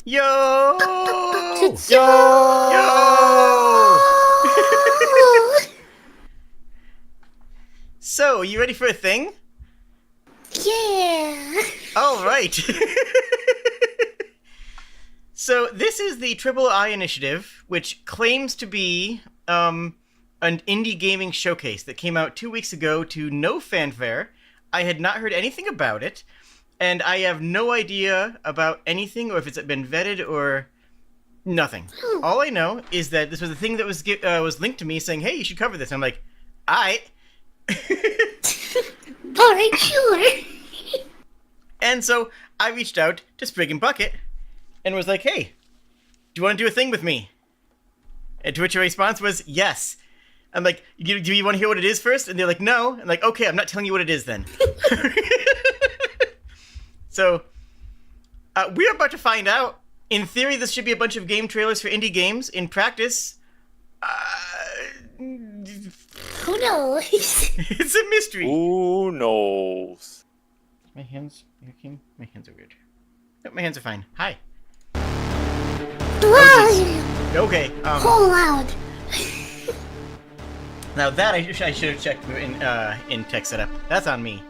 Yo! Yo! So, you ready for a thing? Yeah. All right. So, this is the Triple I Initiative, which claims to be an indie gaming showcase that came out 2 weeks ago to no fanfare. I had not heard anything about it, and I have no idea about anything or if it's been vetted or nothing. All I know is that this was a thing that was linked to me saying, "Hey, you should cover this." I'm like, "I." All right, sure. And so I reached out to Sprigg and Bucket and was like, "Hey, do you want to do a thing with me?" And to which her response was, "Yes." I'm like, do you want to hear what it is first? And they're like, "No." I'm like, "Okay, I'm not telling you what it is then." So, we're about to find out. In theory, this should be a bunch of game trailers for indie games. In practice, Who knows? it's a mystery. Who knows? My hands are weird. No, my hands are fine. Hi. Loud. Okay. Whole loud. Now that I should have checked in tech setup. That's on me.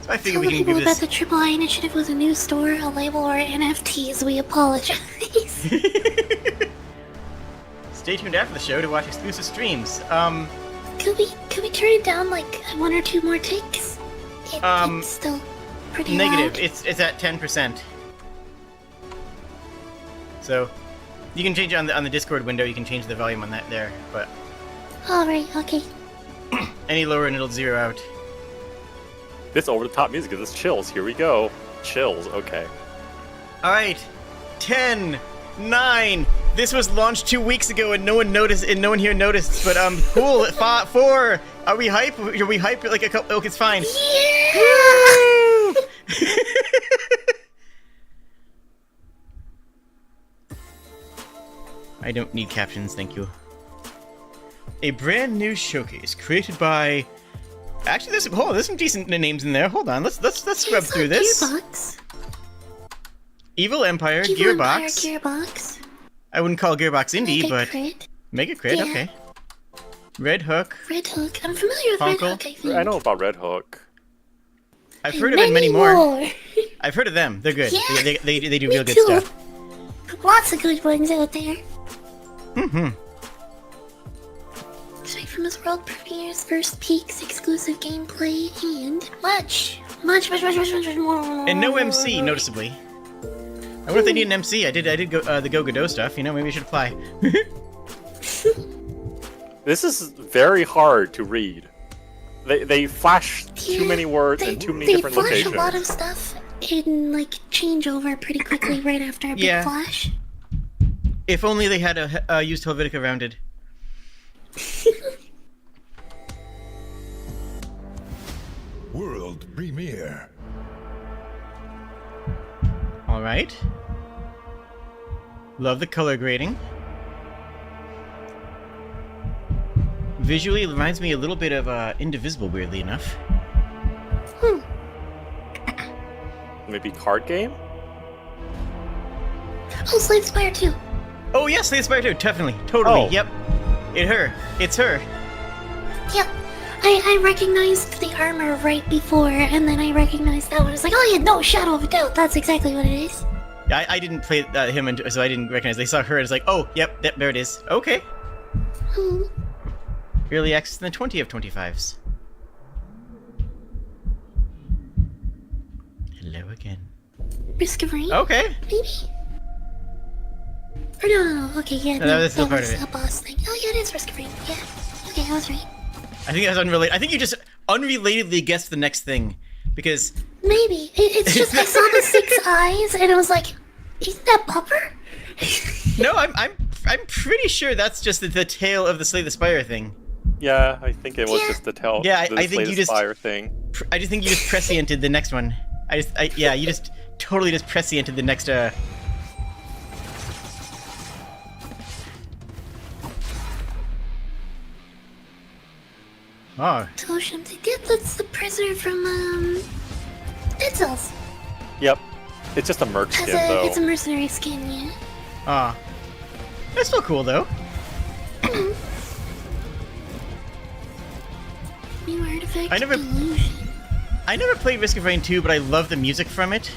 So I figure Tell we the can people give that this. the Triple I Initiative was a news store, a label, or NFTs. We apologize. Stay tuned after the show to watch exclusive streams. Could we turn it down like 1 or 2 more ticks? It's still pretty Negative. loud. It's at 10%. So you can change it on the Discord window. You can change the volume on that there, but All right. Okay. any lower and it'll zero out. This over-the-top music gives us chills. Here we go. Chills, okay. All right, 10, 9. This was launched 2 weeks ago and no one noticed, and no one here noticed. But cool. 4. Are we hype? Are we hype? Like a couple. Oh, it's fine. Yeah. I don't need captions, thank you. A brand new showcase created by. Actually, there's some decent names in there. Hold on, let's scrub through this. Gearbox. Evil Empire, Evil Gearbox. Empire, Gearbox. I wouldn't call Gearbox indie, Mega but Crit. Mega Crit, Yeah. okay. Red Hook. Red Hook. I'm familiar with Red Honkle. Hook, I think. I know about Red Hook. I've heard of it many more. I've heard of them. They're good. Yeah, They do Me real good too. stuff. Lots of good ones out there. Mm-hmm. Straight from his world premieres, first peeks, exclusive gameplay, and much more. And no MC, noticeably. I wonder if they need an MC. I did go the Go Godot stuff. You know, maybe I should apply. This is very hard to read. They flash too many words in too many different locations. They flash a lot of stuff and like change over pretty quickly right after a big Yeah. flash. If only they had used Helvetica rounded. World premiere. All right. Love the color grading. Visually, it reminds me a little bit of Indivisible, weirdly enough. Maybe card game? Oh, Slave Spire 2. Oh yes, Slay the Spire 2, definitely, totally, Oh. yep. It's her. Yep. I recognized the armor right before, and then I recognized that one. I was like, oh yeah, no shadow of a doubt. That's exactly what it is. I didn't play him, so I didn't recognize. They saw her, and it's like, oh, yep, there it is. Okay. Hmm. Early access in the 20 of 25s. Hello again. Risk of Rain? Okay. Maybe? Or no. Okay, yeah, No, no, that's still that part was of it. a boss thing. Oh yeah, it is Risk of Rain. Yeah. Okay, I was right. I think that was unrelated. I think you just unrelatedly guessed the next thing, because Maybe. It's just I saw the 6 eyes, and it was like, isn't that Pupper? no, I'm pretty sure that's just the tail of the Slay the Spire thing. Yeah, I think it was Yeah. just the tell. Yeah, the I think Slay you the just- Spire thing. I just think you just presciented the next one. Yeah, you just totally just presciented the next Oh, Yeah, that's the prisoner from Dead Cells. Yep. It's just a merc skin, though. It's a mercenary skin, yeah. ah. That's still cool, though. New artifact. I never- Delusion. I never played Risk of Rain 2, but I love the music from it.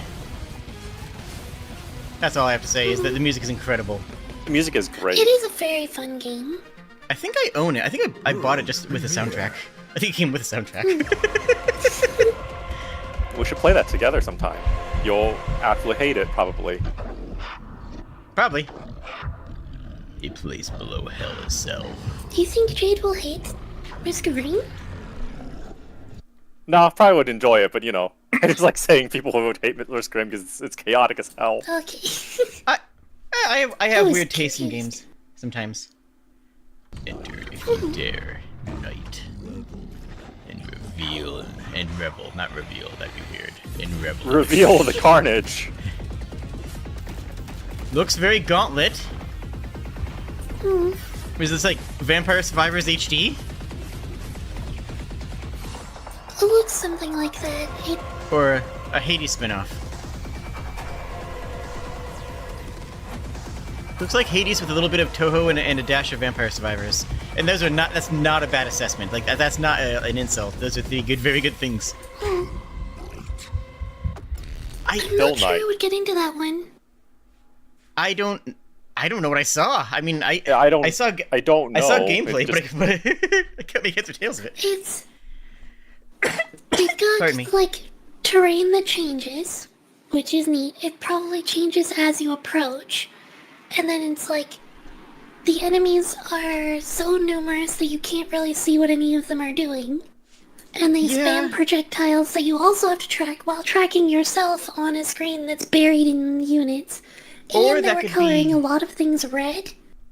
That's all I have to say, is that the music is incredible. The music is great. It is a very fun game. I think I own it. I think I bought it just with a soundtrack. I think it came with a soundtrack. We should play that together sometime. You'll absolutely hate it, probably. Probably. A place below hell itself. Do you think Jade will hate Risk of Rain? No, I probably would enjoy it, but you know, I just like saying people who would hate Risk Grim because it's chaotic as hell. Okay. I have was weird taste in curious. games sometimes. Enter if you dare, night, and reveal and revel. Not reveal, that'd be weird. And revel. Reveal the carnage. Looks very Gauntlet. Hmm. Is this like Vampire Survivors HD? It looks something like that. Or a Hades spin-off? Looks like Hades with a little bit of Toho and a dash of Vampire Survivors. And those are not, that's not a bad assessment. Like, that's not an insult. Those are three very good things. I'm Bill not sure Knight. I would get into that one. I don't know what I saw. I mean, I don't know. I saw gameplay, It just- but I can't make heads or tails of it. It's they've got Pardon me. like terrain that changes, which is neat. It probably changes as you approach, and then it's like the enemies are so numerous that you can't really see what any of them are doing, and they Yeah. spam projectiles that you also have to track while tracking yourself on a screen that's buried in units. Or And they that were could coloring be- a lot of things red.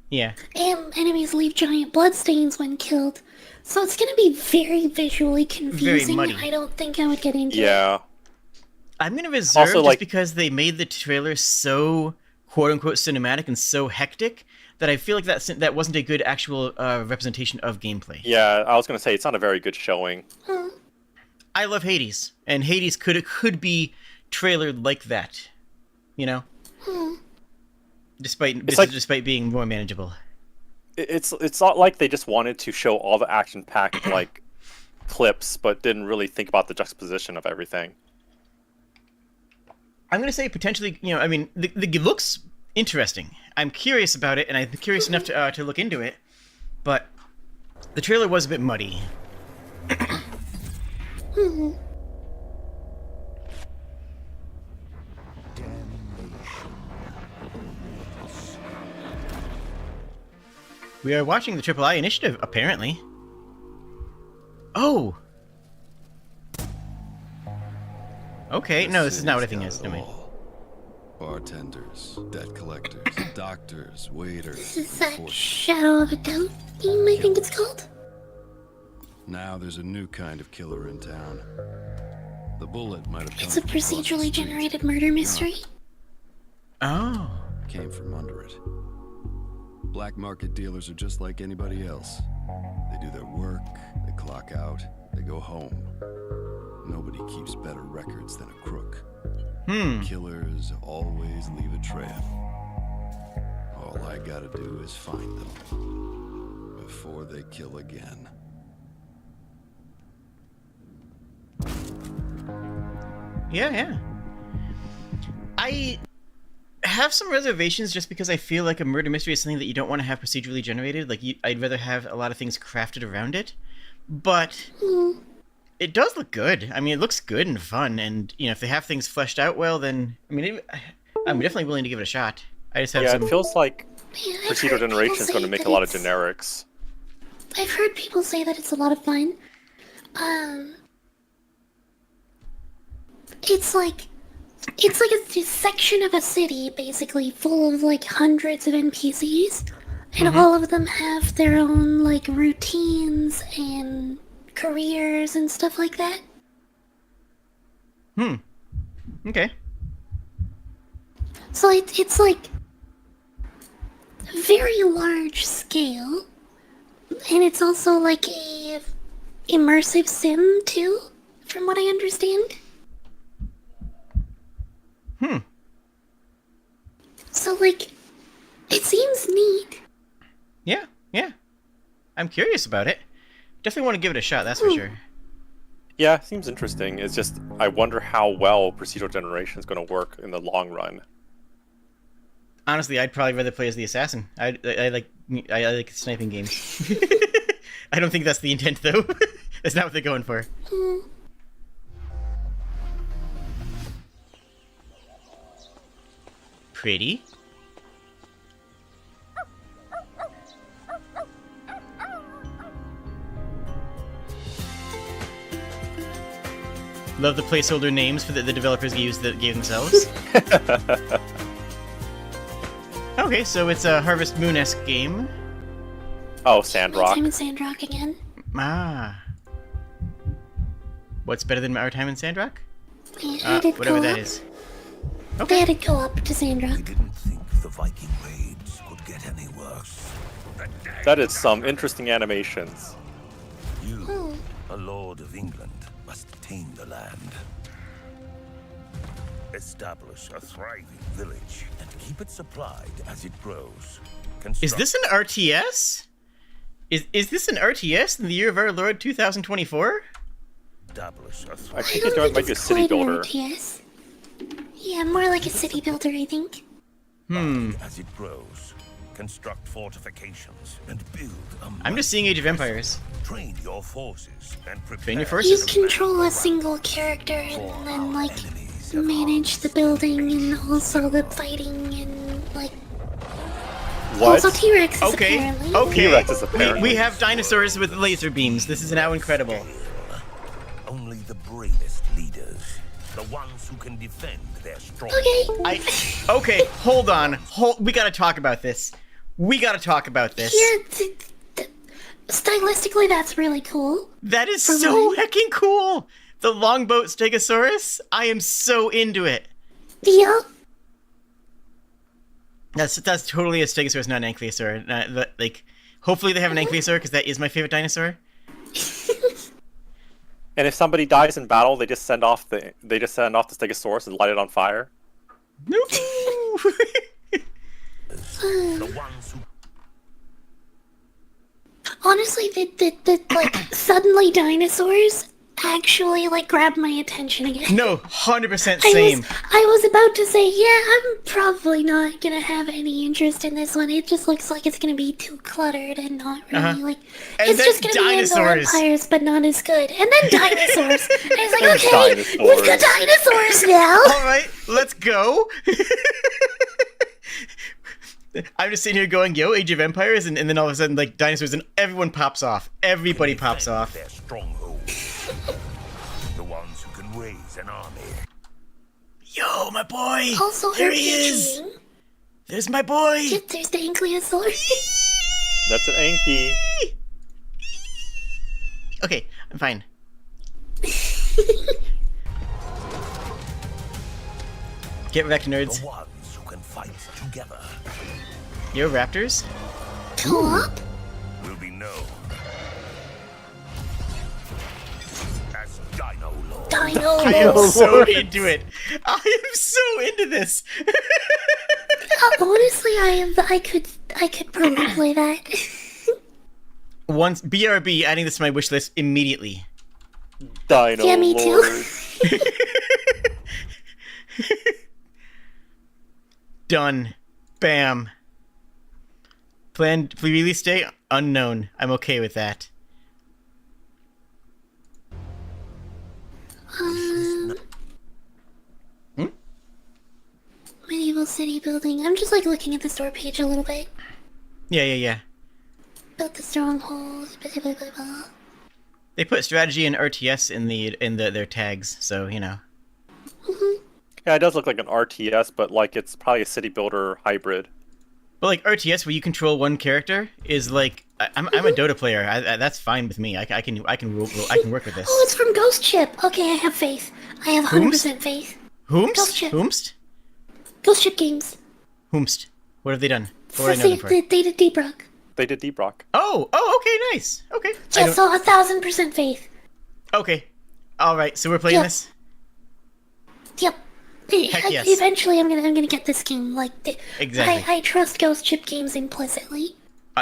Yeah. And enemies leave giant bloodstains when killed. So it's gonna be very visually confusing. muddy. I don't think I would get into it. Yeah. I'm gonna reserve Also, just like- because they made the trailer so quote-unquote cinematic and so hectic that I feel like that wasn't a good actual representation of gameplay. Yeah, I was gonna say it's not a very good showing. I love Hades, and Hades could be trailered like that, you know, despite being more manageable. It's not like they just wanted to show all the action-packed like clips, but didn't really think about the juxtaposition of everything. I'm gonna say potentially, you know, I mean, it looks interesting. I'm curious about it, and I'm curious enough to look into it, but the trailer was a bit muddy. We are watching the III Initiative, apparently. Oh! Okay, no, this is not what I think it is. Never mind. Bartenders, debt collectors, doctors, waiters. Is that enforcers. Shadow of a Doubt game, I think it's called? Now there's a new kind of killer in town. The bullet might have come It's a from across the procedurally street. generated murder mystery. Oh. Came from under it. Black market dealers are just like anybody else. They do their work, they clock out, they go home. Nobody keeps better records than a crook. Killers always leave a trail. All I gotta do is find them before they kill again. Yeah. I have some reservations just because I feel like a murder mystery is something that you don't want to have procedurally generated. Like, I'd rather have a lot of things crafted around it. But it does look good. I mean, it looks good and fun, and, you know, if they have things fleshed out well, then, I mean, I'm definitely willing to give it a shot. I just have Yeah, some... it feels like Man, I've procedural heard generation people is going to say make a that lot of it's- generics. I've heard people say that it's a lot of fun. It's like a section of a city, basically, full of like hundreds of NPCs, and all of them have their own like routines and careers and stuff like that. Okay. So it's like very large scale, and it's also like a immersive sim too, from what I understand. So, like, it seems neat. Yeah, yeah. I'm curious about it. Definitely want to give it a shot, that's for sure. Yeah, seems interesting. It's just I wonder how well procedural generation is going to work in the long run. Honestly, I'd probably rather play as the assassin. I like sniping games. I don't think that's the intent, though. That's not what they're going for. Pretty. Love the placeholder names for the developers gave themselves. Okay, so it's a Harvest Moon-esque game. Oh, Sandrock. Time in Sandrock again. Ah. What's better than Our Time in Sandrock? They had it Whatever go that up. is. They Okay. had it go up to We Sandrock. didn't think the Viking raids could get any worse. That is some interesting animations. You, a lord of England, must tame the land. Establish a thriving village and keep it supplied as it grows. Is this an RTS? Is this an RTS in the year of our Lord 2024? Establish a I thriving think I it don't might think be a it's city quite an builder. RTS. Yeah, more like a city builder, I think. as it grows. Construct fortifications and build a I'm just seeing Age of Empires. train your forces and prepare. Train your You forces. control a single character and then, like, manage the building and also the fighting and, like, What? also T-Rexes Okay, apparently. okay. T-Rexes, apparently. We have dinosaurs with laser beams. This is now incredible. Only the bravest leaders, the ones who can defend their strong. Okay. Okay, hold on. We gotta talk about this. We gotta talk about this. Yeah, stylistically, that's really cool. That is For so one. hecking cool! The longboat Stegosaurus? I am so into it. Yeah. That's totally a Stegosaurus, not an Ankylosaur. Like, hopefully they have an Ankylosaur, because that is my favorite dinosaur. And if somebody dies in battle, they just send off the Stegosaurus and light it on fire. The ones who Honestly, the like suddenly dinosaurs actually like grabbed my attention again. No, 100% I same. was about to say, yeah, I'm probably not gonna have any interest in this one. It just looks like it's gonna be too cluttered and not really like. And it's then just gonna be Andor dinosaurs. Empires, but not as good. And then dinosaurs. And it's like, There's okay, we've got dinosaurs now. Alright, let's go. I'm just sitting here going, yo, Age of Empires, and then all of a sudden, like, dinosaurs, and everyone pops off. Everybody pops defend off. their strongholds. The ones who can raise an army. Yo, my boy! Also, there he is! RPG. There's my boy! Shit, there's the Ankylosaur. That's an Anki. Okay, I'm fine. Get back to nerds. The ones who can fight together Yo, raptors? Co-op? will be known as Dino Lord. Dino I am Lord. so into it. I am so into this. Honestly, I could probably play that. Once BRB, adding this to my wish list immediately. Dino Yeah, me too. Lord. Done. Bam. Planned release date unknown. I'm okay with that. Medieval city building. I'm just like looking at the store page a little bit. Yeah. Built the stronghold. Blah, blah, blah, blah. They put strategy and RTS in their tags, so you know. Yeah, it does look like an RTS, but like it's probably a city builder hybrid. But like RTS, where you control one character, is like I'm a Dota player. That's fine with me. I can work with this. Oh, it's from Ghost Ship. Okay, I have faith. I have 100% faith. Ghost Whomst? Ship. Whomst? Ghost Ship games. What have they done? What do I know them for? They did Deep Rock. They did Deep Rock. Oh, okay, Nice. Okay. Yeah, so 1,000% faith. Okay. All right. So we're playing Yeah. this. Yep. Heck yes. Eventually, I'm gonna get this game. Like, Exactly. I trust Ghost Ship Games implicitly.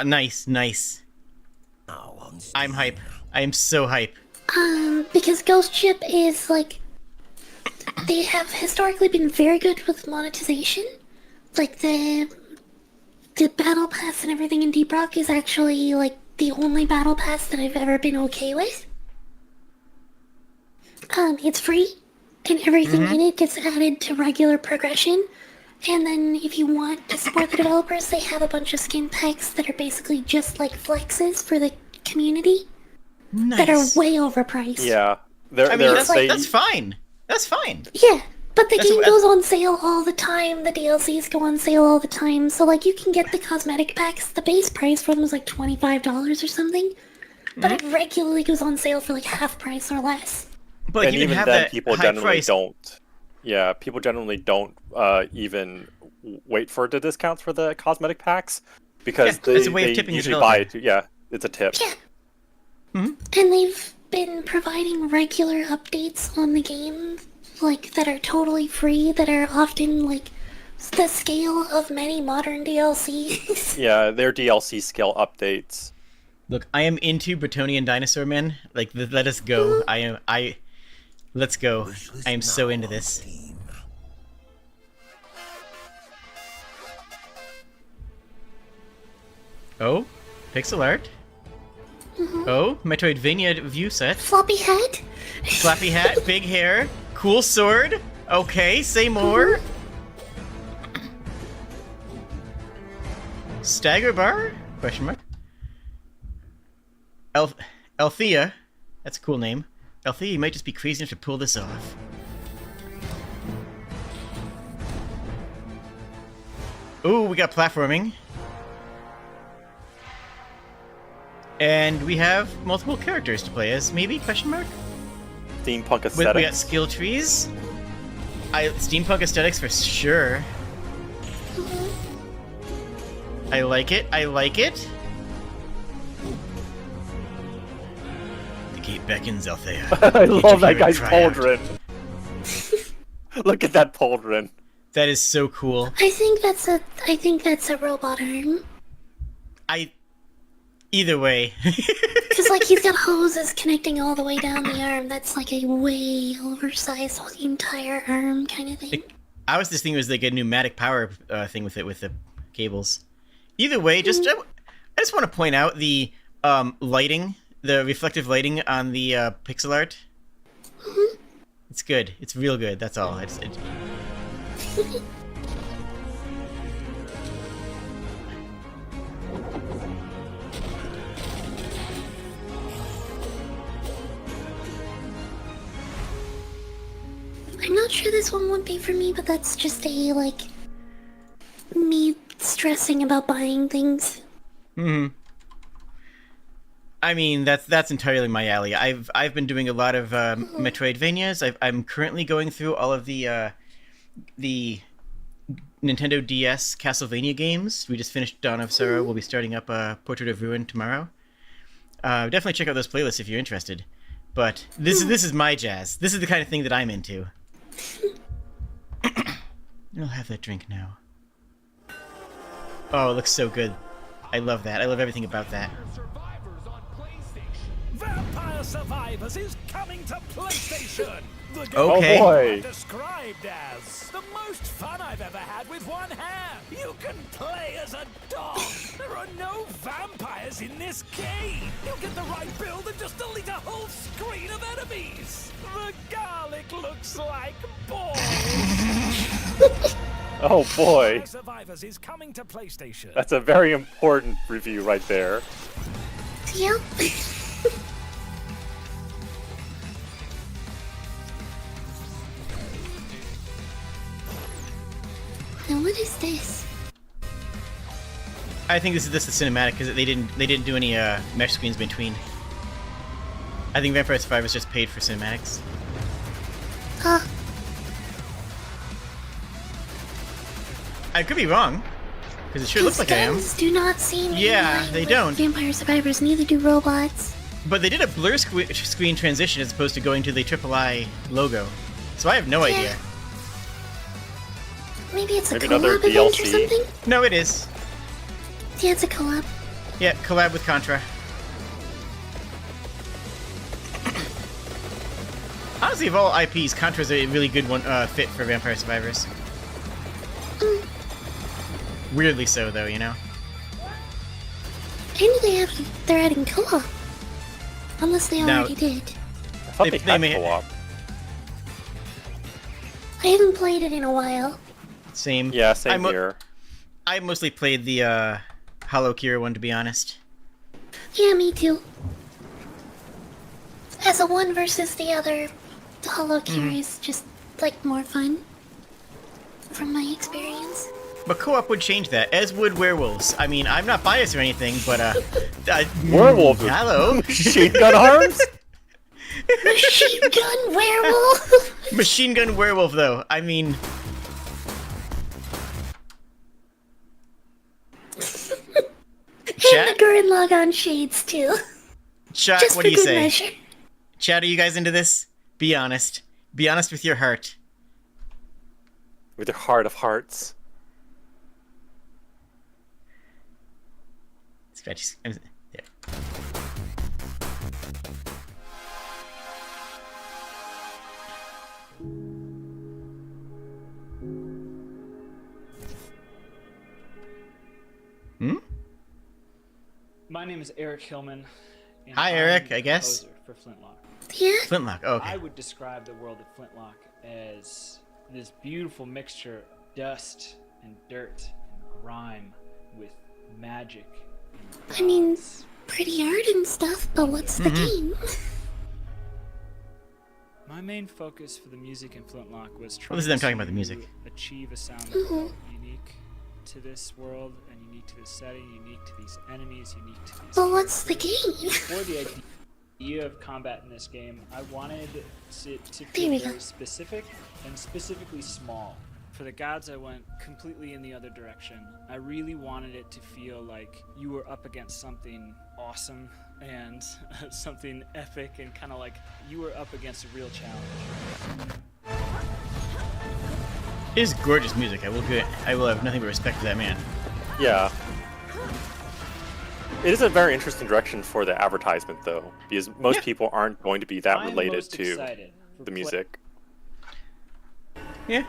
Nice. Now on Steam. I'm hype. I am so hype. Because Ghost Ship is like, they have historically been very good with monetization. Like the battle pass and everything in Deep Rock is actually like the only battle pass that I've ever been okay with. It's free, and everything in it gets added to regular progression. And then if you want to support the developers, they have a bunch of skin packs that are basically just like flexes for the community Nice. that are way overpriced. Yeah, I mean, that's they, that's fine. That's fine. Yeah, but the That's game what- goes on sale all the time. The DLCs go on sale all the time. So like, you can get the cosmetic packs. The base price for them is like $25 or something, but it regularly goes on sale for like half price or less. But and you can even have then, that people high generally price. don't. Yeah, people generally don't even wait for the discounts for the cosmetic packs because Yeah, it's a way of they tipping the usually buy developer. it. Yeah, it's a tip. Yeah. And they've been providing regular updates on the game, like, that are totally free, that are often, like, the scale of many modern DLCs. Yeah, their DLC skill updates. Look, I am into Bretonian Dinosaur Man. Like, let us go. Let's go. I am so into this. Steam. Oh, pixel art. Oh, Metroidvania view set. Floppy hat? Flappy hat, big hair, cool sword. Okay, say more. Stagger bar? Question mark. Althea. That's a cool name. Althea, you might just be crazy enough to pull this off. Ooh, we got platforming. And we have multiple characters to play as, maybe? Question mark? Steampunk We aesthetic. got skill trees. Steampunk aesthetics for sure. I like it. I like it. The gate beckons, Althea. I love that Hear it guy's cry out. pauldron. Look at that pauldron. That is so cool. I think that's a robot arm. Either way. Because, like, he's got hoses connecting all the way down the arm. That's like a way oversized entire arm kind of thing. I was just thinking it was like a pneumatic power thing with the cables. Either way, I just want to point out the lighting, the reflective lighting on the pixel art. It's good. It's real good. That's all. I'm not sure this one would be for me, but that's just a, like, me stressing about buying things. I mean, that's entirely my alley. I've been doing a lot of Metroidvanias. I'm currently going through all of the Nintendo DS Castlevania games. We just finished Dawn of Sorrow. We'll be starting up Portrait of Ruin tomorrow. Definitely check out those playlists if you're interested. But this is my jazz. This is the kind of thing that I'm into. I'll have that drink now. Oh, it looks so good. I love that. I love everything about that. Vampire Survivors is coming to PlayStation! The game Okay. Oh boy. described as the most fun I've ever had with one hand. You can play as a dog. There are no vampires in this game. You'll get the right build and just delete a whole screen of enemies. The garlic looks like balls. Oh boy. Vampire Survivors is coming to PlayStation. That's a very important review right there. Yep. Now what is this? I think this is just the cinematic because they didn't do any mesh screens between. I think Vampire Survivors just paid for cinematics. Huh. I could be wrong. Because it sure looks like I am. Guns do not seem in Yeah, line they with don't. Vampire Survivors, neither do robots. But they did a blur screen transition as opposed to going to the III logo. So I have no Yeah. idea. Maybe it's a Maybe co-op another event or DLC? something? No, it is. Yeah, it's a co-op. Yeah, collab with Contra. Honestly, of all IPs, Contra's a really good one fit for Vampire Survivors. Weirdly so, though, you know? I knew they're adding co-op. Unless they Now- already did. I thought They- they, they had may- co-op. I haven't played it in a while. Same. Yeah, same I here. I mostly played the Hollow Kira one, to be honest. Yeah, me too. As a one versus the other, the Hollow Kira is just, like, more fun. From my experience. But co-op would change that, as would werewolves. I mean, I'm not biased or anything, but Werewolves with hello, machine gun arms? Machine gun werewolf! machine gun werewolf, though. I mean, And chat, the Gurren Lagann shades, too. chat. Just What for do you good say? measure. Chat, are you guys into this? Be honest. Be honest with your heart. With their heart of hearts. Scratchy. There. Hmm? My name is Eric Hillman. And Hi, I'm Eric, the I guess. composer for Flintlock. Yeah? Flintlock. Oh, okay. I would describe the world of Flintlock as this beautiful mixture of dust and dirt and grime with magic and I mean, gods. pretty art and stuff, but what's the game? My main focus for the music in Flintlock was trying Well, this is them talking about the music. to achieve a sound that felt unique to this world and unique to this setting, unique to these enemies, unique to these But what's the game? For the idea of combat in this game, I wanted it to There feel we very go. specific and specifically small. For the gods, I went completely in the other direction. I really wanted it to feel like you were up against something awesome and something epic, and kind of like you were up against a real challenge. It is gorgeous music. I will have nothing but respect for that man. Yeah. It is a very interesting direction for the advertisement, though, because most people aren't going to be that I'm related most to excited for the music. Yeah.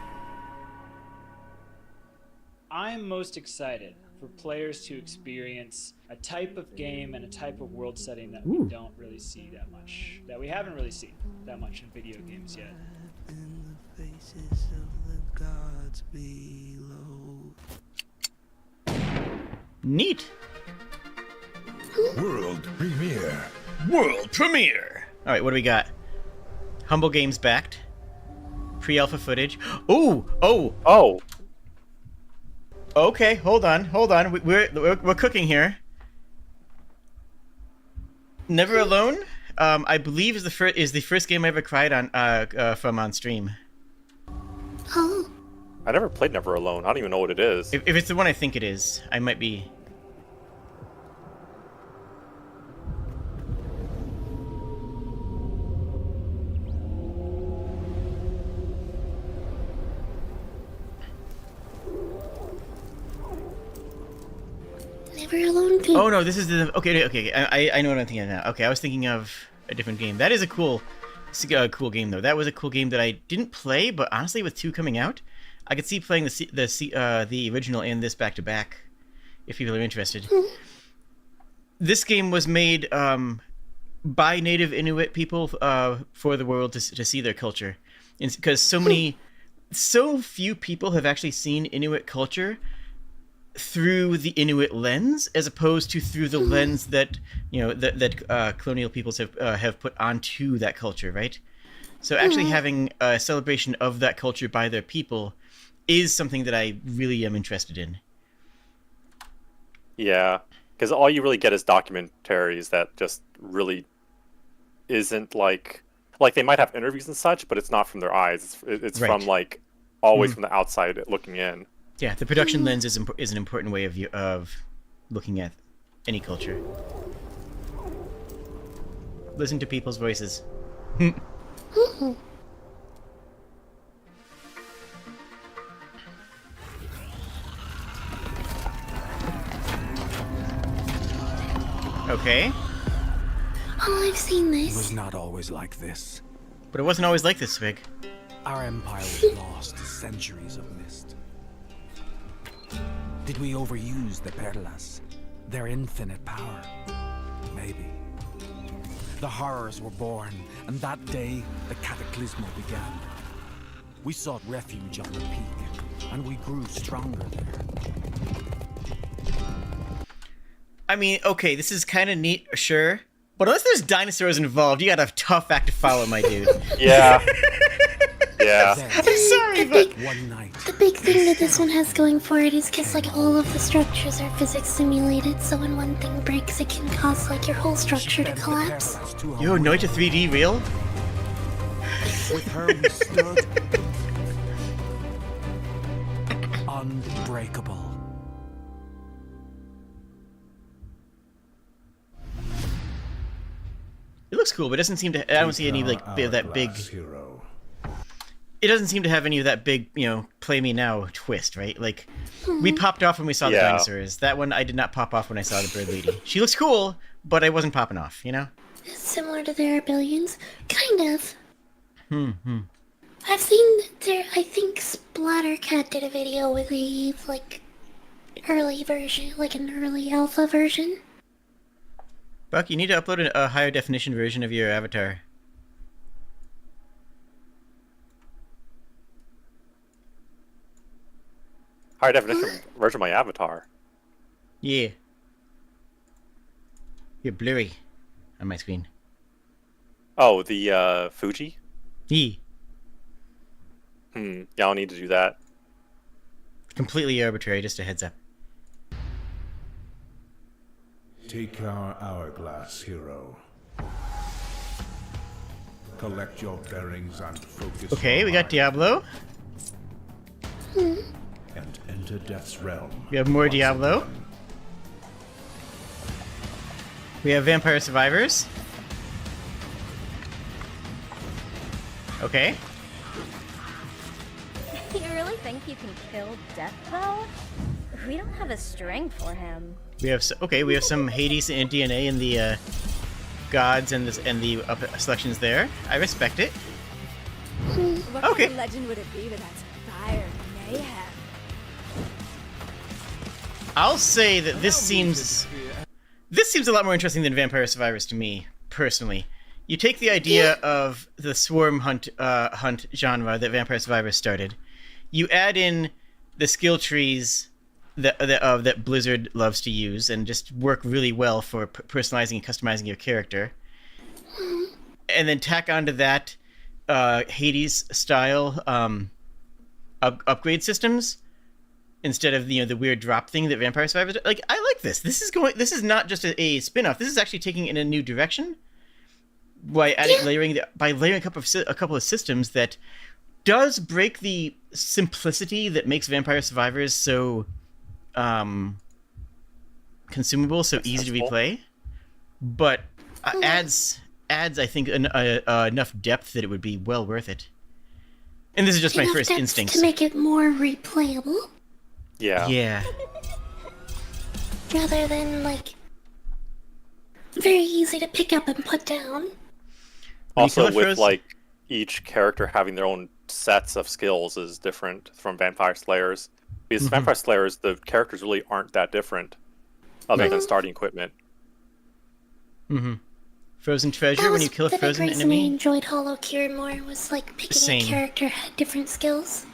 I'm most excited for players to experience a type of game and a type of world setting that we don't really see that much, that we haven't really seen that much in video games yet. In the faces of the gods below. Neat. World premiere. World premiere. All right, what do we got? Humble Games backed. Pre-alpha footage. Ooh, oh. Oh, Okay, hold on. We're cooking here. Never Alone, I believe is the first game I ever cried on from on stream. Oh, I never played Never Alone. I don't even know what it is. If it's the one I think it is, I might be. Never Alone 2. Oh no, this is the okay. I know what I'm thinking of now. Okay, I was thinking of a different game. That is a cool game though. That was a cool game that I didn't play, but honestly, with 2 coming out, I could see playing the original and this back to back, if people are interested. This game was made by native Inuit people for the world to see their culture, because so few people have actually seen Inuit culture through the Inuit lens, as opposed to through the lens that that colonial peoples have put onto that culture, right? So actually having a celebration of that culture by their people is something that I really am interested in. Yeah, because all you really get is documentaries that just really isn't like they might have interviews and such, but it's not from their eyes. It's Right. from like always from the outside looking in. Yeah, the production lens is an important way of looking at any culture. Listen to people's voices. Okay, Oh, I've seen It was this. not always like this. but it wasn't always like this, Sprigg. Our empire was lost to centuries of mist. Did we overuse the perlas? Their infinite power? Maybe. The horrors were born, and that day, the cataclysmal began. We sought refuge on the peak, and we grew stronger there. I mean, okay, this is kind of neat, sure. But unless there's dinosaurs involved, you got a tough act to follow, my dude. Yeah. Yeah. Then, I'm sorry, but... one night, The big thing that this one has going for it is because, like, all of the structures are physics simulated, so when one thing breaks, it can cause, like, your whole structure to bent the collapse. perlas to our Yo, will. Noita 3D real? With her we stood unbreakable. It looks cool, but it doesn't seem to... I don't see any, like, that big... Hero. It doesn't seem to have any of that big, play me now twist, right? Like, we popped off when we saw the Yeah. dinosaurs. That one, I did not pop off when I saw the bird lady. She looks cool, but I wasn't popping off, you know? It's similar to their billions. Kind of. Hmm. I've seen there, I think Splattercat did a video with a, like, early version, like an early alpha version. Buck, you need to upload a higher definition version of your avatar. Higher definition version of my avatar. Yeah. You're blurry on my screen. Oh, the Fuji? Yeah. Yeah, I'll need to do that. Completely arbitrary, just a heads up. Take our hourglass, hero. Collect your bearings and focus. Okay, your we got mind Diablo. And enter Death's realm. We have more once Diablo. again. We have Vampire Survivors. Okay. You really think you can kill Death, though? We don't have a string for him. We have we have some Hades and DNA in the gods and the selections there. I respect it. What Okay. kind of legend would it be without fire and mayhem? I'll say that this seems a lot more interesting than Vampire Survivors to me personally. You take the idea of the swarm hunt genre that Vampire Survivors started. You add in the skill trees that Blizzard loves to use and just work really well for personalizing and customizing your character. And then tack onto that Hades style upgrade systems instead of the weird drop thing that Vampire Survivors. Like, I like this. This is not just a spin-off. This is actually taking it in a new direction by layering a couple of systems that does break the simplicity that makes Vampire Survivors so consumable, so easy to replay, but adds I think enough depth that it would be well worth it. And this is just my Enough first depth instincts. to make it more replayable, Yeah. Yeah. rather than, like, very easy to pick up and put down. Also, Kill a with Frozen- like each character having their own sets of skills is different from Vampire Slayers. Because Vampire Slayers, the characters really aren't that different, other than starting equipment. Frozen treasure, That when was you kill a the big frozen reason I enemy. enjoyed Hollow Cure more, was, like, picking Same. a character had different skills.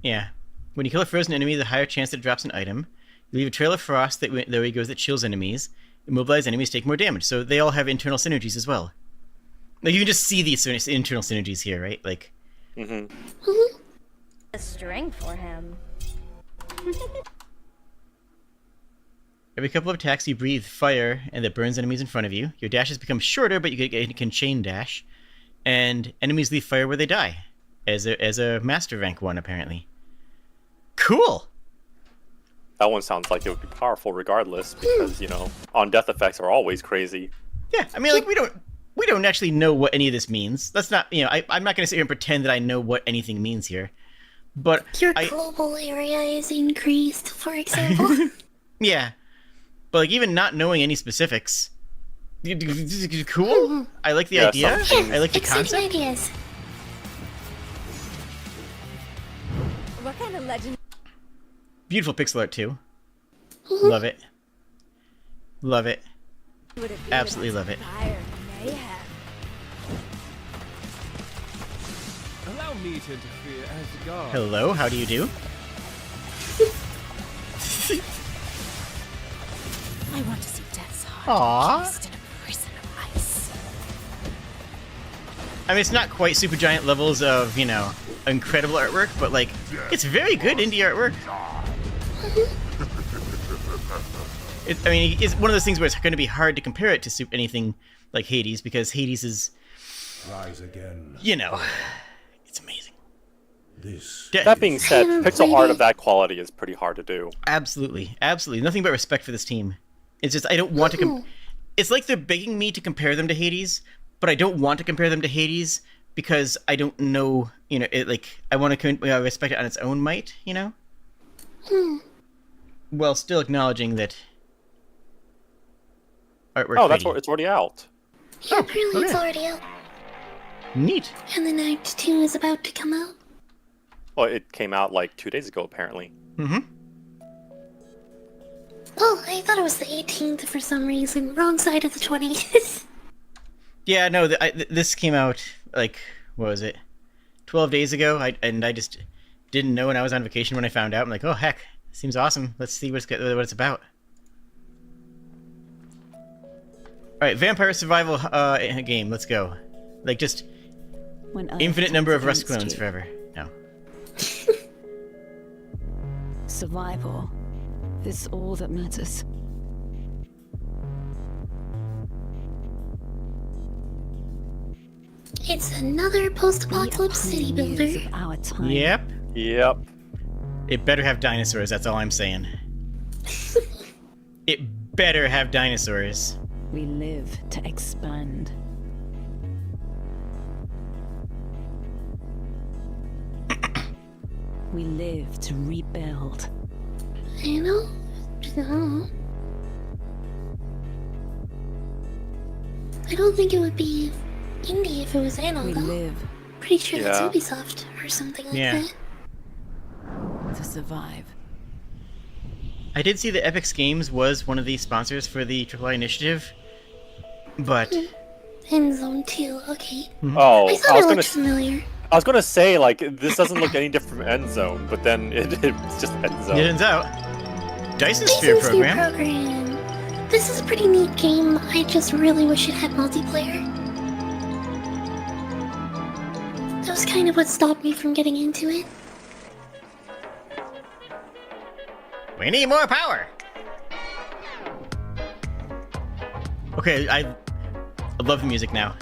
Yeah. When you kill a frozen enemy, the higher chance that it drops an item. You leave a trail of frost that the way it goes that chills enemies. Immobilize enemies take more damage. So they all have internal synergies as well. Like, you can just see these internal synergies here, right? Like, Hmm. A string for him. every couple of attacks you breathe fire and that burns enemies in front of you. Your dashes become shorter, but you can chain dash. And enemies leave fire where they die. As a master rank one, apparently. Cool! That one sounds like it would be powerful regardless, because on death effects are always crazy. Yeah, I mean, like we don't actually know what any of this means. That's not, I'm not going to sit here and pretend that I know what anything means here. But your global area is increased, for example. Yeah, but like even not knowing any specifics, cool. I like the idea. I like the concept. Ideas. What kind of legend? Beautiful pixel art too. Love it. Love it. Would it be Absolutely love it. fire mayhem? Allow me to interfere as God. Hello, how do you do? I want to see Death's heart Aww. encased in a prison of ice. I mean, it's not quite Supergiant levels of, incredible artwork, but like, it's very good indie artwork. It's one of those things where it's going to be hard to compare it to anything like Hades, because Hades is, Rise again. it's amazing. This. That being said, pixel art of that quality is pretty hard to do. Absolutely, absolutely. Nothing but respect for this team. It's just, I don't want to it's like they're begging me to compare them to Hades, but I don't want to compare them to Hades because I don't know, I want to respect it on its own might, While still acknowledging that artwork. Oh, it's already out. Yeah, apparently it's already out. Neat. And then Act 2 is about to come out. Well, it came out like 2 days ago, apparently. Mm-hmm. Oh, I thought it was the 18th for some reason. Wrong side of the 20th. Yeah, no, this came out, like, what was it? 12 days ago, and I just didn't know when I was on vacation when I found out. I'm like, oh, heck, seems awesome. Let's see what it's about. Alright, vampire survival game, let's go. Like, just infinite number of rust clones forever. No. Survival is all that matters. It's another post-apocalypse city builder. Our time. Yep. It better have dinosaurs, that's all I'm saying. It better have dinosaurs. We live to expand. We live to rebuild. I know. I don't think it would be indie if it was Anno, We though. live Pretty sure that's Ubisoft or something like that. to survive. I did see that Epix Games was one of the sponsors for the AAA initiative, but... In Zone 2, okay. Oh, I thought it looked familiar. I was gonna say, like, this doesn't look any different from End Zone, but then it's just End Zone. It ends out. Dyson Sphere program. This is a pretty neat game. I just really wish it had multiplayer. That was kind of what stopped me from getting into it. We need more power! Okay, I love the music now.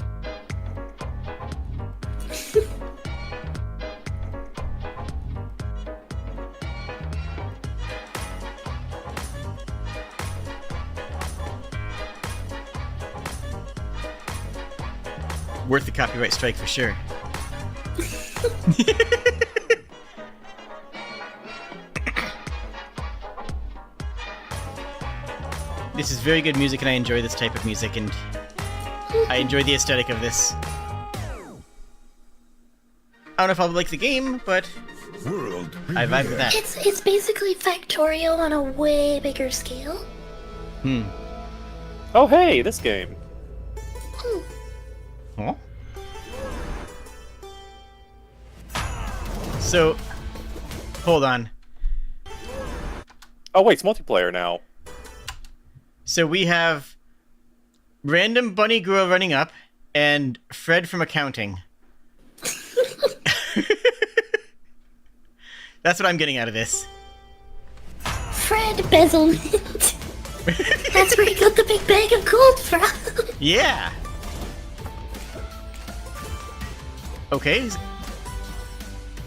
Worth the copyright strike for sure. This is very good music, and I enjoy this type of music, and I enjoy the aesthetic of this. I don't know if I'll like the game, but I vibe with that. It's basically Factorio on a way bigger scale. Oh, hey, this game. Huh? So, hold on. Oh, wait, it's multiplayer now. So we have random bunny girl running up and Fred from accounting. That's what I'm getting out of this. Fred Bezelment. That's where he got the big bag of gold from. Yeah. Okay.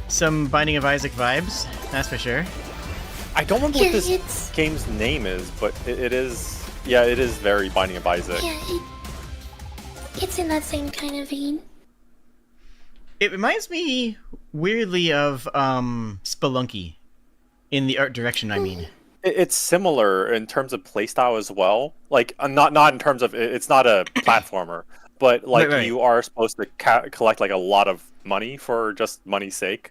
Some Binding of Isaac vibes, that's for sure. I don't remember what this it's game's name is, but it is. Yeah, it is very Binding of Isaac. it's in that same kind of vein. It reminds me weirdly of Spelunky in the art direction. I mean, It's similar in terms of playstyle as well. Like not in terms of it's not a platformer, but like Right. you are supposed to collect like a lot of money for just money's sake.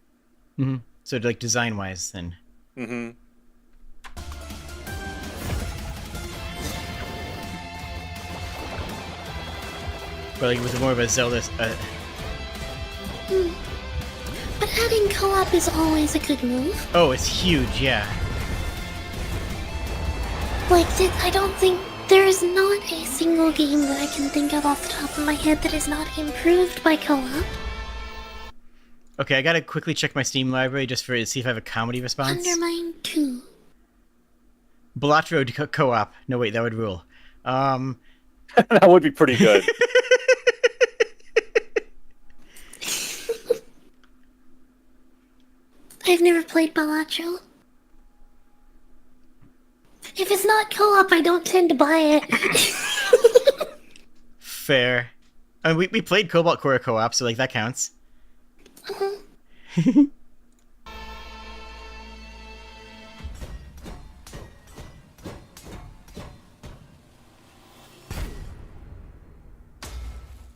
Mm-hmm. So like design wise, then. Mm-hmm. But like it was more of a Zelda. But adding co-op is always a good move. Oh, it's huge, yeah. Like, I don't think there is not a single game that I can think of off the top of my head that is not improved by co-op. Okay, I gotta quickly check my Steam library just to see if I have a comedy response. Undermine 2. Balatro co-op. No, wait, that would rule. That would be pretty good. I've never played Balatro. If it's not co-op, I don't tend to buy it. Fair. I mean, we played Cobalt Core co-op, so like that counts.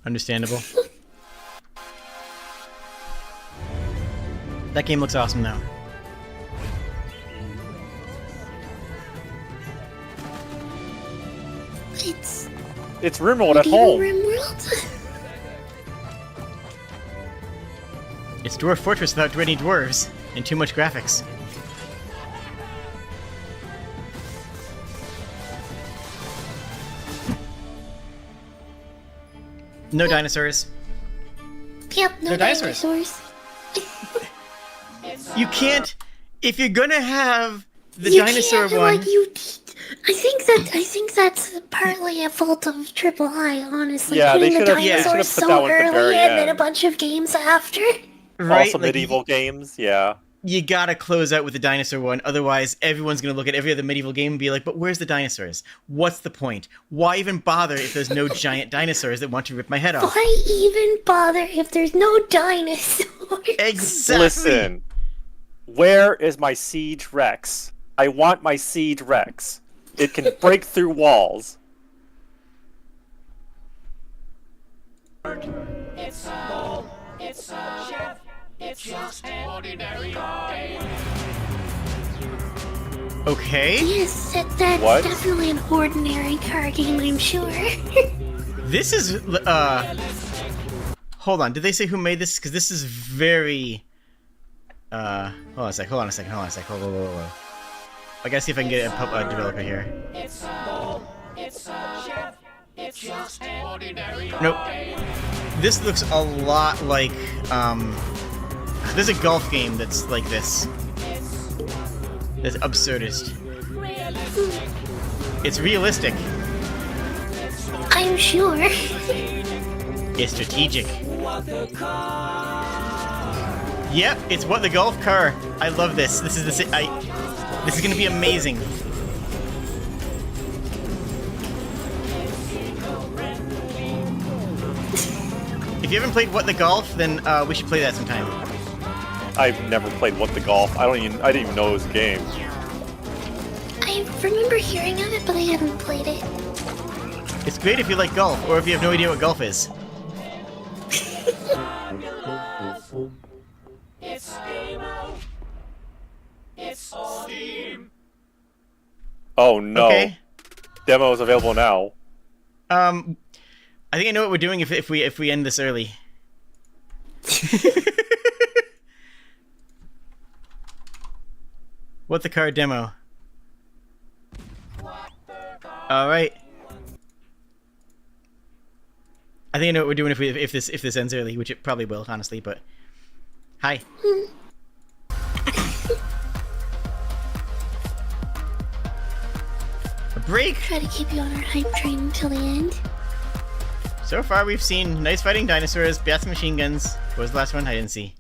Understandable. That game looks awesome now. It's RimWorld at Medieval home. RimWorld? It's Dwarf Fortress without any dwarves and too much graphics. No dinosaurs. Yep, no They're dinosaurs. dinosaurs. You can't. If you're gonna have the You dinosaur can't, one. Like, I think that's partly a fault of Triple I, honestly. Yeah, they putting the should have put dinosaurs that so one at the early very and then a end. bunch of games after. Right, Also, like, medieval games, yeah. You gotta close out with the dinosaur one, otherwise everyone's gonna look at every other medieval game and be like, but where's the dinosaurs? What's the point? Why even bother if there's no giant dinosaurs that want to rip my head off? Why even bother if there's no dinosaurs? Exactly! Listen, where is my Siege Rex? I want my Siege Rex. It can break through walls. Okay. Yes, that's What? definitely an ordinary car game, I'm sure. This is, hold on, did they say who made this? Because this is very, hold on a sec. Whoa. I gotta see if I can get a developer here. Nope. This looks a lot like, there's a golf game that's like this. That's absurdist. It's realistic. I'm sure. It's strategic. Yep, it's What the Golf Car. I love this. This is this is gonna be amazing. If you haven't played What the Golf, then we should play that sometime. I've never played What the Golf. I didn't even know it was a game. I remember hearing of it, but I haven't played it. It's great if you like golf, or if you have no idea what golf is. Oh no. Okay. Demo is available now. I think I know what we're doing if we end this early. What the car demo? All right. I think I know what we're doing if this ends early, which it probably will, honestly. But hi. A break. Try to keep you on our hype train until the end. So far, we've seen nice fighting dinosaurs, bats and machine guns. What was the last one? I didn't see.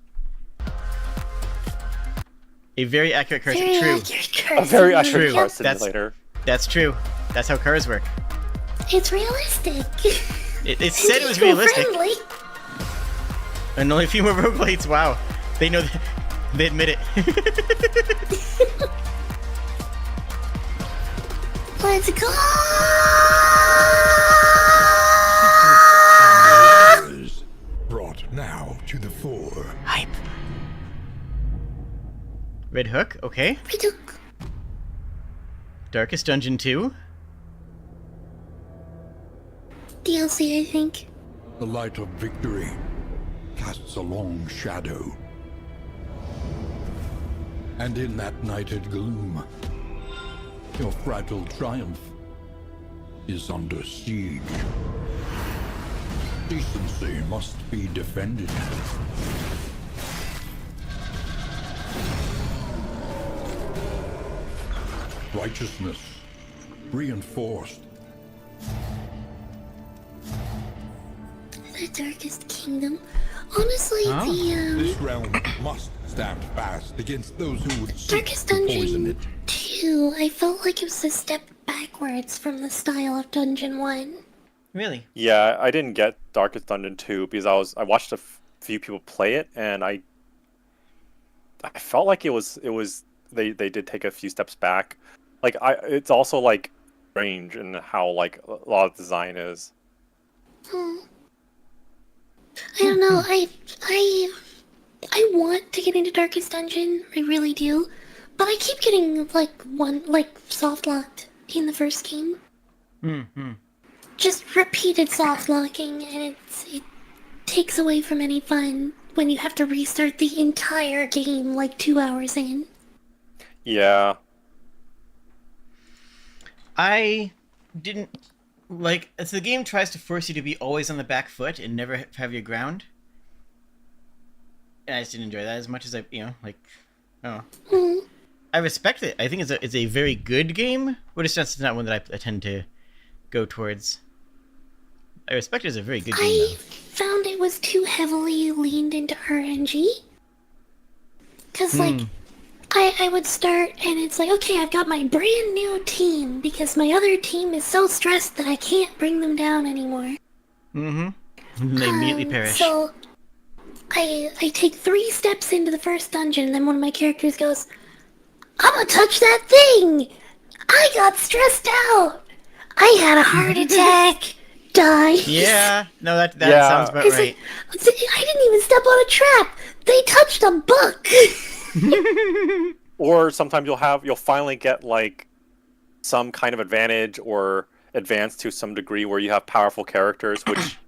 A very accurate cursor. Very True. accurate A very person. accurate car Yep. simulator. That's true. That's how cars work. It's realistic. It said it was realistic. Friendly. And only a few more roguelites. Wow. They know that. They admit it. Let's go! Brought now to the fore. Hype. Red Hook, okay. Red Hook. Darkest Dungeon 2. DLC, I think. The light of victory casts a long shadow. And in that nighted gloom, your fragile triumph is under siege. Decency must be defended. Righteousness reinforced. The Darkest Kingdom. Honestly, This realm must stand fast against those who would seek Darkest to poison Dungeon it. 2, I felt like it was a step backwards from the style of Dungeon 1. Really? Yeah, I didn't get Darkest Dungeon 2 because I watched a few people play it, and I felt like they did take a few steps back. Like it's also like strange in how like a lot of design is. I don't know. I want to get into Darkest Dungeon. I really do, but I keep getting like soft locked in the first game. Just repeated soft locking, and it takes away from any fun when you have to restart the entire game like 2 hours in. Yeah. I didn't like as the game tries to force you to be always on the back foot and never have your ground. And I just didn't enjoy that as much as I I respect it. I think it's a very good game, but it's just not one that I tend to go towards. I respect it as a very good game, I though. found it was too heavily leaned into RNG. Cause I would start and it's like, okay, I've got my brand new team because my other team is so stressed that I can't bring them down anymore. And they immediately perish. So I take 3 steps into the first dungeon and then one of my characters goes, I'm gonna touch that thing! I got stressed out! I had a heart attack! Die! Yeah, no, that sounds about right. Like, I didn't even step on a trap! They touched a book! Or sometimes you'll finally get like some kind of advantage or advance to some degree where you have powerful characters, which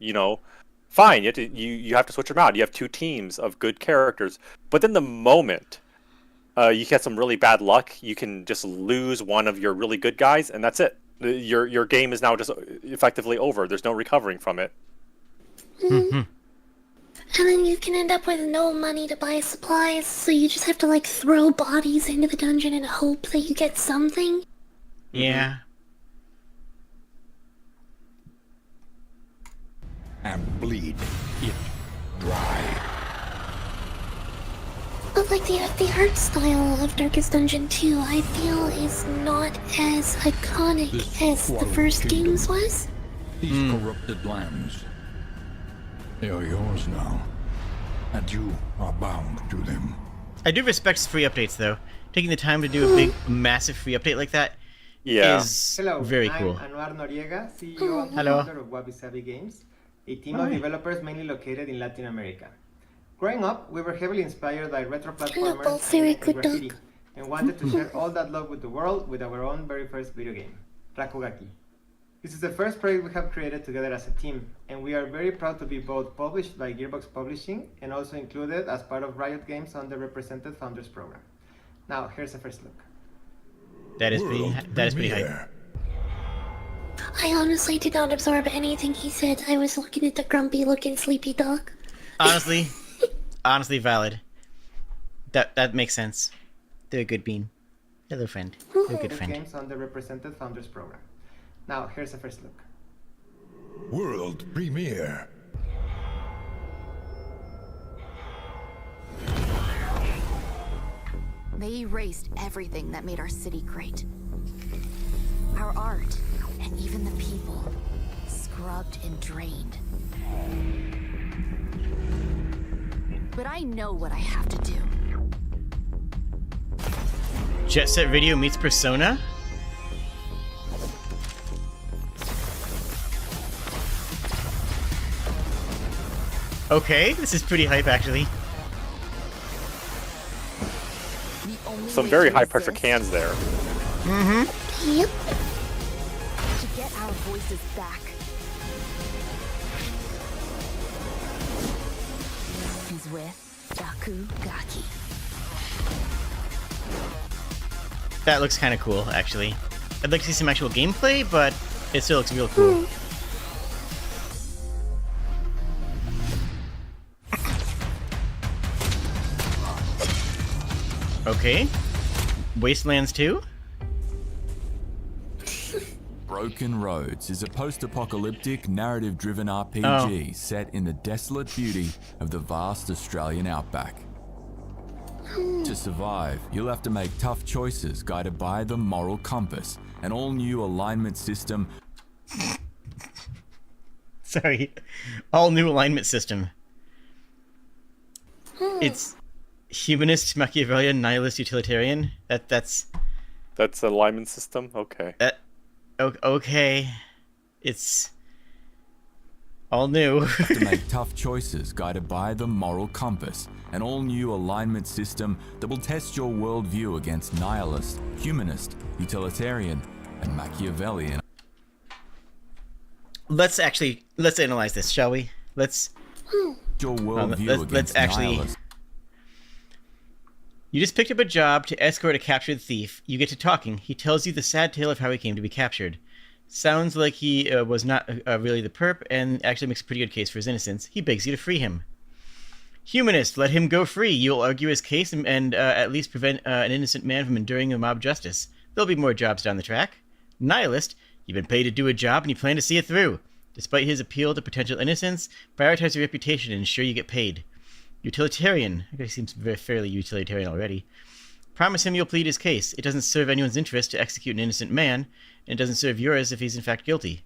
fine. You have to switch them out. You have 2 teams of good characters, but then the moment you get some really bad luck, you can just lose one of your really good guys, and that's it. Your game is now just effectively over. There's no recovering from it. And then you can end up with no money to buy supplies, so you just have to like throw bodies into the dungeon and hope that you get something. Yeah. And bleed it dry. But like the art style of Darkest Dungeon 2, I feel is not as iconic as the first games was. These corrupted lands, they are yours now, and you are bound to them. I do respect free updates, though. Taking the time to do a big, massive free update like that is very cool. I'm Anwar Noriega, CEO and founder of Wabi Sabi Games, a team of developers mainly located in Latin America. Growing up, we were heavily inspired by retro platformers and graffiti, and wanted to share all that love with the world with our own very first video game, Rakugaki. This is the first project we have created together as a team, and we are very proud to be both published by Gearbox Publishing and also included as part of Riot Games' Underrepresented Founders Program. Now, here's a first look. That is pretty hype. I honestly did not absorb anything he said. I was looking at the grumpy looking sleepy dog. Honestly valid. That makes sense. They're a good bean. Hello, friend. They're a good friend. Games Underrepresented Founders Program. Now, here's a first look. World premiere. They erased everything that made our city great. Our art, and even the people, scrubbed and drained. But I know what I have to do. Jet Set Radio meets Persona? Okay, this is pretty hype, actually. Some very high-pressure cans there. Mm-hmm. Yep. To get our voices back is with Dakugaki. That looks kind of cool, actually. I'd like to see some actual gameplay, but it still looks real cool. Okay. Wastelands 2? Broken Roads is a post-apocalyptic, narrative-driven RPG set in the desolate beauty of the vast Australian outback. To survive, you'll have to make tough choices guided by the moral compass, an all-new alignment system. Sorry. All new alignment system. It's humanist, Machiavellian, nihilist, utilitarian. That's alignment system? Okay. Okay. It's all new. To make tough choices guided by the moral compass, an all-new alignment system that will test your worldview against nihilist, humanist, utilitarian, and Machiavellian. Let's analyze this, shall we? Let's your worldview against nihilist. You just picked up a job to escort a captured thief. You get to talking. He tells you the sad tale of how he came to be captured. Sounds like he was not really the perp, and actually makes a pretty good case for his innocence. He begs you to free him. Humanist, let him go free. You'll argue his case and at least prevent an innocent man from enduring a mob justice. There'll be more jobs down the track. Nihilist, you've been paid to do a job and you plan to see it through. Despite his appeal to potential innocence, prioritize your reputation and ensure you get paid. Utilitarian, I guess he seems fairly utilitarian already. Promise him you'll plead his case. It doesn't serve anyone's interest to execute an innocent man, and it doesn't serve yours if he's in fact guilty.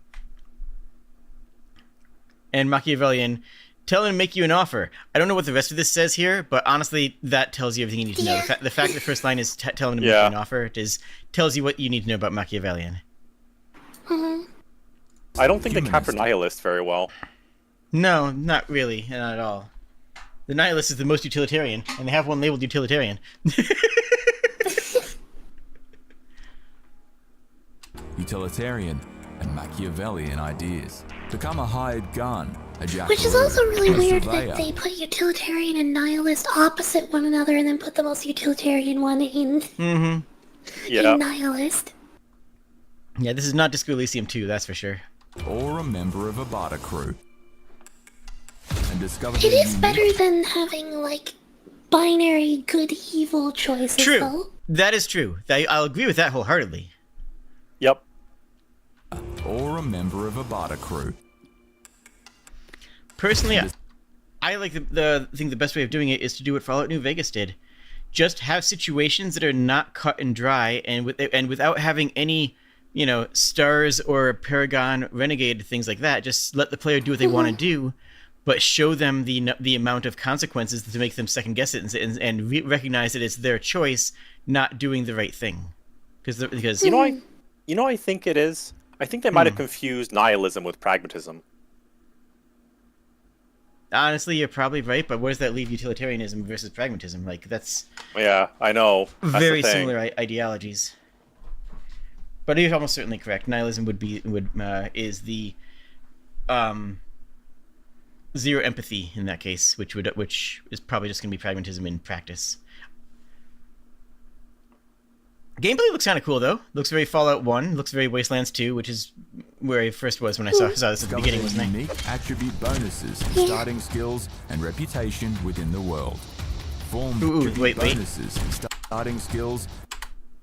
And Machiavellian, tell him to make you an offer. I don't know what the rest of this says here, but honestly, that tells you everything you need to know. The fact that the first line is tell him to make you an offer tells you what you need to know about Machiavellian. I don't think they capture nihilist very well. No, not really. Not at all. The nihilist is the most utilitarian, and they have one labeled utilitarian. Utilitarian and Machiavellian ideas. Become a hired gun, a jack. Which is also really weird that they put utilitarian and nihilist opposite one another and then put the most utilitarian one in, in nihilist. Yeah, this is not Disco Elysium 2, that's for sure. Or a member of a barter crew. And discover it is better than having, like, binary good-evil choices, True. Though. That is true. I'll agree with that wholeheartedly. Yep. Or a member of a barter crew. Personally, I like the best way of doing it is to do what Fallout New Vegas did. Just have situations that are not cut and dry, and without having any, stars or Paragon Renegade, things like that. Just let the player do what they want to do, but show them the amount of consequences to make them second guess it and recognize that it's their choice not doing the right thing. Because I think it is. I think they might have confused nihilism with pragmatism. Honestly, you're probably right, but where does that leave utilitarianism versus pragmatism? Like, that's... Yeah, I know. That's very similar ideologies. But you're almost certainly correct. Nihilism is the zero empathy in that case, which is probably just going to be pragmatism in practice. Gameplay looks kind of cool, though. Looks very Fallout 1. Looks very Wastelands 2, which is where I first was when I saw this at the beginning, wasn't I? Unique attribute bonuses, starting skills, and reputation within the world. Form bonuses, starting skills,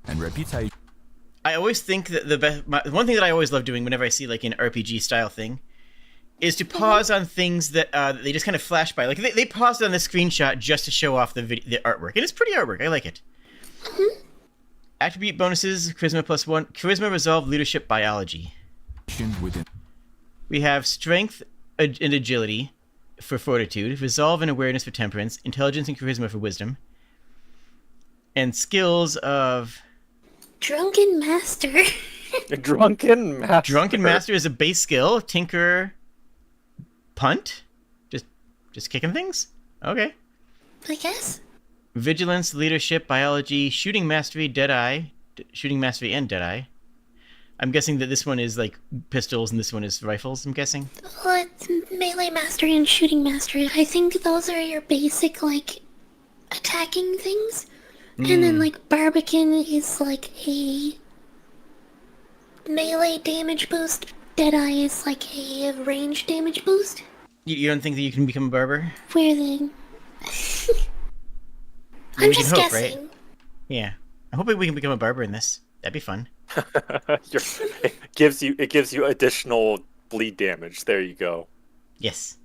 and reputation. I always think that one thing that I always love doing whenever I see like an RPG style thing is to pause on things that they just kind of flash by. Like they paused on the screenshot just to show off the artwork, and it's pretty artwork. I like it. Attribute bonuses, charisma +1. Charisma, resolve, leadership, biology. Within We have strength and agility for fortitude, resolve and awareness for temperance, intelligence and charisma for wisdom, and skills of... Drunken Master. Drunken Master. Drunken Master is a base skill. Tinker... Punt? Just kicking things? Okay. I guess. Vigilance, leadership, biology, shooting mastery, deadeye. Shooting mastery and deadeye. I'm guessing that this one is like pistols and this one is rifles, I'm guessing. Well, it's melee mastery and shooting mastery. I think those are your basic, like, attacking things. And then, like, Barbican is like a melee damage boost. Deadeye is like a range damage boost. You don't think that you can become a barber? Where then? We I'm can just hope, guessing. right? Yeah. I'm hoping we can become a barber in this. That'd be fun. It gives you additional bleed damage. There you go. Yes.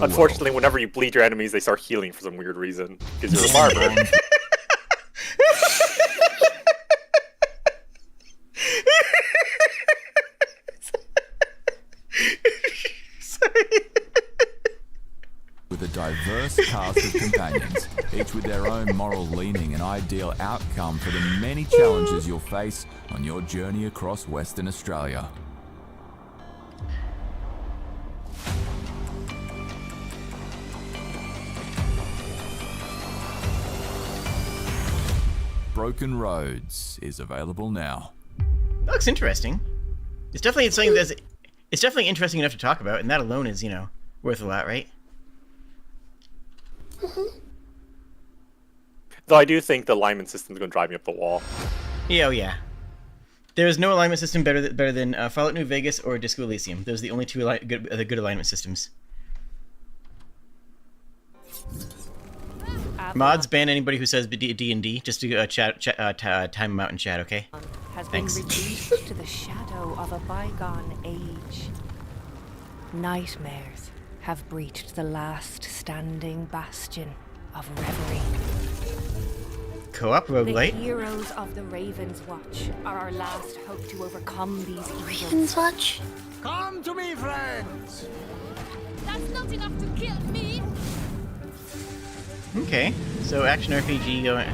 Unfortunately, whenever you bleed your enemies, they start healing for some weird reason because you're a barber. with a diverse cast of companions, each with their own moral leaning and ideal outcome for the many challenges you'll face on your journey across Western Australia. Broken Roads is available now. That looks interesting. It's definitely something that's... It's definitely interesting enough to talk about, and that alone is, worth a lot, right? Though I do think the alignment system is going to drive me up the wall. Yeah, oh yeah. There is no alignment system better than Fallout New Vegas or Disco Elysium. Those are the only two good alignment systems. Mods, ban anybody who says D&D, just to time them out in chat, okay? Has Thanks. been reduced to the shadow of a bygone age. Nightmares have breached the last standing bastion of reverie. Co-op The roguelite. heroes of the Raven's Watch are our last hope to overcome these evils. Raven's Watch? Come to me, friends! That's not enough to kill me! Okay, so action RPG going...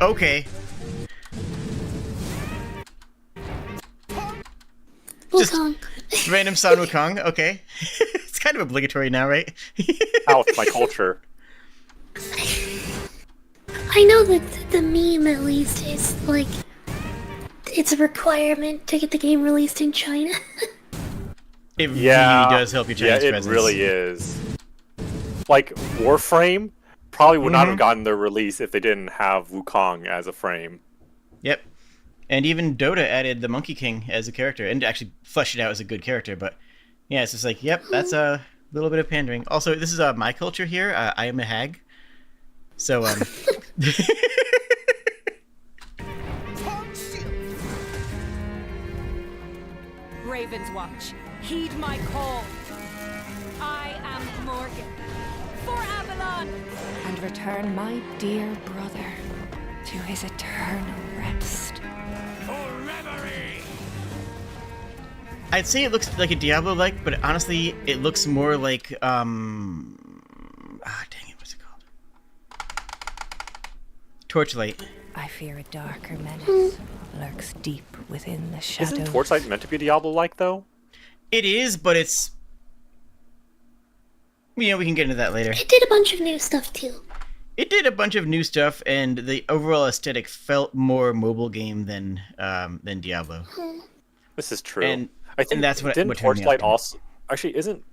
Okay. Just random sound Wukong, okay. It's kind of obligatory now, right? Out with my culture. I know that the meme, at least, is like... It's a requirement to get the game released in China. It really does help your Chinese it presence. really is. Like, Warframe probably would not have gotten their release if they didn't have Wukong as a frame. Yep. And even Dota added the Monkey King as a character, and actually fleshed it out as a good character, but yeah, it's just like, yep, that's a little bit of pandering. Also, this is my culture here. I am a hag. So, Raven's Watch, heed my call. I am Morgan, for Avalon, and return my dear brother to his eternal rest. For reverie! I'd say it looks like a Diablo-like, but honestly, it looks more like, dang it, what's it called? Torchlight. I fear a darker menace lurks deep within the shadows. Isn't Torchlight meant to be Diablo-like, though? It is, but it's... we can get into that later. It did a bunch of new stuff, too. It did a bunch of new stuff, and the overall aesthetic felt more mobile game than Diablo. This is true. And I think that's what didn't what turned me Torchlight off. also actually isn't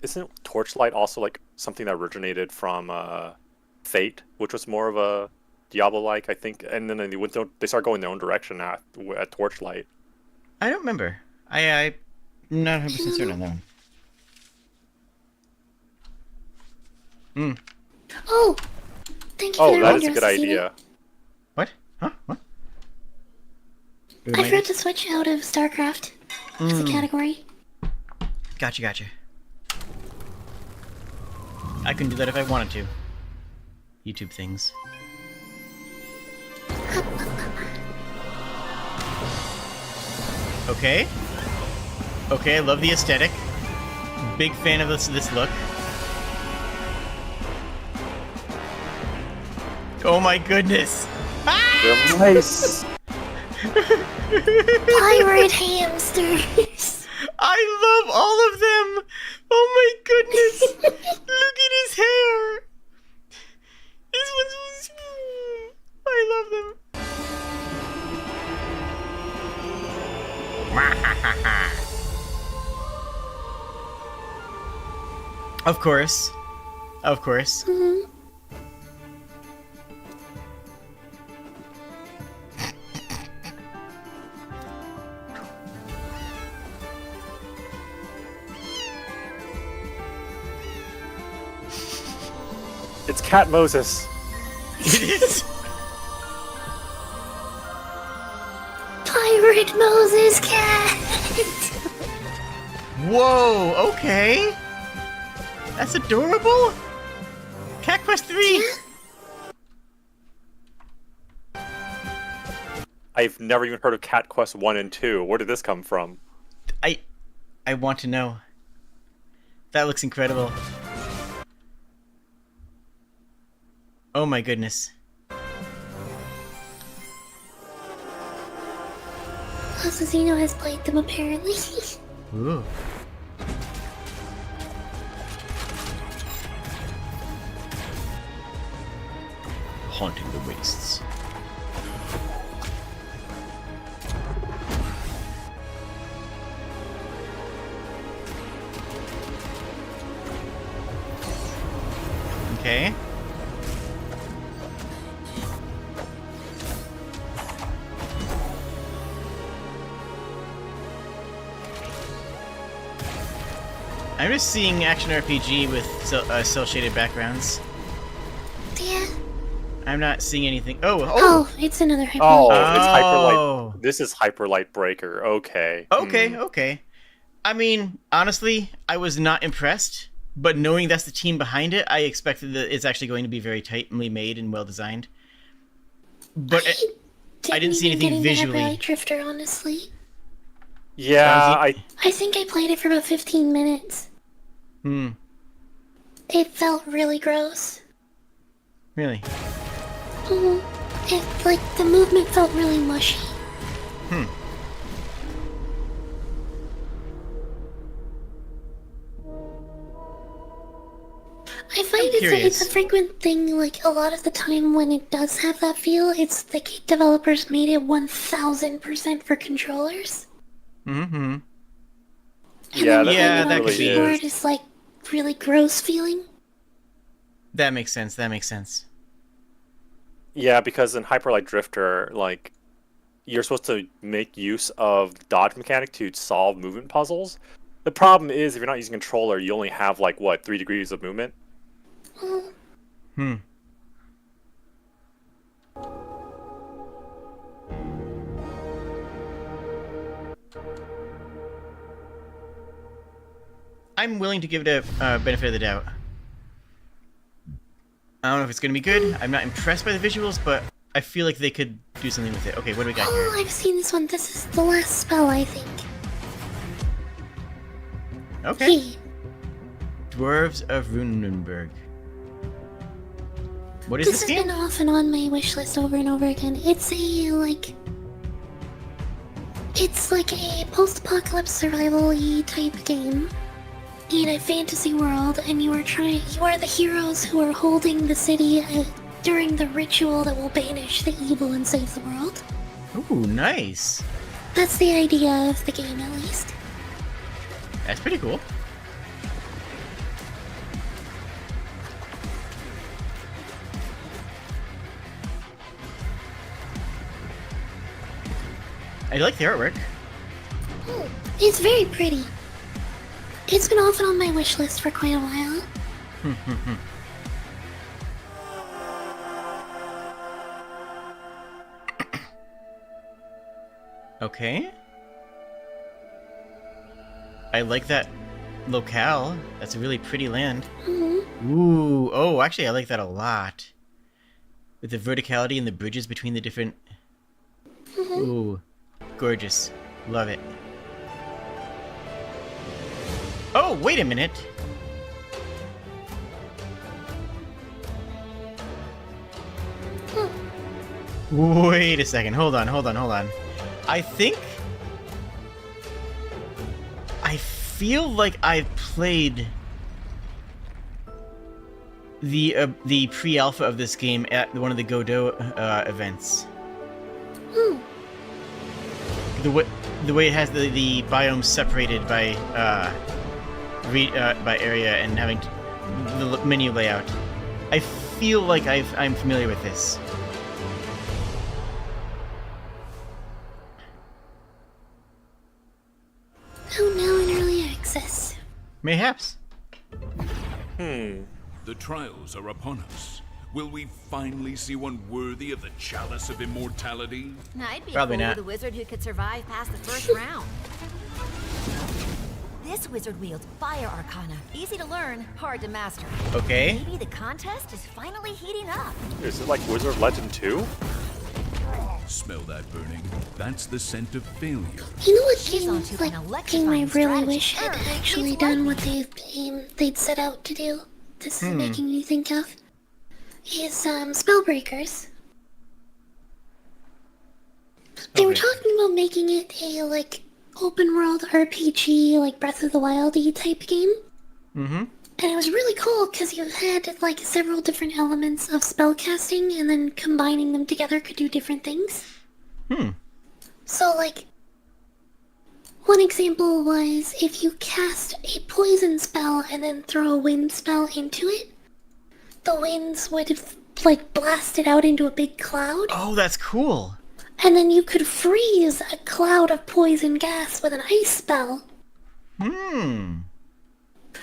Torchlight also like something that originated from Fate, which was more of a Diablo-like, I think, and then they started going their own direction at Torchlight. I don't remember. I'm not 100% certain on that one. Oh! Thank you for Oh, the that is a reminder, good Cecilia. idea. What? Huh? What? I forgot to switch out of StarCraft as a category. Gotcha. I can do that if I wanted to. YouTube things. Okay. Okay, I love the aesthetic. Big fan of this look. Oh my goodness! They're nice. Pirate hamsters. I love all of them. Oh my goodness! Look at his hair. This one's so smooth. I love them. Of course. Of course. Mhm. It's Cat Moses. It is. Pirate Moses cat. Whoa, okay. That's adorable. Cat Quest 3. I've never even heard of Cat Quest 1 and 2. Where did this come from? I want to know. That looks incredible. Oh my goodness. Assassino has played them apparently. Ooh. Haunting the wastes. Okay. I'm just seeing action RPG with cel-shaded backgrounds. Yeah. I'm not seeing anything. Oh, it's another hyper. Oh, it's Hyperlight. This is Hyperlight Breaker. Okay. Okay, okay. I mean, honestly, I was not impressed, but knowing that's the team behind it, I expected that it's actually going to be very tightly made and well designed. But I didn't see anything visually. Hyperlight Drifter, honestly. Yeah, I think I played it for about 15 minutes. It felt really gross. Really? It, like, the movement felt really mushy. I find it's a frequent thing, like, a lot of the time when it does have that feel, it's the game developers made it 1000% for controllers. Mm-hmm. Yeah, that could be. Keyboard is, like, really gross feeling. That makes sense, that makes sense. Yeah, because in Hyperlight Drifter, like, you're supposed to make use of the dodge mechanic to solve movement puzzles. The problem is, if you're not using a controller, you only have, like, what, 3 degrees of movement? I'm willing to give it a benefit of the doubt. I don't know if it's going to be good. I'm not impressed by the visuals, but I feel like they could do something with it. Okay, what do we got here? Oh, I've seen this one. This is the last spell, I think. Okay. Dwarves of Runenberg. What is this game? This has been off and on my wish list over and over again. It's like a post-apocalypse survival-y type game in a fantasy world, and you are the heroes who are holding the city during the ritual that will banish the evil and save the world. Ooh, nice. That's the idea of the game, at least. That's pretty cool. I like the artwork. It's very pretty. It's been off and on my wish list for quite a while. Okay. I like that locale. That's a really pretty land. Ooh, oh, actually I like that a lot. With the verticality and the bridges between the different Ooh, gorgeous. Love it. Oh, wait a minute. Wait a second. Hold on. I feel like I've played the pre-alpha of this game at one of the Godot events. The way it has the biomes separated by area and having the menu layout. I feel like I'm familiar with this. Oh, now in early access. Mayhaps. The trials are upon us. Will we finally see one worthy of the chalice of immortality? I'd be Probably cool not. with a wizard who could survive past the first round. This wizard wields fire arcana. Easy to learn, hard to master. Okay. Maybe the contest is finally heating up. Is it like Wizard of Legend 2? Smell that burning? That's the scent of failure. You know what game I really wish had actually done what they'd set out to do? This is making me think of. Is Spellbreakers. They were talking about making it a open world RPG, like Breath of the Wild-y type game. Mm-hmm. And it was really cool because you had several different elements of spellcasting, and then combining them together could do different things. So one example was if you cast a poison spell and then throw a wind spell into it, the winds would blast it out into a big cloud. Oh, that's cool. And then you could freeze a cloud of poison gas with an ice spell. And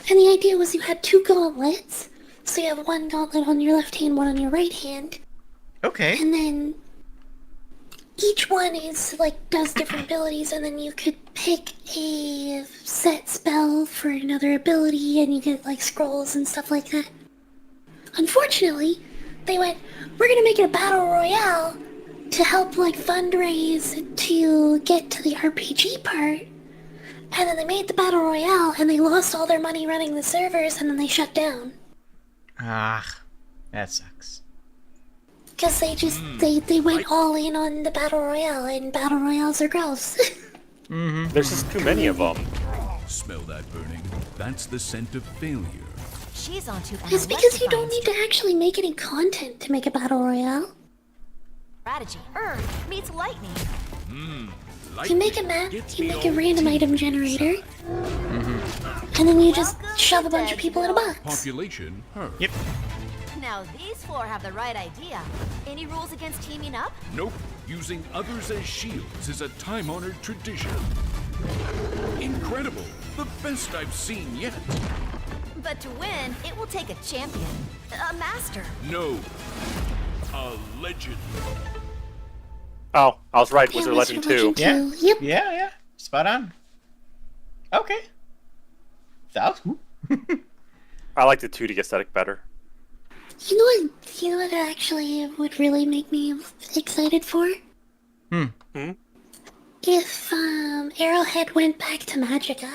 the idea was you had two gauntlets. So you have one gauntlet on your left hand, one on your right hand. Okay. And then each one is does different abilities, and then you could pick a set spell for another ability, and you get scrolls and stuff like that. Unfortunately, they went, we're gonna make it a battle royale to help fundraise to get to the RPG part. And then they made the battle royale, and they lost all their money running the servers, and then they shut down. Ah, that sucks. Because they went all in on the battle royale, and battle royales are gross. There's just too many of them. Smell that burning? That's the scent of failure. She's onto an It's because you don't need to actually make any content to make a battle royale. strategy. Earth meets lightning. You make a map, you make a random item generator, and then you just shove a bunch of people in a box. Population, her. Yep. Now these four have the right idea. Any rules against teaming up? Nope. Using others as shields is a time-honored tradition. Incredible. The best I've seen yet. But to win, it will take a champion. A master. No. A legend. Oh, I was right. Wizard of Legend 2. Yeah. Yep. Yeah. Spot on. Okay. That was cool. I like the 2D aesthetic better. You know what actually would really make me excited for? If Arrowhead went back to Magicka.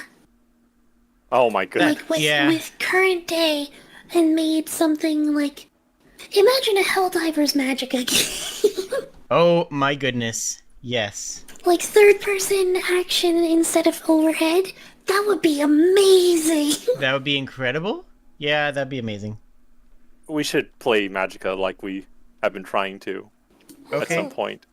Oh my goodness. With current day, and made something imagine a Helldivers Magicka game. Oh my goodness. Yes. Third person action instead of overhead. That would be amazing. That would be incredible. Yeah, that'd be amazing. We should play Magicka like we have been trying to at some point.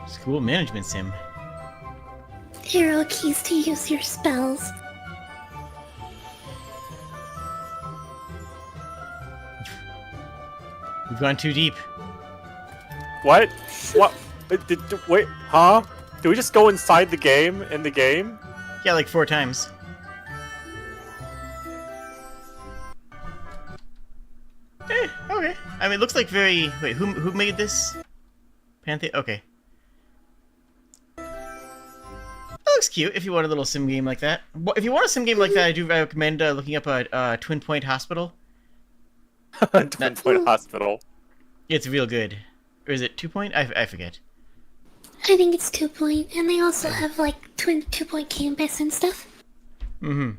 School management sim. Arrow keys to use your spells. We've gone too deep. What? What? Wait, huh? Do we just go inside the game, in the game? Yeah, 4 times. Okay. I mean, it looks like very... Wait, who made this? Panthe... Okay. That looks cute if you want a little sim game like that. Well, if you want a sim game like that, I do recommend looking up a Twin Point Hospital. Twin Point Hospital. It's real good. Or is it 2 Point? I forget. I think it's 2 Point, and they also have like 2 Point campus and stuff. Mm-hmm.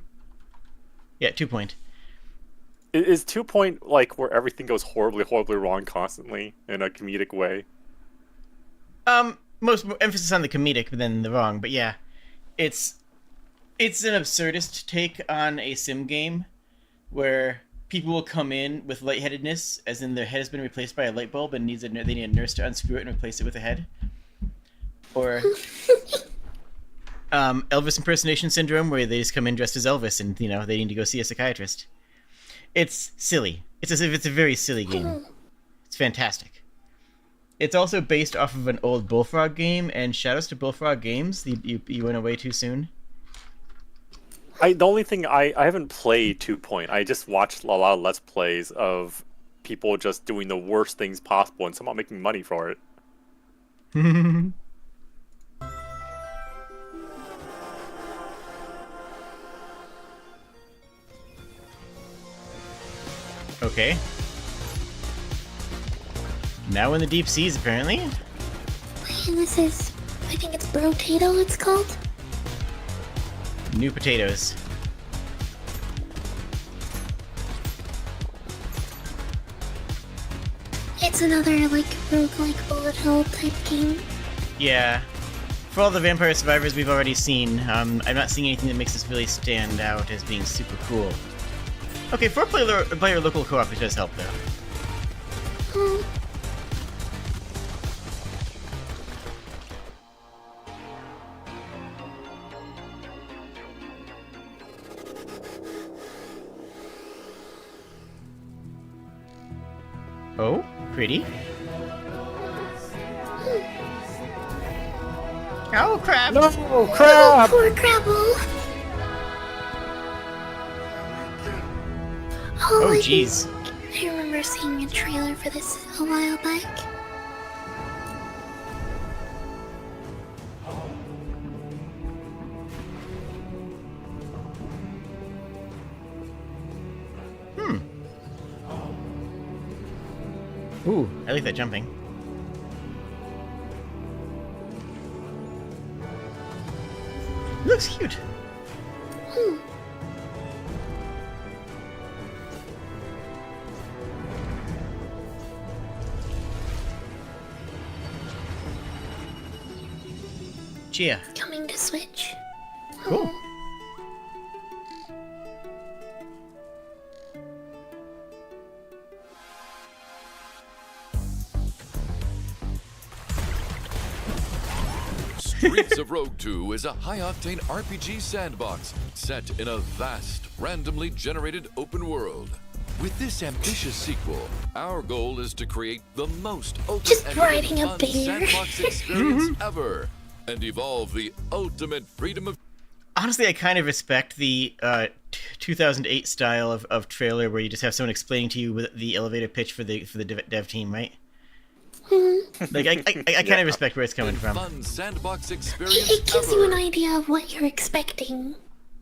Yeah, 2 Point. Is 2 Point like where everything goes horribly, horribly wrong constantly in a comedic way? Most emphasis on the comedic than the wrong, but yeah, it's an absurdist take on a sim game where people will come in with lightheadedness, as in their head has been replaced by a light bulb and they need a nurse to unscrew it and replace it with a head. Or Elvis impersonation syndrome, where they just come in dressed as Elvis and they need to go see a psychiatrist. It's silly. It's as if it's a very silly game. It's fantastic. It's also based off of an old Bullfrog game, and shoutouts to Bullfrog Games. You went away too soon. The only thing I haven't played 2 Point. I just watched a lot of Let's Plays of people just doing the worst things possible and somehow making money for it. Okay. Now in the deep seas, apparently. And this is, I think it's Brotato it's called. New potatoes. It's another, like, roguelike bullet hell type game. Yeah. For all the Vampire Survivors we've already seen, I'm not seeing anything that makes this really stand out as being super cool. Okay, 4-player local co-op, it does help, though. Oh, pretty. Oh, crap! No, crap! Poor Crabble! Oh, jeez. I remember seeing a trailer for this a while back. Ooh, I like that jumping. It looks cute. Chia. Coming to Switch. Cool. Streets of Rogue 2 is a high-octane RPG sandbox set in a vast, randomly generated open world. With this ambitious sequel, our goal is to create the most riding a fun bear. sandbox experience ever, and evolve the ultimate freedom of... Honestly, I kind of respect the 2008 style of trailer where you just have someone explaining to you the elevator pitch for the dev team, right? Like I kind of respect where it's coming from. Fun sandbox experience It gives ever. you an idea of what you're expecting.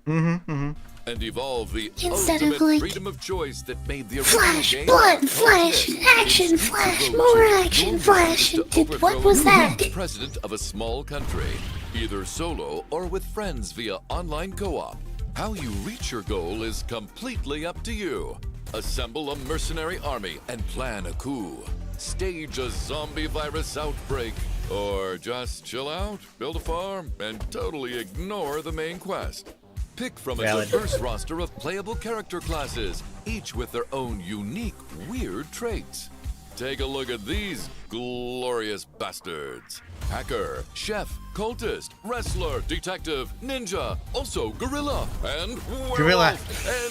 And evolve the Instead ultimate of, like, freedom of choice that made the original Flash, game blood, flash, possible. action, flash, more action, flash. What was that? The president of a small country, either solo or with friends via online co-op. How you reach your goal is completely up to you. Assemble a mercenary army and plan a coup. Stage a zombie virus outbreak. Or just chill out, build a farm, and totally ignore the main quest. Pick from a diverse roster of playable character classes, each with their own unique, weird traits. Take a look at these glorious bastards. Hacker, chef, cultist, wrestler, detective, ninja, also gorilla, and Gorilla.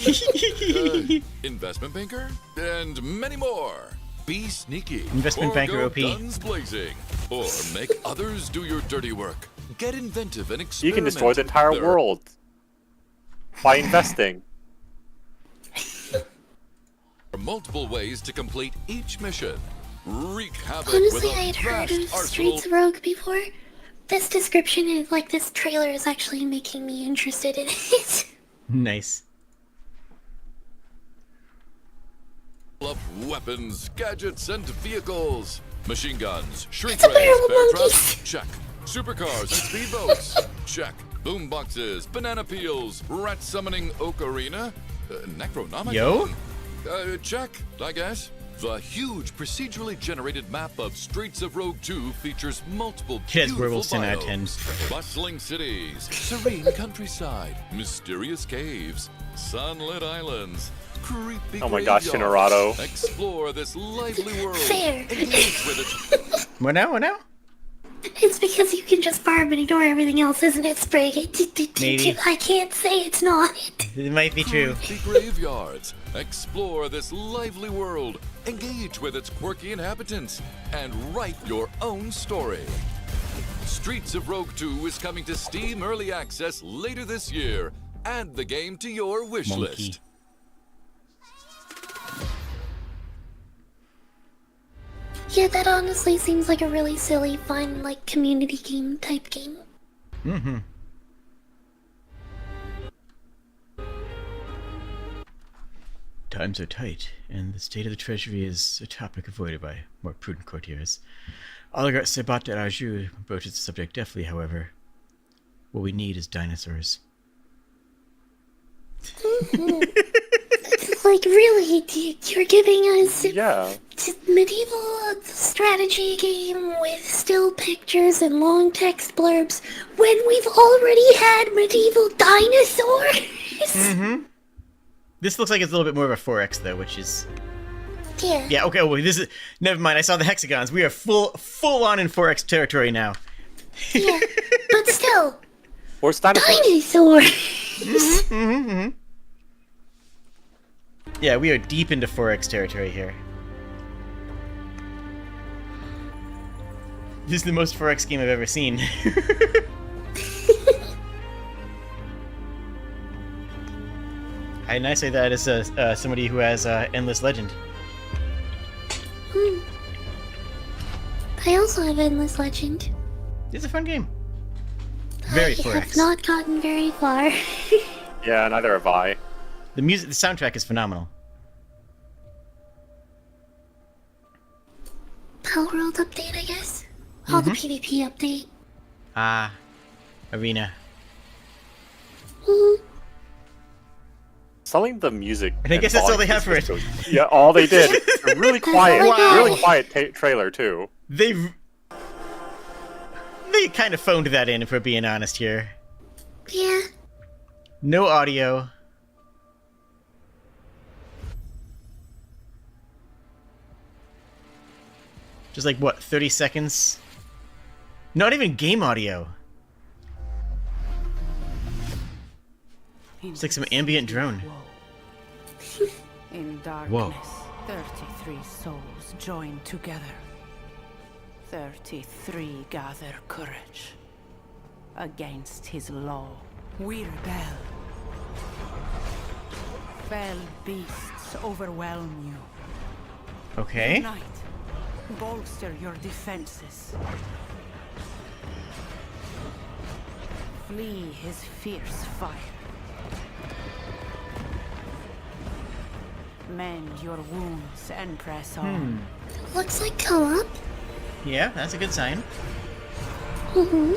and investment banker, and many more. Be sneaky. Investment or banker go OP. guns blazing, or make others do your dirty work. Get inventive and experiment. You can destroy the entire world by investing. There are multiple ways to complete each mission. Wreak havoc Honestly, with I a had heard vast of arsenal. Streets of Rogue before, This description is like this trailer is actually making me interested in it. Nice. Of weapons, gadgets, and vehicles. Machine guns, shrink It's a rays, barrel of bear monkeys. traps, check. Supercars and speedboats, check. Boomboxes, banana peels, rat summoning ocarina, necronomicon. Yo? Check, I guess. The huge procedurally generated map of Streets of Rogue 2 features multiple It has beautiful werewolves 10 out of 10. biomes, bustling cities, serene countryside, mysterious caves, sunlit islands, creepy Oh my gosh, graveyards. Shinarado. Explore this lively world. Fair. Engage with it. What now? What now? It's because you can just farm and ignore everything else, isn't it, Sprigg? Maybe. I can't say it's not. It might be true. Creepy graveyards. Explore this lively world. Engage with its quirky inhabitants. And write your own story. Streets of Rogue 2 is coming to Steam Early Access later this year. Add the game to your wish Monkey. list. Yeah, that honestly seems like a really silly, fun, like, community game type game. Mm-hmm. Times are tight, and the state of the treasury is a topic avoided by more prudent courtiers. Oligarch Sebat de Raju broaches the subject deftly, however. What we need is dinosaurs. Like, really, you're giving us Yeah. a medieval strategy game with still pictures and long text blurbs when we've already had medieval dinosaurs? Mm-hmm. This looks like it's a little bit more of a 4X, though, which is... Yeah. Yeah, okay, well, this is... Never mind, I saw the hexagons. We are full on in 4X territory now. Yeah, but still, Where's dinosaurs? dinosaurs! Mm-hmm. Yeah, we are deep into 4X territory here. This is the most 4X game I've ever seen. And I say that as somebody who has Endless Legend. I also have Endless Legend. It's a fun game. Very I 4X. have not gotten very far. Yeah, neither have I. The music, the soundtrack is phenomenal. Power World update, I guess. Oh, the PvP update. Ah, Arena. Selling the music. And I guess that's all they have for it. Yeah, all they did. A really quiet, Wow. really quiet trailer too. They kind of phoned that in, if we're being honest here. Yeah. No audio. Just like, what, 30 seconds? Not even game audio. It's like some ambient drone. In darkness, Whoa. 33 souls join together. 33 gather courage. Against his law, we rebel. Fell beasts overwhelm you. Okay. Unite. Bolster your defenses. Flee his fierce fire. Mend your wounds and press on. Looks like co-op. Yeah, that's a good sign. Mm-hmm.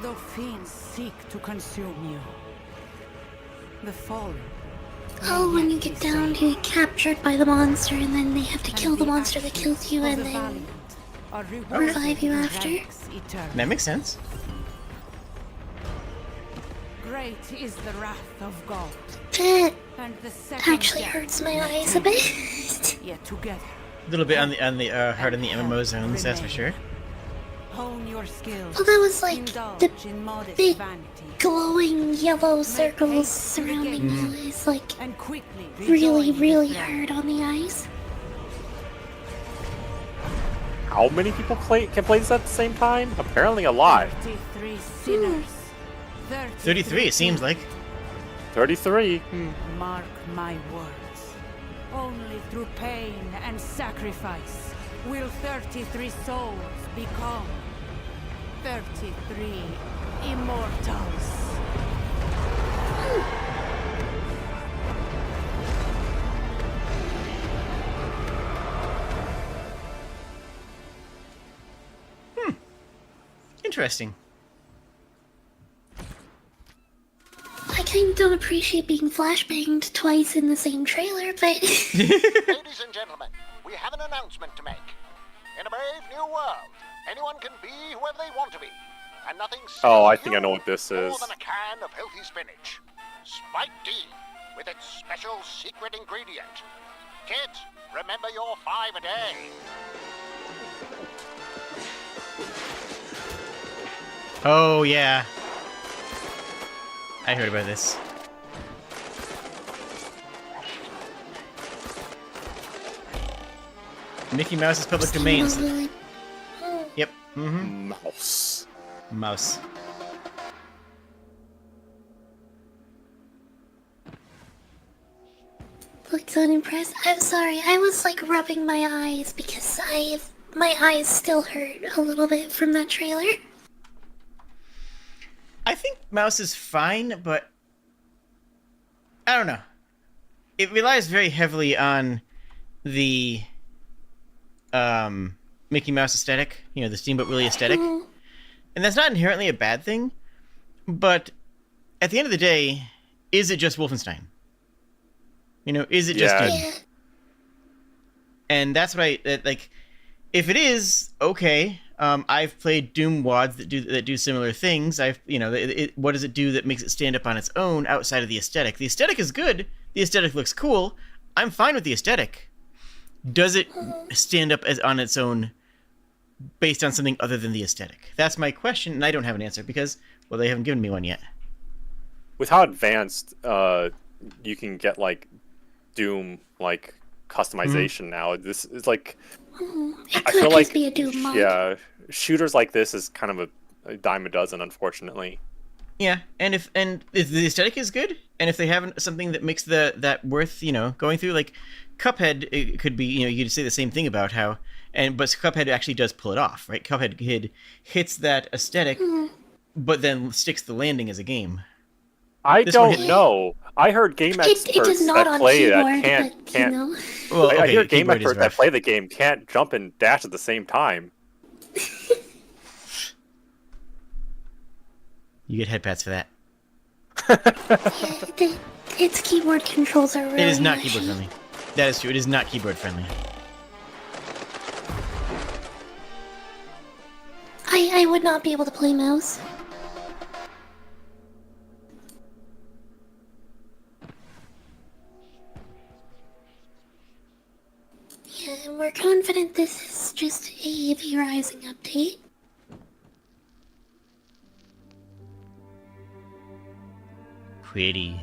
The fiends seek to consume you. The fallen. Oh, when you get down to get captured by the monster, and then they have to kill the monster that kills you, and then revive you after. That makes sense. Great is the wrath of God. That And the second actually death hurts my eyes a bit. Yet together. A little bit on the hard on the MMO zones, that's for sure. Hone your skills. Well, that was like the Indulge in modest big vanity. glowing yellow circles surrounding Mm. you is like And quickly really, rejoin really the flame. hard on the eyes. How many people can play this at the same time? Apparently a lot. 33 sinners. 33, it seems like. 33. Mark my words. Only through pain and sacrifice will 33 souls become 33 immortals. Interesting. I kind of don't appreciate being flashbanged twice in the same trailer, but... Ladies and gentlemen, we have an announcement to make. In a brave new world, anyone can be whoever they want to be. And nothing Oh, I think I know what this is. more than a can of healthy spinach. Spike D, with its special secret ingredient. Kids, remember your 5 a day. Oh, yeah. I heard about this. Mickey Mouse is public domain. Yep. Mm-hmm. Mouse. Mouse. Looked unimpressed. I'm sorry, I was like rubbing my eyes because my eyes still hurt a little bit from that trailer. I think Mouse is fine, but I don't know. It relies very heavily on the Mickey Mouse aesthetic, you know, the Steamboat Willie aesthetic. And that's not inherently a bad thing, but at the end of the day, is it just Wolfenstein? You know, is it just Doom? Yeah. And that's what like. If it is, okay. I've played Doom WADs that do similar things. What does it do that makes it stand up on its own outside of the aesthetic? The aesthetic is good. The aesthetic looks cool. I'm fine with the aesthetic. Does it stand up on its own based on something other than the aesthetic? That's my question, and I don't have an answer because, well, they haven't given me one yet. With how advanced you can get like Doom like customization now, this is like It I could feel just like be a Doom mod. yeah, shooters like this is kind of a dime a dozen, unfortunately. Yeah, and if the aesthetic is good, and if they have something that makes that worth going through, like Cuphead, it could be you could say the same thing about how but Cuphead actually does pull it off, right? Cuphead hits that aesthetic, but then sticks the landing as a game. I don't know. I heard game experts it does not that on play keyboard, that can't. Well, I hear game keyboard is experts that rough. play the game can't jump and dash at the same time. You get head pats for that. Its keyboard controls are really It is not mushy. keyboard friendly. That is true. It is not keyboard friendly. I would not be able to play mouse. Yeah, and we're confident this is just a V Rising update. Pretty.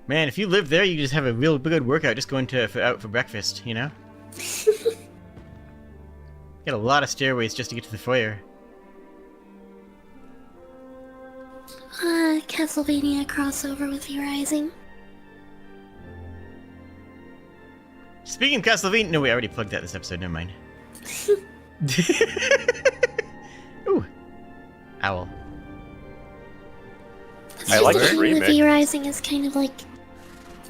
Man, if you live there, you just have a real good workout just going out for breakfast, you know? Get a lot of stairways just to get to the foyer. Castlevania crossover with V Rising. Speaking of Castlevania... No, we already plugged that this episode, never mind. Ooh. Owl. I like the the with remix. V Rising is kind of like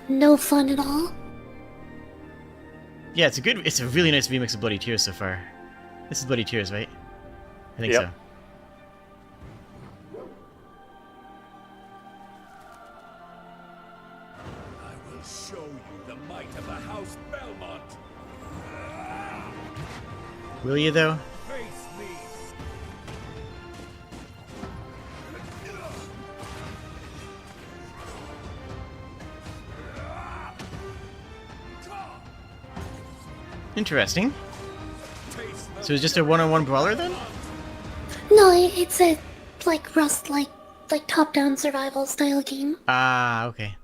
no fun at all. Yeah, it's a really nice remix of Bloody Tears so far. This is Bloody Tears, right? I think Yep. so. I will show you the might of the House Belmont. Will you, though? Face me. Interesting. So it's just a one-on-one brawler, then? No, it's a like Rust like top-down survival style game. Ah, okay.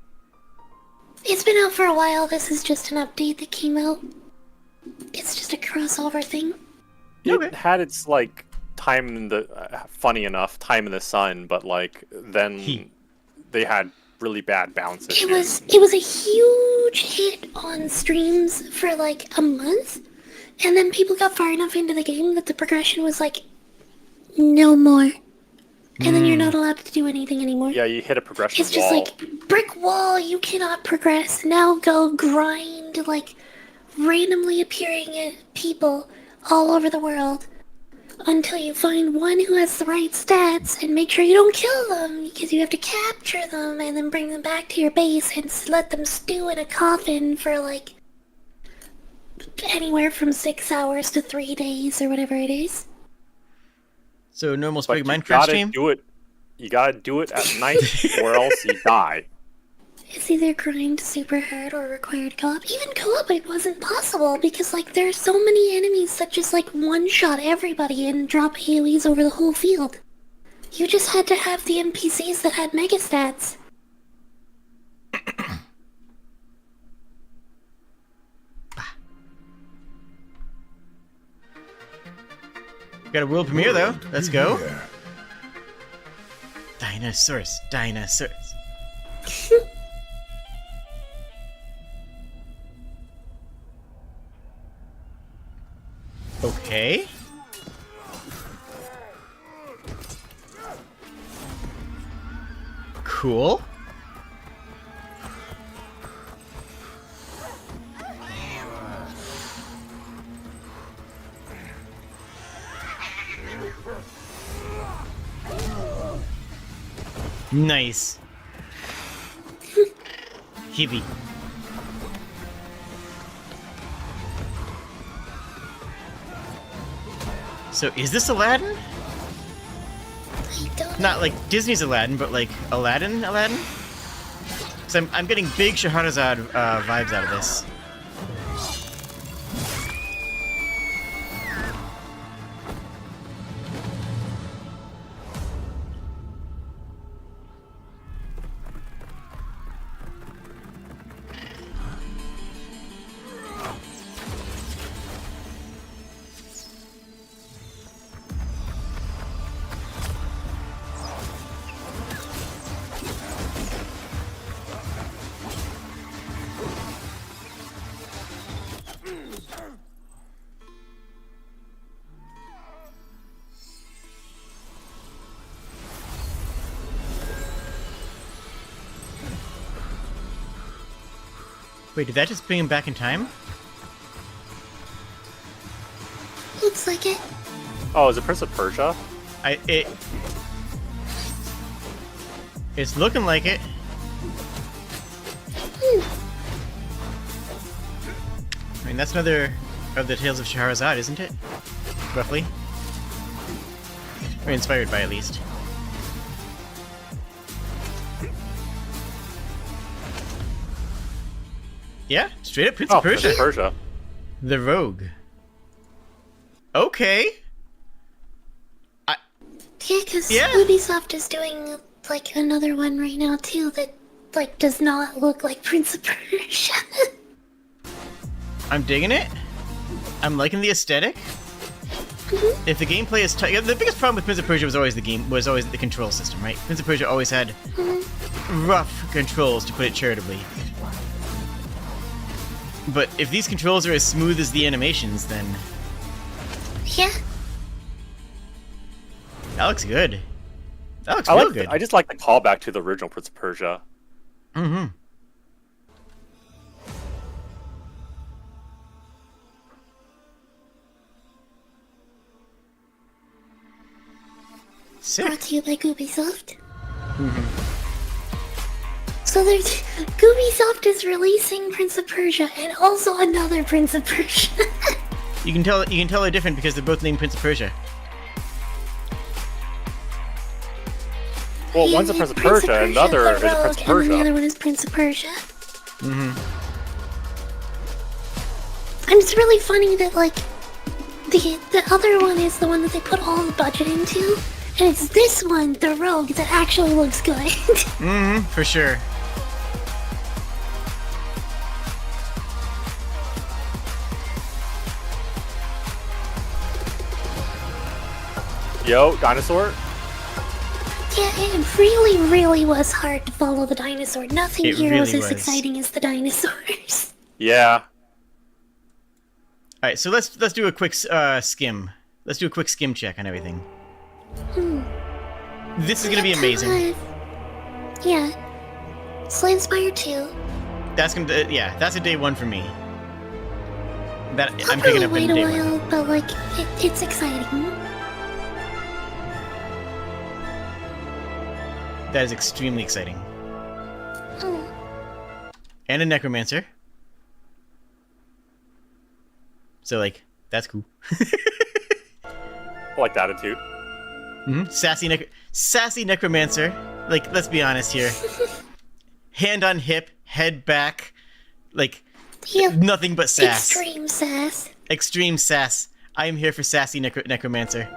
It's been out for a while. This is just an update that came out. It's just a crossover thing. It had its like time in the funny enough time in the sun, but like then they had really bad bounce It issues. was a huge hit on streams for like a month, and then people got far enough into the game that the progression was like, no more. And then you're not allowed to do anything anymore. Yeah, you hit a progression It's just wall. like, brick wall, you cannot progress. Now go grind, like, randomly appearing people all over the world until you find one who has the right stats and make sure you don't kill them because you have to capture them and then bring them back to your base and let them stew in a coffin for, like, anywhere from 6 hours to 3 days or whatever it is. So normal But Sprigg you Minecraft gotta stream? do it. You gotta do it at night, or else you die. It's either grind super hard or required co-op. Even co-op it wasn't possible because like there are so many enemies that just like one-shot everybody and drop AoEs over the whole field. You just had to have the NPCs that had mega stats. Got a world premiere though. Let's go. Dinosaurs. Okay. Cool. Nice. Hibby. So is this Aladdin? Not like Disney's Aladdin, but like Aladdin? Because I'm getting big Shahrazad vibes out of this. Wait, did that just bring him back in time? Looks like it. Oh, is it Prince of Persia? It's looking like it. I mean, that's another of the Tales of Shahrazad, isn't it? Roughly. Or inspired by, at least. Yeah, straight up Prince of Persia. Prince of Persia. The Rogue. Okay. Yeah, because Ubisoft is doing like another one right now too that like does not look like Prince of Persia. I'm digging it. I'm liking the aesthetic. If the gameplay is tight, the biggest problem with Prince of Persia was always the control system, right? Prince of Persia always had rough controls, to put it charitably. But if these controls are as smooth as the animations, then yeah, that looks good. That looks real good. I just like the callback to the original Prince of Persia. Mm-hmm. Brought to you by Ubisoft. So there's Ubisoft is releasing Prince of Persia and also another Prince of Persia. You can tell they're different because they're both named Prince of Persia. Well, one's a Prince of Persia, another is a Prince of Persia. And the other one is Prince of Persia. Mm-hmm. And it's really funny that like the other one is the one that they put all the budget into, and it's this one, the Rogue, that actually looks good. Mm-hmm, for sure. Yo, dinosaur? Yeah, it really, really was hard to follow the dinosaur. Nothing It here was really as was. exciting as the dinosaurs. Yeah. All right, so let's do a quick skim. Let's do a quick skim check on everything. This is gonna be amazing. Yeah. Slay 2. That's gonna that's a day one for me. That I'll I'm picking up probably in wait day a one. while, but like, it's exciting. That is extremely exciting. Oh. And a necromancer. So like, that's cool. I like the attitude. Sassy necromancer. Like, let's be honest here. Hand on hip, head back, like nothing but sass. Extreme sass. Extreme sass. I am here for sassy necromancer.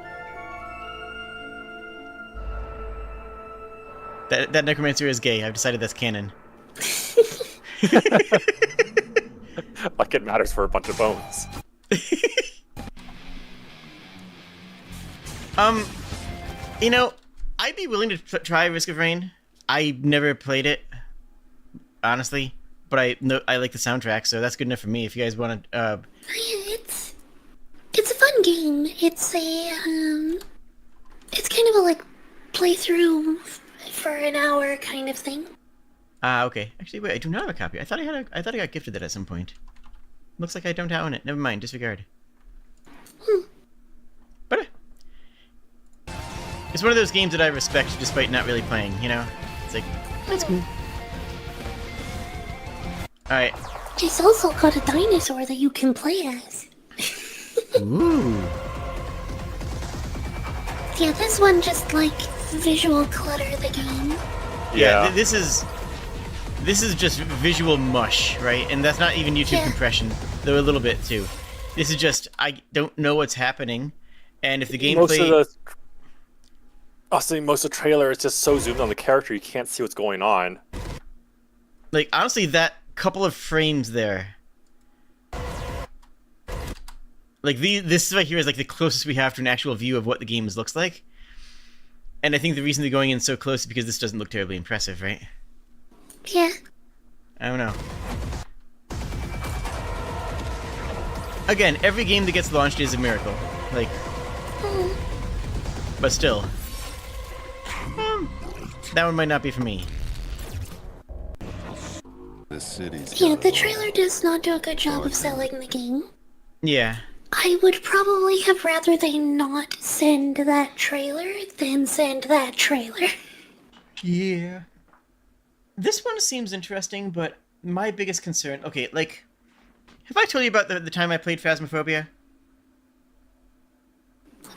That necromancer is gay. I've decided that's canon. Like it matters for a bunch of bones. You know, I'd be willing to try Risk of Rain. I never played it, honestly, but I like the soundtrack, so that's good enough for me. If you guys want to, It's a fun game. It's it's kind of a like playthrough for an hour kind of thing. Okay. Actually, wait, I do not have a copy. I thought I got gifted that at some point. Looks like I don't own it. Never mind. Disregard. But it's one of those games that I respect despite not really playing. You know, it's like that's cool. All right. It's also got a dinosaur that you can play as. Ooh. Yeah, this one just like visual clutter the game. Yeah. This is just visual mush, right? And that's not even YouTube compression, though a little bit too. This is just I don't know what's happening, and if the gameplay. Most of the trailer is just so zoomed on the character you can't see what's going on. Like honestly, that couple of frames there. Like this right here is like the closest we have to an actual view of what the game looks like. And I think the reason they're going in so close is because this doesn't look terribly impressive, right? Yeah. I don't know. Again, every game that gets launched is a miracle. Like, but still, that one might not be for me. Yeah, the trailer does not do a good job of selling the game. Yeah. I would probably have rather they not send that trailer than send that trailer. Yeah. This one seems interesting, but my biggest concern... Okay, like... Have I told you about the time I played Phasmophobia?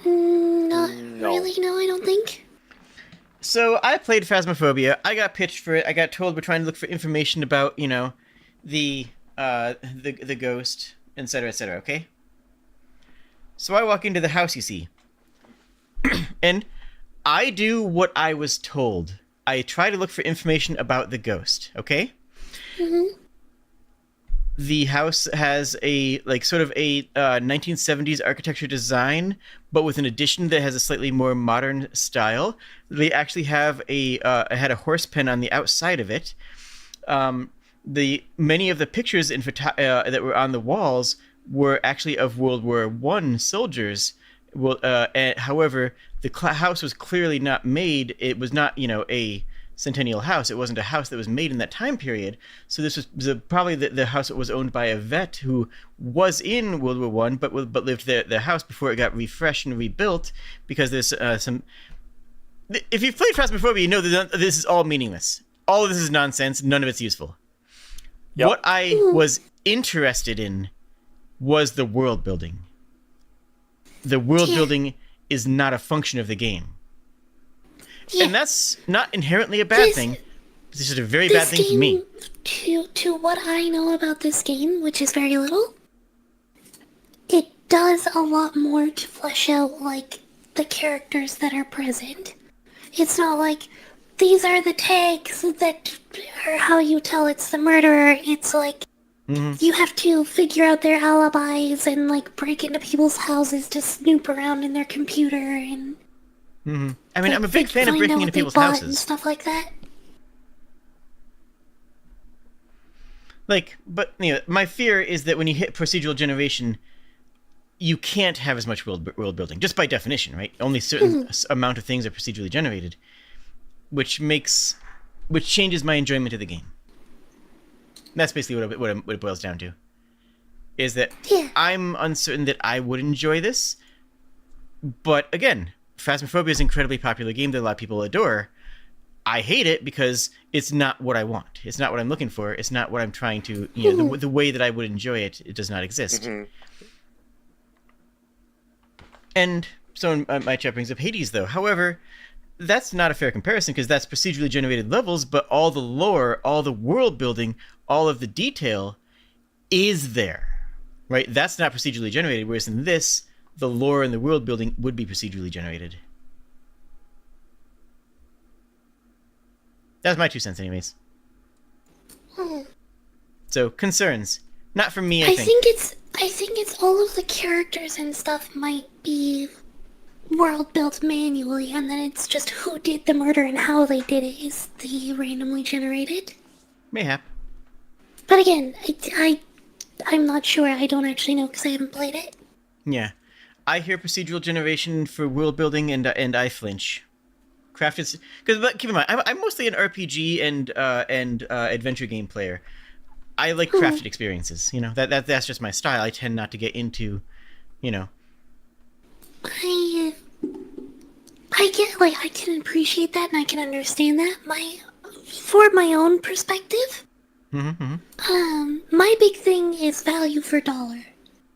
Not really, no, I don't think. So, I played Phasmophobia. I got pitched for it. I got told we're trying to look for information about, you know, the ghost, etc., okay? So I walk into the house, you see. And I do what I was told. I try to look for information about the ghost, okay? Mm-hmm. The house has a, like, sort of a 1970s architecture design, but with an addition that has a slightly more modern style. They actually have had a horse pen on the outside of it. Many of the pictures that were on the walls were actually of World War I soldiers. However, the house was clearly not made. It was not, you know, a centennial house. It wasn't a house that was made in that time period. So this was probably the house that was owned by a vet who was in World War I, but lived the house before it got refreshed and rebuilt. Because there's some. If you've played Phasmophobia, you know that this is all meaningless. All of this is nonsense. None of it's useful. Yep. What I was interested in was the world building. The world building is not a function of the game. Yeah. And that's not inherently a bad thing. It's just a very bad thing for me. To what I know about this game, which is very little, it does a lot more to flesh out, like, the characters that are present. It's not like, these are the tags that are how you tell it's the murderer. It's like, you have to figure out their alibis and, like, break into people's houses to snoop around in their computer and... Mm-hmm. I mean, Like, I'm a big fan of find breaking out into what they people's bought houses. and stuff like that. Like, but my fear is that when you hit procedural generation, you can't have as much world building, just by definition, right? Only certain amount of things are procedurally generated, which changes my enjoyment of the game. That's basically what it boils down to. Is that I'm uncertain that I would enjoy this, but again, Phasmophobia is an incredibly popular game that a lot of people adore. I hate it because it's not what I want. It's not what I'm looking for. It's not what I'm trying to, the way that I would enjoy it, it does not exist. Mm-hmm. And so my chat brings up Hades, though. However, that's not a fair comparison because that's procedurally generated levels, but all the lore, all the world building, all of the detail is there, right? That's not procedurally generated, whereas in this, the lore and the world building would be procedurally generated. That's my 2 cents, anyways. So concerns, not from me. I think it's all of the characters and stuff might be world built manually, and then it's just who did the murder and how they did it is the randomly generated. Mayhap. But again, I'm not sure. I don't actually know because I haven't played it. Yeah, I hear procedural generation for world building, and I flinch. Crafted, but keep in mind, I'm mostly an RPG and adventure game player. I like crafted experiences. That's just my style. I tend not to get into, I get, I can appreciate that and I can understand that. For my own perspective, my big thing is value for dollar.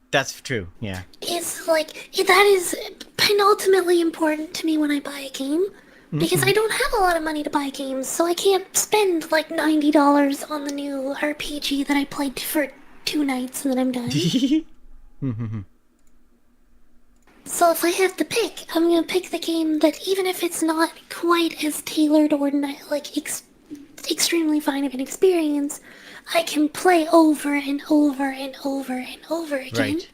That's true. Yeah. It's that is penultimately important to me when I buy a game. Because I don't have a lot of money to buy games, so I can't spend $90 on the new RPG that I played for 2 nights and then I'm done. So if I have to pick, I'm gonna pick the game that even if it's not quite as tailored or extremely fine of an experience, I can play over and over and over and over again. Right.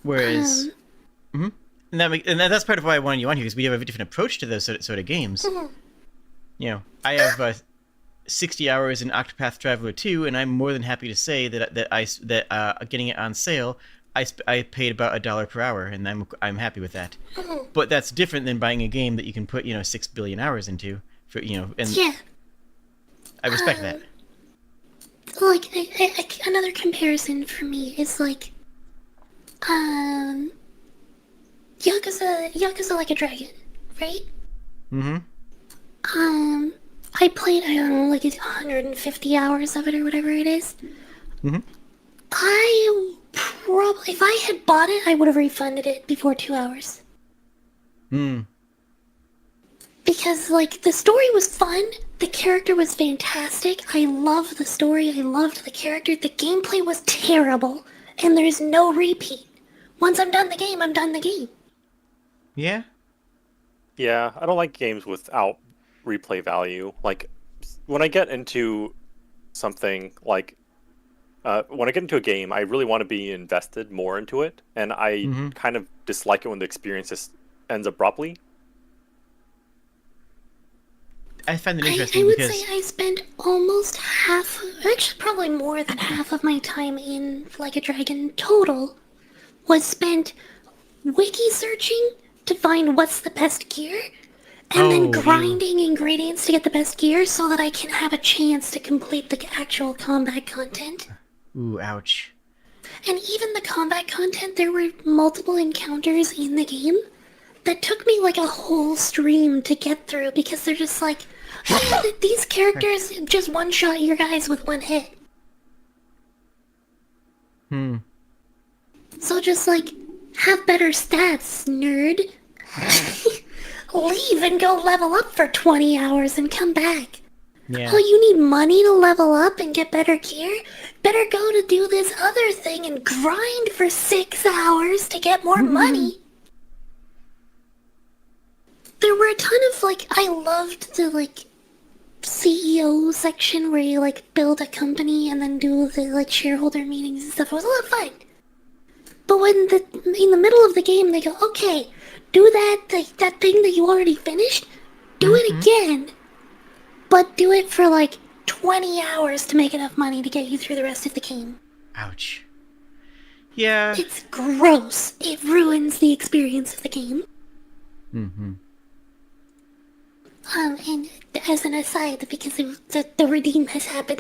Whereas... And that's part of why I wanted you on here, because we have a different approach to those sort of games. I have 60 hours in Octopath Traveler 2, and I'm more than happy to say that getting it on sale, I paid about $1 per hour, and I'm happy with that. But that's different than buying a game that you can put 6 billion hours into for and I respect that. Another comparison for me is Yakuza Like a Dragon, right? I played, I don't know, 150 hours of it or whatever it is. I probably, if I had bought it, I would have refunded it before 2 hours. Because, the story was fun, the character was fantastic, I loved the story, I loved the character, the gameplay was terrible, and there's no repeat. Once I'm done the game, I'm done the game. Yeah? Yeah, I don't like games without replay value. When I get into something when I get into a game, I really want to be invested more into it, and I kind of dislike it when the experience just ends abruptly. I find it interesting I would because... say I spent almost half, actually probably more than half of my time in Like a Dragon total was spent wiki searching to find what's the best gear, and then grinding ingredients to get the best gear so that I can have a chance to complete the actual combat content. Ooh, ouch. And even the combat content, there were multiple encounters in the game that took me a whole stream to get through because they're just these characters just one-shot your guys with one hit. So just have better stats, nerd. Leave and go level up for 20 hours and come back. Yeah. Oh, you need money to level up and get better gear? Better go to do this other thing and grind for 6 hours to get more money. There were a ton of, I loved the, CEO section where you, build a company and then do the, shareholder meetings and stuff. It was a lot of fun. But when in the middle of the game they go, okay, do that thing that you already finished, do it again, but do it for like 20 hours to make enough money to get you through the rest of the game. Ouch. Yeah. It's gross. It ruins the experience of the game. Mm-hmm. And as an aside, because the redeem has happened.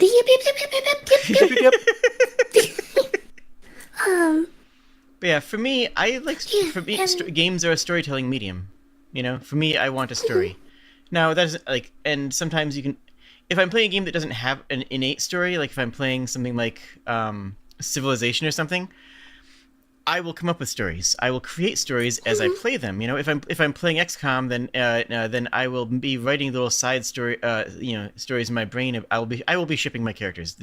But yeah, for me, games are a storytelling medium. You know, for me, I want a story. Now, that isn't like, and sometimes you can, if I'm playing a game that doesn't have an innate story, like if I'm playing something like Civilization or something, I will come up with stories. I will create stories as I play them. You know, if I'm playing XCOM, then I will be writing little side story, stories in my brain. I will be shipping my characters.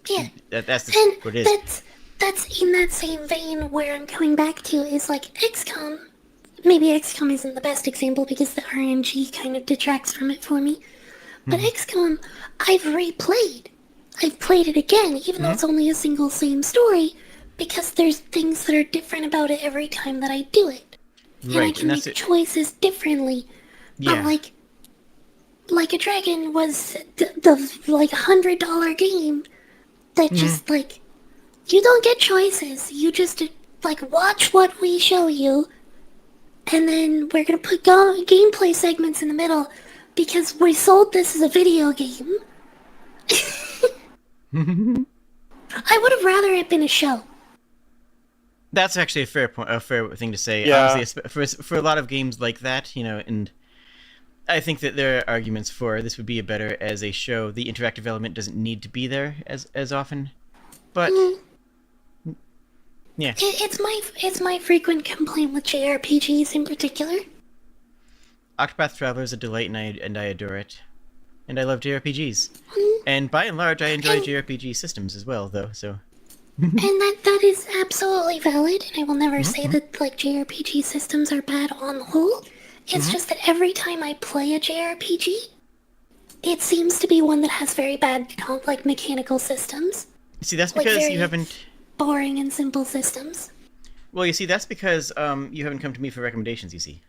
Yeah, that's what it is. That's in that same vein where I'm coming back to is like XCOM. Maybe XCOM isn't the best example because the RNG kind of detracts from it for me. But XCOM, I've replayed. I've played it again, even though it's only a single same story, because there's things that are different about it every time that I do it. And I can make choices differently. Yeah. But like a Dragon was the like $100 game that just like, you don't get choices. You just like watch what we show you, and then we're gonna put gameplay segments in the middle because we sold this as a video game. I would have rather it been a show. That's actually a fair point, a fair thing to say. Yeah. Obviously, for a lot of games like that, you know, and I think that there are arguments for this would be better as a show. The interactive element doesn't need to be there as often, but yeah, it's my frequent complaint with JRPGs in particular. Octopath Traveler is a delight, and I adore it, and I love JRPGs. And by and large, I enjoy JRPG systems as well, though. So. And that is absolutely valid, and I will never say that like JRPG systems are bad on the whole. It's just that every time I play a JRPG, it seems to be one that has very bad like mechanical systems. See, that's because you haven't boring and simple systems. Well, you see, that's because you haven't come to me for recommendations. You see.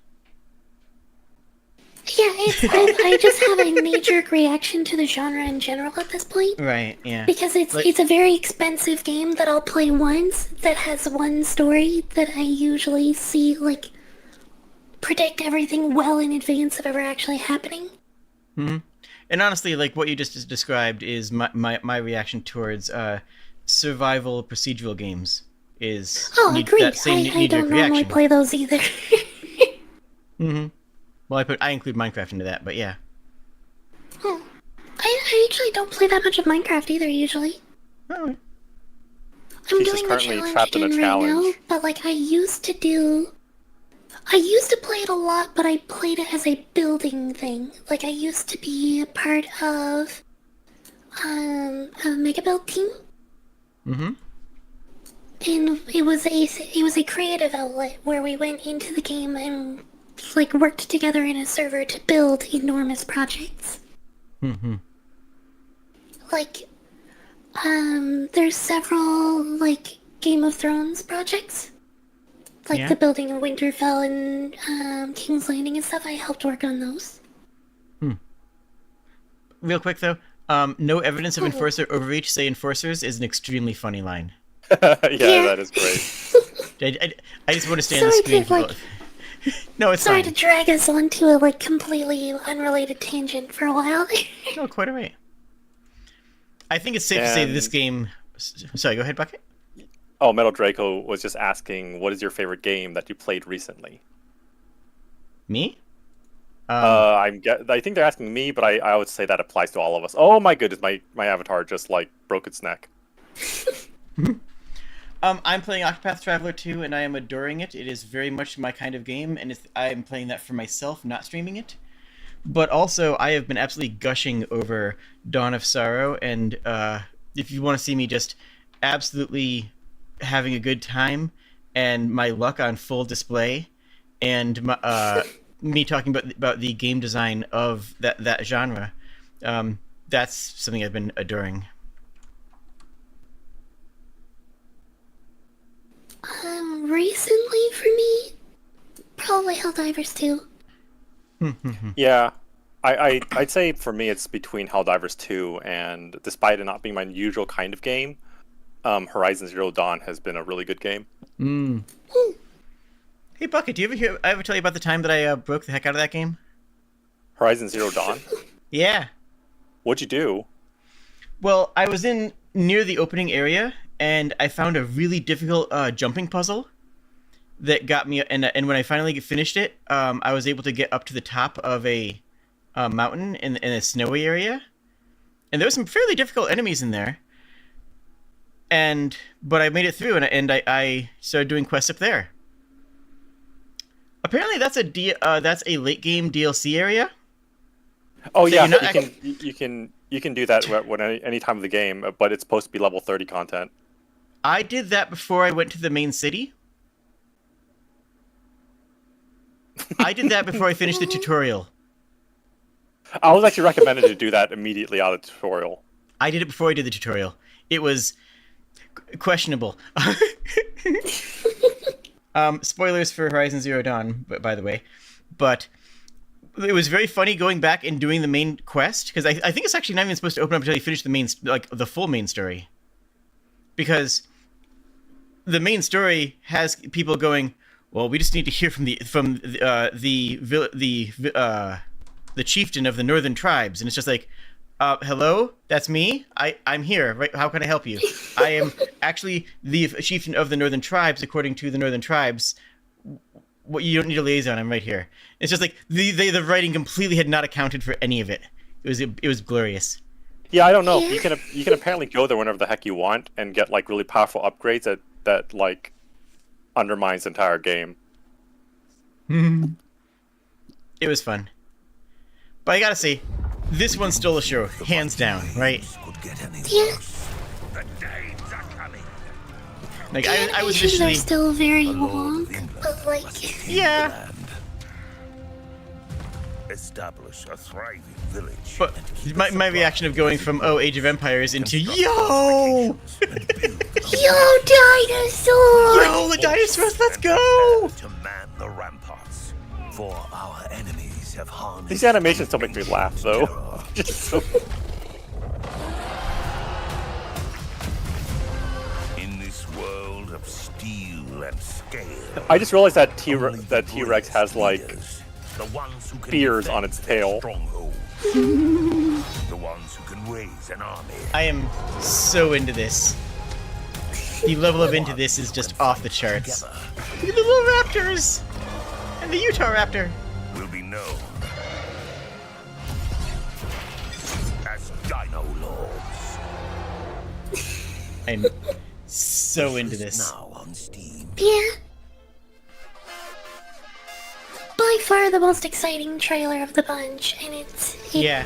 Yeah, I just have a knee-jerk reaction to the genre in general at this point. Right, yeah. Because it's a very expensive game that I'll play once that has one story that I usually see, like, predict everything well in advance of ever actually happening. And honestly, like, what you just described is my reaction towards survival procedural games. Agreed. I don't normally play those either. Well, I include Minecraft into that, but yeah. I actually don't play that much of Minecraft either, usually. Oh. I'm doing the challenge right now, but like I used to play it a lot, but I played it as a building thing. Like I used to be a part of a mega build team. And it was a creative outlet where we went into the game and like worked together in a server to build enormous projects. Like there's several like Game of Thrones projects. Like the building of Winterfell and King's Landing and stuff. I helped work on those. Real quick though, no evidence of enforcer overreach. Say enforcers is an extremely funny line. Yeah, that is great. I just want to stay on the screen. No, it's sorry fine. to drag us onto a like completely unrelated tangent for a while. No, quite alright. I think it's safe to say that this game. Sorry, go ahead, Bucket. Oh, Metal Draco was just asking, what is your favorite game that you played recently? Me? I think they're asking me, but I would say that applies to all of us. Oh my goodness, my avatar just like broke its neck. I'm playing Octopath Traveler 2, and I am adoring it. It is very much my kind of game, and I'm playing that for myself, not streaming it. But also, I have been absolutely gushing over Dawn of Sorrow, and if you want to see me just absolutely having a good time, and my luck on full display, and me talking about the game design of that genre, that's something I've been adoring. recently for me, probably Helldivers 2. Yeah, I'd say for me it's between Helldivers 2 and, despite it not being my usual kind of game, Horizon Zero Dawn has been a really good game. Hey Bucket, do you ever tell you about the time that I broke the heck out of that game? Horizon Zero Dawn? Yeah. What'd you do? Well, I was in near the opening area, and I found a really difficult jumping puzzle that got me. And when I finally finished it, I was able to get up to the top of a mountain in a snowy area, and there were some fairly difficult enemies in there. But I made it through, and I started doing quests up there. Apparently, that's a late game DLC area. Oh So yeah, you can do that when any time of the game, but it's supposed to be level 30 content. I did that before I went to the main city. I did that before I finished the tutorial. I was actually recommended to do that immediately out of the tutorial. I did it before I did the tutorial. It was questionable. Spoilers for Horizon Zero Dawn, by the way. But it was very funny going back and doing the main quest, because I think it's actually not even supposed to open up until you finish the full main story. Because the main story has people going, well, we just need to hear from the chieftain of the northern tribes, and it's just like, hello, that's me. I'm here. Right? How can I help you? I am actually the chieftain of the northern tribes, according to the northern tribes. What, you don't need a liaison. I'm right here. It's just like the writing completely had not accounted for any of it. It was glorious. Yeah, I don't know. You can apparently go there whenever the heck you want and get like really powerful upgrades that like undermines the entire game. It was fun. But I gotta say, this one stole the show, hands down, right? Yeah. Like I was Animations initially are still very long, but like... Yeah. Establish a thriving village. But my reaction of going from Age of Empires into yo dinosaurs! Yo, the dinosaurs, let's go! To man the ramparts, for our enemies have harnessed. These animations don't make me laugh though. Just so... In this world of steel and scale, I just realized that T-Rex has like spears on its tail. the ones who can raise an army. I am so into this. The level of into this is just off the charts. Look at the little raptors! And the Utah raptor! Will be known as Dino Lords. I'm so into this. Now on Steam. Yeah. By far the most exciting trailer of the bunch, and yeah.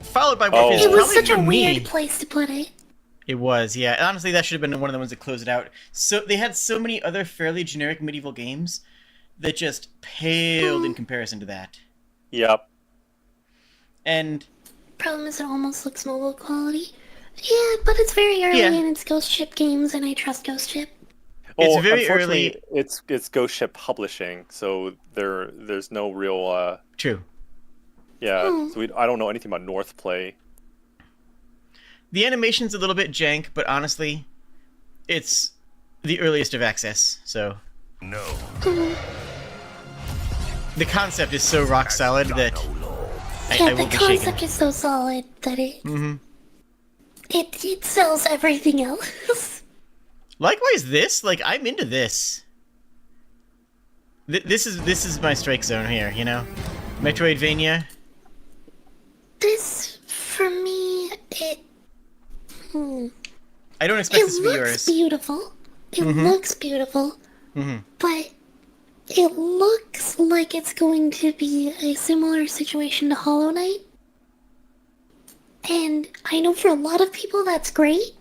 Followed by Warface. It was such a weird place to put it. It was, yeah. Honestly, that should have been one of the ones that closed it out. So they had so many other fairly generic medieval games that just paled in comparison to that. Yep. And problem is it almost looks mobile quality. Yeah, but it's very early and it's Ghost Ship Games, and I trust Ghost Ship. It's very early. It's Ghost Ship Publishing, so there's no real. True. Yeah, so I don't know anything about Northplay. The animation's a little bit jank, but honestly, it's the earliest of access, so. No. The concept is so rock solid that Yeah, I the won't be shaken. concept is so solid that it sells everything else. Likewise, this, like, I'm into this. This is my strike zone here, you know? Metroidvania. This, for me, I don't expect this to be yours. It looks beautiful. It looks beautiful. But it looks like it's going to be a similar situation to Hollow Knight. And I know for a lot of people that's great.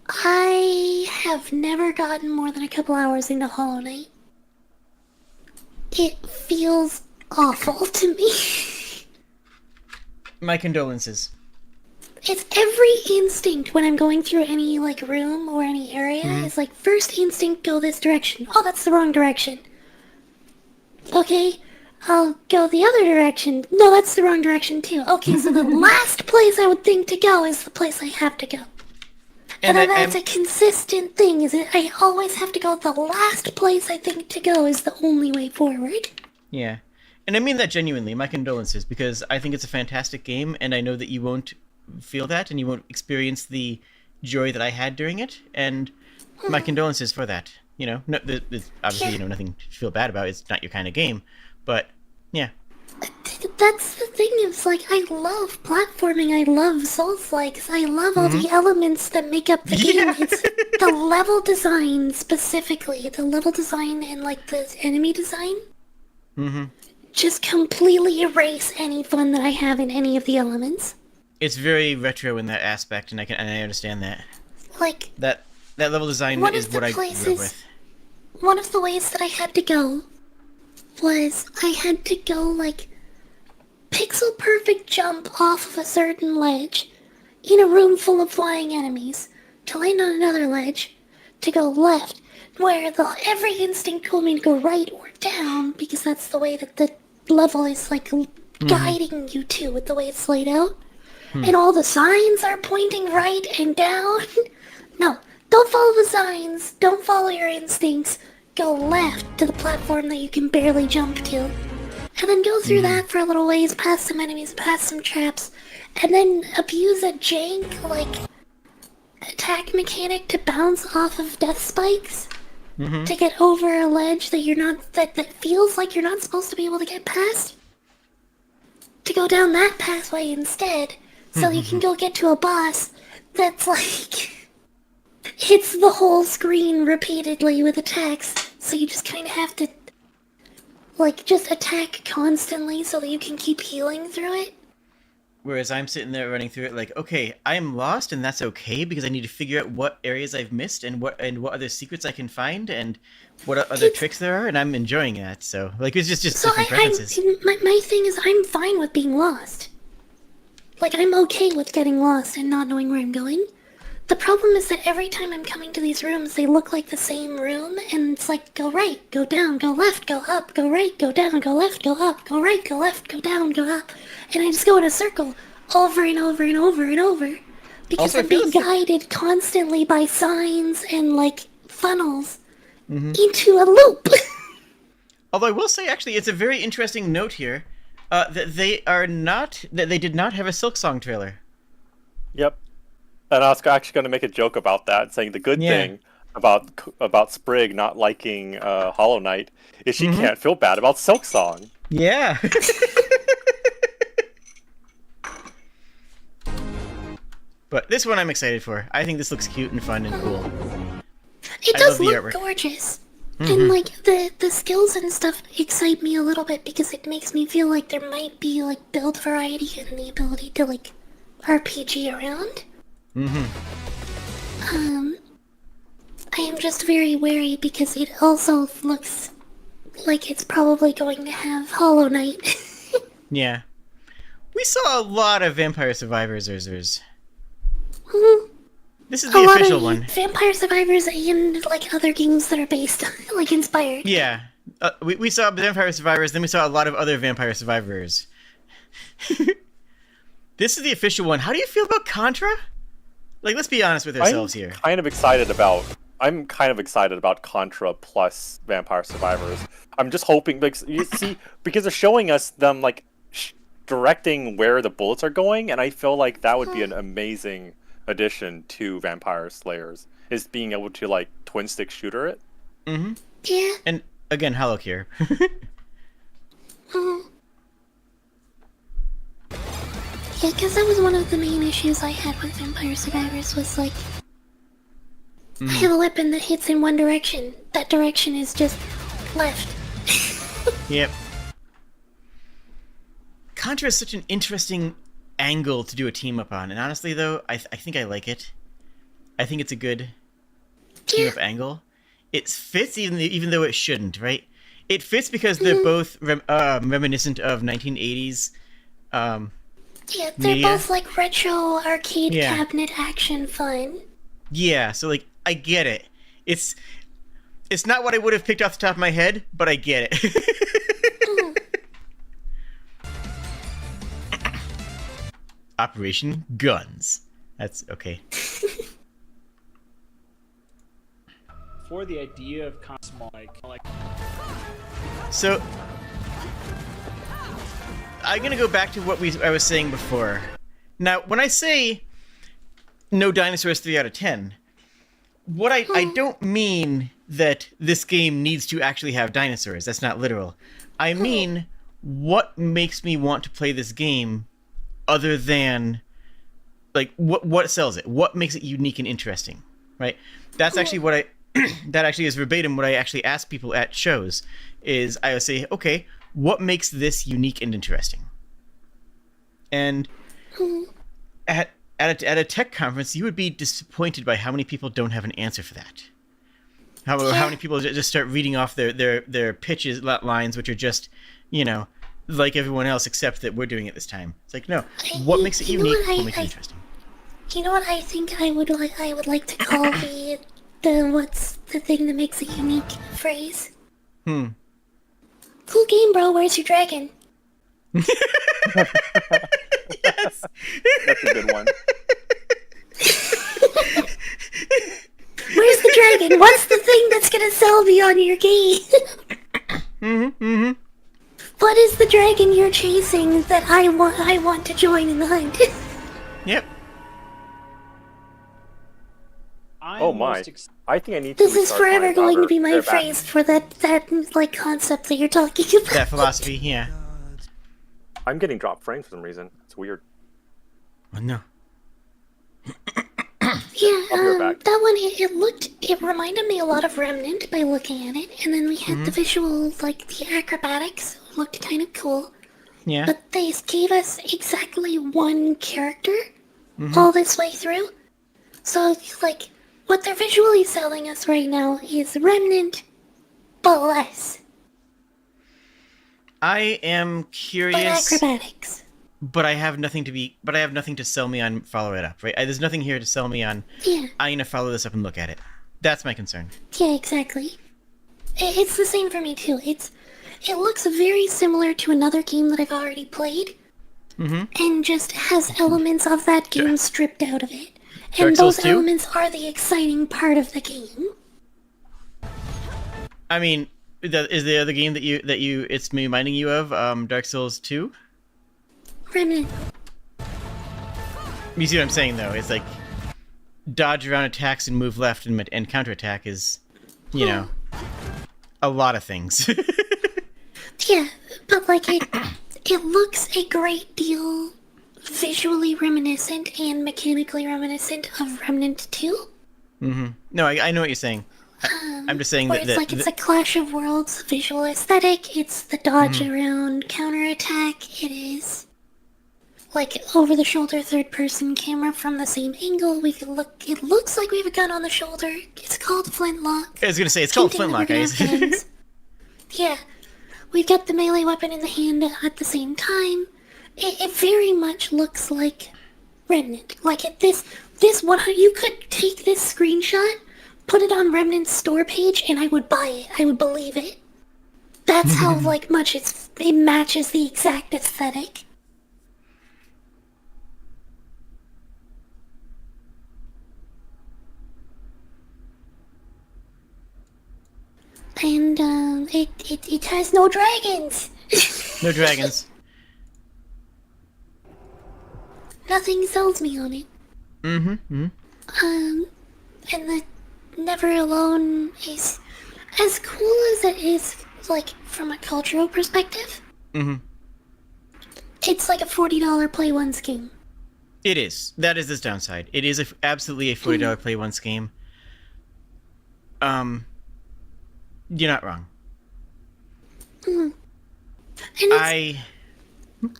I have never gotten more than a couple hours into Hollow Knight. It feels awful to me. My condolences. It's every instinct when I'm going through any, like, room or any area. It's like, first instinct, go this direction. Oh, that's the wrong direction. Okay, I'll go the other direction. No, that's the wrong direction, too. Okay, so the last place I would think to go is the place I have to go. And then that's a consistent thing, is it? I always have to go the last place I think to go is the only way forward. Yeah. And I mean that genuinely. My condolences, because I think it's a fantastic game, and I know that you won't feel that, and you won't experience the joy that I had during it, and my condolences for that. You know, no, there's obviously, nothing to feel bad about. It's not your kind of game, but, yeah. That's the thing, it's like, I love platforming, I love Souls-likes, I love all the elements that make up the game. It's the level design, specifically. The level design and, like, the enemy design. Just completely erase any fun that I have in any of the elements. It's very retro in that aspect, and I understand that. Like, that level design is what I grew up with. One of the ways that I had to go was I had to go, like, pixel perfect jump off of a certain ledge in a room full of flying enemies to land on another ledge to go left, where every instinct told me to go right or down, because that's the way that the level is, like, guiding you to with the way it's laid out. And all the signs are pointing right and down. No, don't follow the signs. Don't follow your instincts. Go left to the platform that you can barely jump to. And then go through that for a little ways, past some enemies, past some traps. And then abuse a jank, like, attack mechanic to bounce off of death spikes. To get over a ledge that you're not, that feels like you're not supposed to be able to get past. To go down that pathway instead. So you can go get to a boss that's like hits the whole screen repeatedly with attacks. So you just kind of have to, like, just attack constantly so that you can keep healing through it. Whereas I'm sitting there running through it like, okay, I am lost, and that's okay, because I need to figure out what areas I've missed and what other secrets I can find and what other tricks there are, and I'm enjoying that. So, like, it's just so different preferences. My thing is, I'm fine with being lost. Like, I'm okay with getting lost and not knowing where I'm going. The problem is that every time I'm coming to these rooms, they look like the same room, and it's like, go right, go down, go left, go up, go right, go down, go left, go up, go right, go left, go down, go up. And I just go in a circle over and over and over and over. Because I'm being guided constantly by signs and, like, funnels into a loop. Although I will say, actually, it's a very interesting note here that they did not have a Silksong trailer. Yep. And I was actually going to make a joke about that, saying the good thing about Sprigg not liking Hollow Knight is she can't feel bad about Silksong. Yeah. But this one I'm excited for. I think this looks cute and fun and cool. It does look gorgeous. And, like, the skills and stuff excite me a little bit because it makes me feel like there might be, like, build variety and the ability to, like, RPG around. I am just very wary because it also looks like it's probably going to have Hollow Knight. Yeah. We saw a lot of Vampire Survivors. This is the official one. Vampire Survivors and, like, other games that are based, like, inspired. Yeah. We saw Vampire Survivors, then we saw a lot of other Vampire Survivors. This is the official one. How do you feel about Contra? Like, let's be honest with ourselves here. I'm kind of excited about Contra plus Vampire Survivors. I'm just hoping, like, you see, because they're showing us them, like, directing where the bullets are going, and I feel like that would be an amazing addition to Vampire Slayers, is being able to, like, twin stick shooter it. Yeah. And again, Hollow here. Yeah, because that was one of the main issues I had with Vampire Survivors was, like, I have a weapon that hits in one direction. That direction is just left. Yep. Contra is such an interesting angle to do a team up on, and honestly, though, I think I like it. I think it's a good team up angle. It fits even though it shouldn't, right? It fits because they're both reminiscent of 1980s Yeah, they're media. both like retro arcade Yeah. cabinet action fun. Yeah, so like I get it. It's not what I would have picked off the top of my head, but I get it. Operation Guns. That's okay. For the idea of small, like. So I'm gonna go back to what I was saying before. Now, when I say no dinosaurs 3 out of 10, what I don't mean that this game needs to actually have dinosaurs. That's not literal. I mean, what makes me want to play this game other than, like, what sells it? What makes it unique and interesting, right? That's actually what I... that actually is verbatim what I actually ask people at shows, is I would say, okay, what makes this unique and interesting? And at a tech conference, you would be disappointed by how many people don't have an answer for that. How many people just start reading off their pitches lines, which are just, you know, like everyone else, except that we're doing it this time. It's like, no, what makes it unique? What makes it interesting? You know what I think I would like to call what's the thing that makes it unique phrase? Cool game, bro. Where's your dragon? Yes. That's a good one. Where's the dragon? What's the thing that's gonna sell me on your game? What is the dragon you're chasing that I want to join in the hunt? Yep. Oh my! I think I need to. This is restart forever my going to router. be my They're back. phrase for that like concept that you're talking about. That philosophy, yeah. I'm getting dropped frames for some reason. It's weird. Oh, no. Yeah, back. that one, it reminded me a lot of Remnant by looking at it, and then we had the visual, like, the acrobatics looked kind of cool. Yeah. But they gave us exactly one character all this way through. So, like, what they're visually selling us right now is Remnant, but less. I am curious. But acrobatics. But I have nothing to sell me on follow it up, right? There's nothing here to sell me on. Yeah. I'm gonna follow this up and look at it. That's my concern. Yeah, exactly. It's the same for me too. It looks very similar to another game that I've already played, and just has elements of that game stripped out of it. And Dark Souls those 2? elements are the exciting part of the game. I mean, is the other game that it's reminding you of Dark Souls 2? Remnant. You see what I'm saying, though? It's like dodge around attacks and move left and counterattack is, you know, a lot of things. Yeah, but like it looks a great deal visually reminiscent and mechanically reminiscent of Remnant 2. No, I know what you're saying. I'm just saying where that... it's a Clash of Worlds visual aesthetic. It's the dodge around counterattack. It is like over-the-shoulder third-person camera from the same angle. It looks like we have a gun on the shoulder. It's called Flintlock. I was gonna say, it's called Flintlock, guys. Yeah. We've got the melee weapon in the hand at the same time. It very much looks like Remnant. Like this one, you could take this screenshot, put it on Remnant's store page, and I would buy it. I would believe it. That's how like much it matches the exact aesthetic. And it has no dragons. No dragons. Nothing sells me on it. And the Never Alone is as cool as it is, like from a cultural perspective. It's like a $40 play once game. It is. That is this downside. It is absolutely a $40 play once game. You're not wrong. And I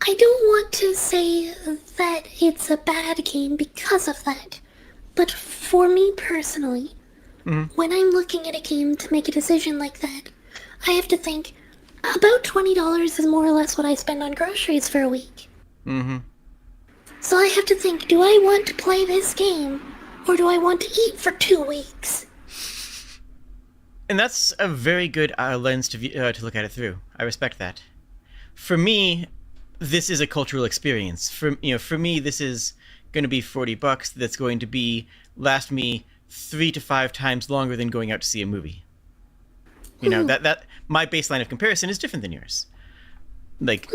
don't want to say that it's a bad game because of that. But for me personally, when I'm looking at a game to make a decision like that, I have to think, about $20 is more or less what I spend on groceries for a week. So I have to think, do I want to play this game, or do I want to eat for 2 weeks? And that's a very good lens to look at it through. I respect that. For me, this is a cultural experience. For me, this is going to be $40. That's going to last me 3 to 5 times longer than going out to see a movie. That my baseline of comparison is different than yours. Like,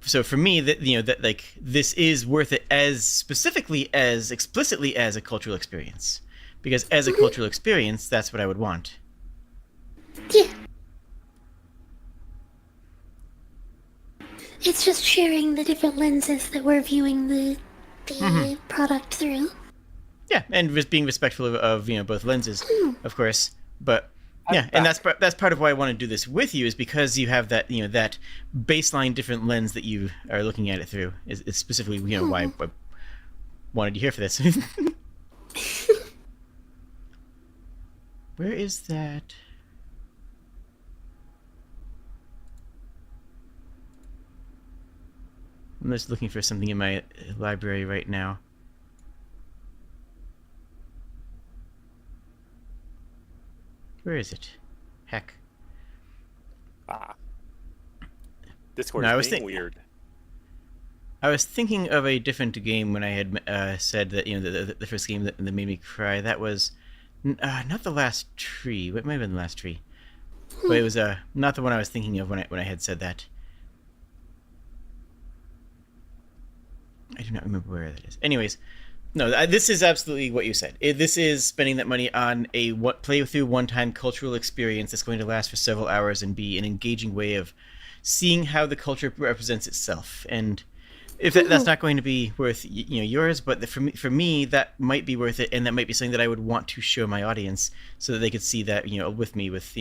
so for me, this is worth it as explicitly as a cultural experience, because as a cultural experience, that's what I would want. Yeah. It's just sharing the different lenses that we're viewing the product through. Yeah, and being respectful of both lenses, of course. But yeah, and that's part of why I want to do this with you, is because you have that that baseline different lens that you are looking at it through. Is specifically why I wanted you here for this. Where is that? I'm just looking for something in my library right now. Where is it? Heck. Discord is being weird. I was thinking of a different game when I had said that the first game that made me cry. That was not The Last Tree. It might have been The Last Tree, but it was not the one I was thinking of when I had said that. I do not remember where that is. Anyways, no, this is absolutely what you said. This is spending that money on a play-through one-time cultural experience that's going to last for several hours and be an engaging way of seeing how the culture represents itself. And if that's not going to be worth yours, but for me that might be worth it, and that might be something that I would want to show my audience so that they could see that with me, with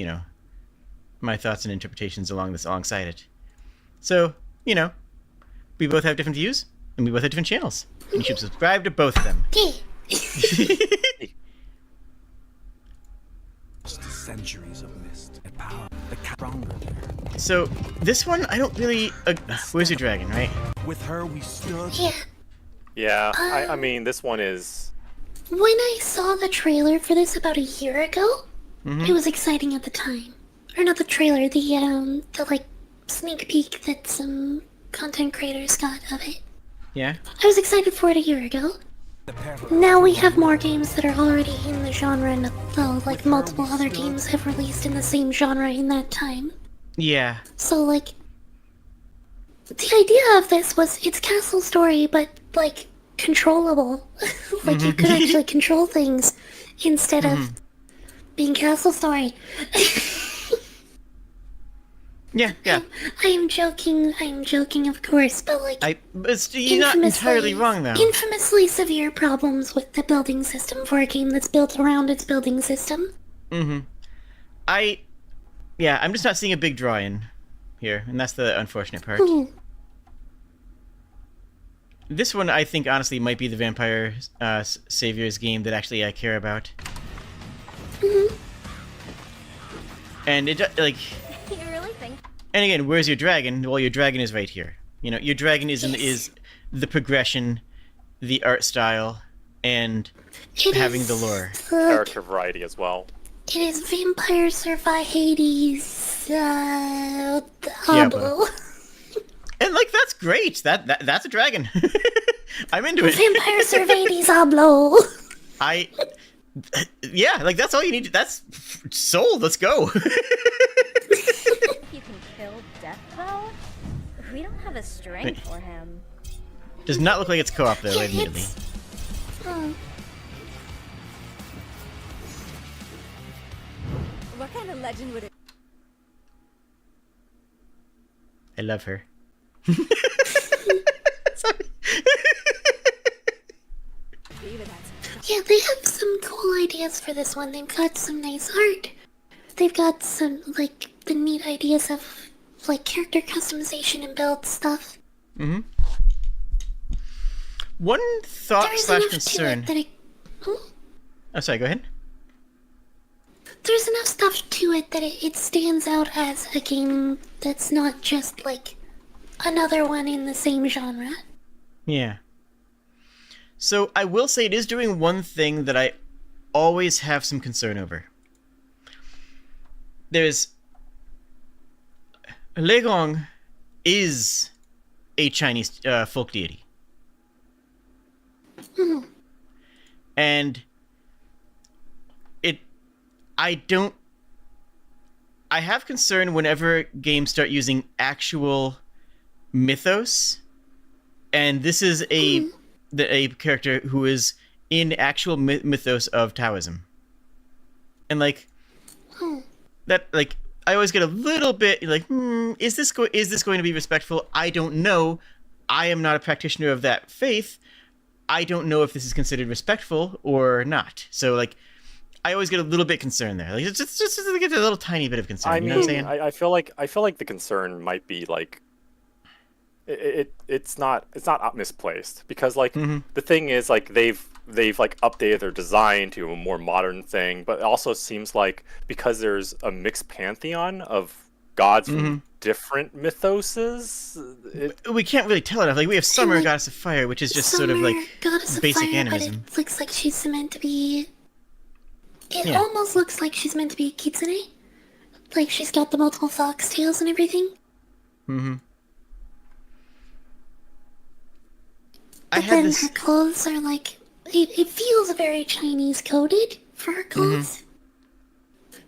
my thoughts and interpretations alongside it. So we both have different views. And we both have different channels. And you should subscribe to both of them. Centuries of mist and power. So this one, I don't really. Where's your dragon, right? With her, we stood. Yeah, I mean, this one is. When I saw the trailer for this about a year ago, it was exciting at the time. Or not the trailer, the sneak peek that some content creators got of it. Yeah. I was excited for it a year ago. Now we have more games that are already in the genre, and multiple other games have released in the same genre in that time. Yeah. So the idea of this was it's Castle Story, but controllable. You could actually control things instead of being Castle Story. Yeah. I am joking, of course, but you're not entirely wrong, though. Infamously severe problems with the building system for a game that's built around its building system. I'm just not seeing a big draw in here, and that's the unfortunate part. This one, I think, honestly, might be the Vampire Saviors game that actually I care about. And it, You really think? And again, where's your dragon? Well, your dragon is right here. Your dragon is the progression, the art style, and having the lore. Character variety as well. It is Vampire Survive Hades, Yeah, Diablo. And that's great. That's a dragon. I'm into it. Vampire Survive Hades, Diablo. Yeah, that's all you need. That's sold. Let's go. You can kill Death Bow? We don't have a strength for him. Does not look like it's co-op though, admittedly. What kind of legend would it? I love her. Yeah, they have some cool ideas for this one. They've got some nice art. They've got some, the neat ideas of, character customization and build stuff. One thought / concern. Oh, sorry, go ahead. There's enough stuff to it that it stands out as a game that's not just, another one in the same genre. Yeah. So I will say it is doing one thing that I always have some concern over. There's... Legong is a Chinese folk deity. And I have concern whenever games start using actual mythos, and this is a character who is in actual mythos of Taoism. And like that, like I always get a little bit like, is this going to be respectful? I don't know. I am not a practitioner of that faith. I don't know if this is considered respectful or not. So like, I always get a little bit concerned there. Like it's just like a little tiny bit of concern. I you know mean, what I'm saying? I feel like the concern might be like, it's not misplaced, because like the thing is like they've like updated their design to a more modern thing, but it also seems like because there's a mixed pantheon of gods from different mythoses, we can't really tell enough. Like we have Summer, goddess of fire, which is just sort of like goddess of basic fire, animism. But it looks like she's meant to be. It almost looks like she's meant to be a kitsune. Like she's got the multiple fox tails and everything. But then her clothes are like... It feels very Chinese coded for her clothes.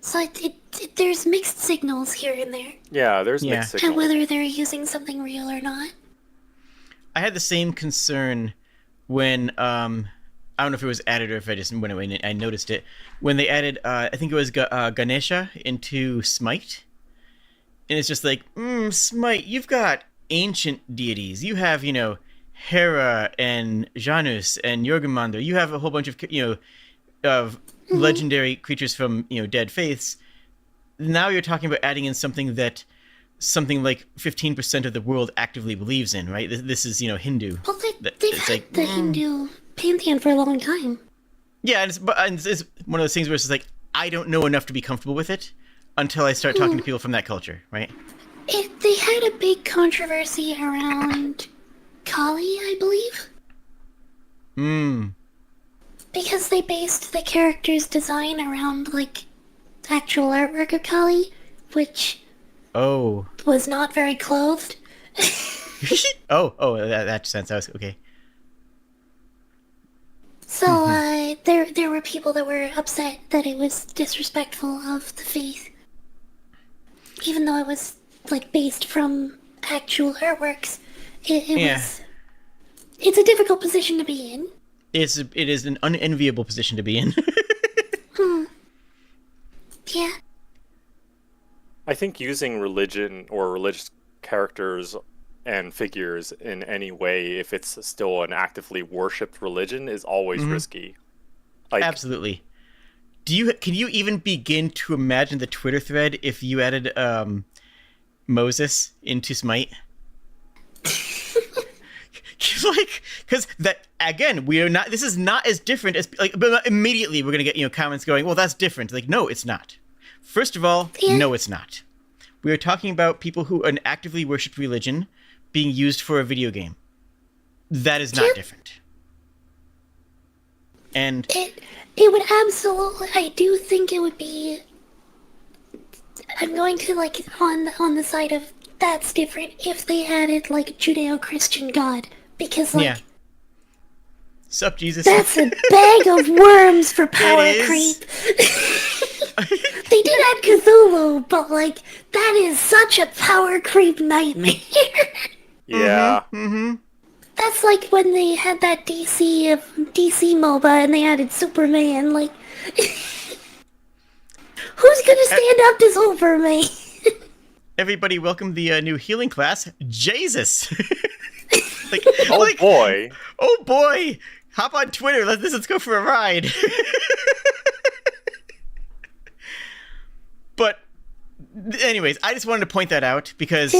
So there's mixed signals here and there. Yeah, there's mixed signals. And whether they're using something real or not. I had the same concern when... I don't know if it was added or if I just went away and I noticed it. When they added, I think it was Ganesha into Smite. And it's just like, Smite, you've got ancient deities. You have, Hera and Janus and Jormungandr. You have a whole bunch of, legendary creatures from, dead faiths. Now you're talking about adding in something like 15% of the world actively believes in, right? This is, Hindu. Well, they've had the Hindu pantheon for a long time. Yeah, and it's one of those things where it's just like, I don't know enough to be comfortable with it until I start talking to people from that culture, right? They had a big controversy around Kali, I believe. Because they based the character's design around, like, actual artwork of Kali, which was not very clothed. That sense. I was okay. So, there were people that were upset that it was disrespectful of the faith. Even though it was, like, based from actual artworks. It's a difficult position to be in. It is an unenviable position to be in. Yeah. I think using religion or religious characters and figures in any way, if it's still an actively worshipped religion, is always risky. Like, absolutely. Can you even begin to imagine the Twitter thread if you added Moses into Smite? Because that again, we are not. This is not as different as But immediately we're gonna get comments going, well, that's different. Like, no, it's not. First of all, no, it's not. We are talking about people who an actively worshipped religion being used for a video game. That is not different. And it would absolutely. I do think it would be. I'm going to on the side of that's different if they added Judeo-Christian God. Because, Sup, Jesus? That's a bag of worms for power creep. They did add Cthulhu, but, that is such a power creep nightmare. Yeah. That's like when they had that DC MOBA and they added Superman, who's gonna stand up to Superman? Everybody welcome the new healing class, Jesus. Boy. Oh boy! Hop on Twitter. Let's go for a ride. But, anyways, I just wanted to point that out because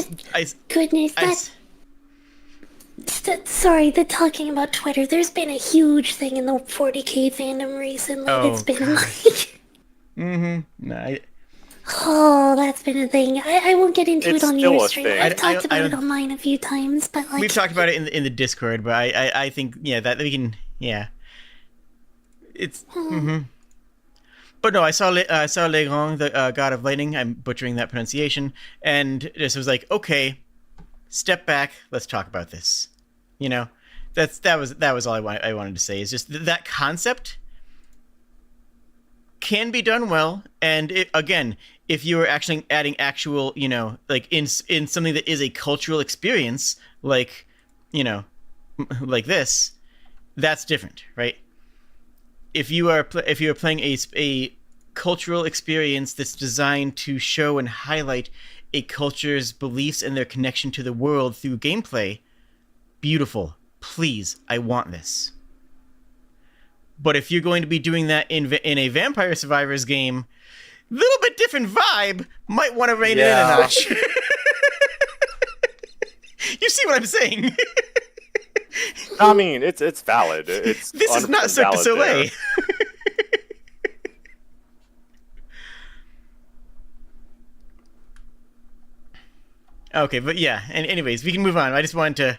Sorry, they're talking about Twitter. There's been a huge thing in the 40k fandom recently. It's been Oh, that's been a thing. I won't get into It's it on still your a stream. thing. I've talked I about it don't- online a few times, but like We've talked about it in the Discord, but I think that we can it's. But no, I saw Legrand, the god of lightning. I'm butchering that pronunciation, and just was like, okay, step back. Let's talk about this. That was all I wanted to say. Is just that concept can be done well, and again, if you are actually adding actual, like in something that is a cultural experience, like like this, that's different, right? If you are playing a cultural experience that's designed to show and highlight a culture's beliefs and their connection to the world through gameplay, beautiful. Please, I want this. But if you're going to be doing that in a Vampire Survivors game, little bit different vibe, might want to rein it in a notch. You see what I'm saying? I mean, it's valid. This is not Cirque du Soleil. Okay, but yeah. And anyways, we can move on. I just wanted to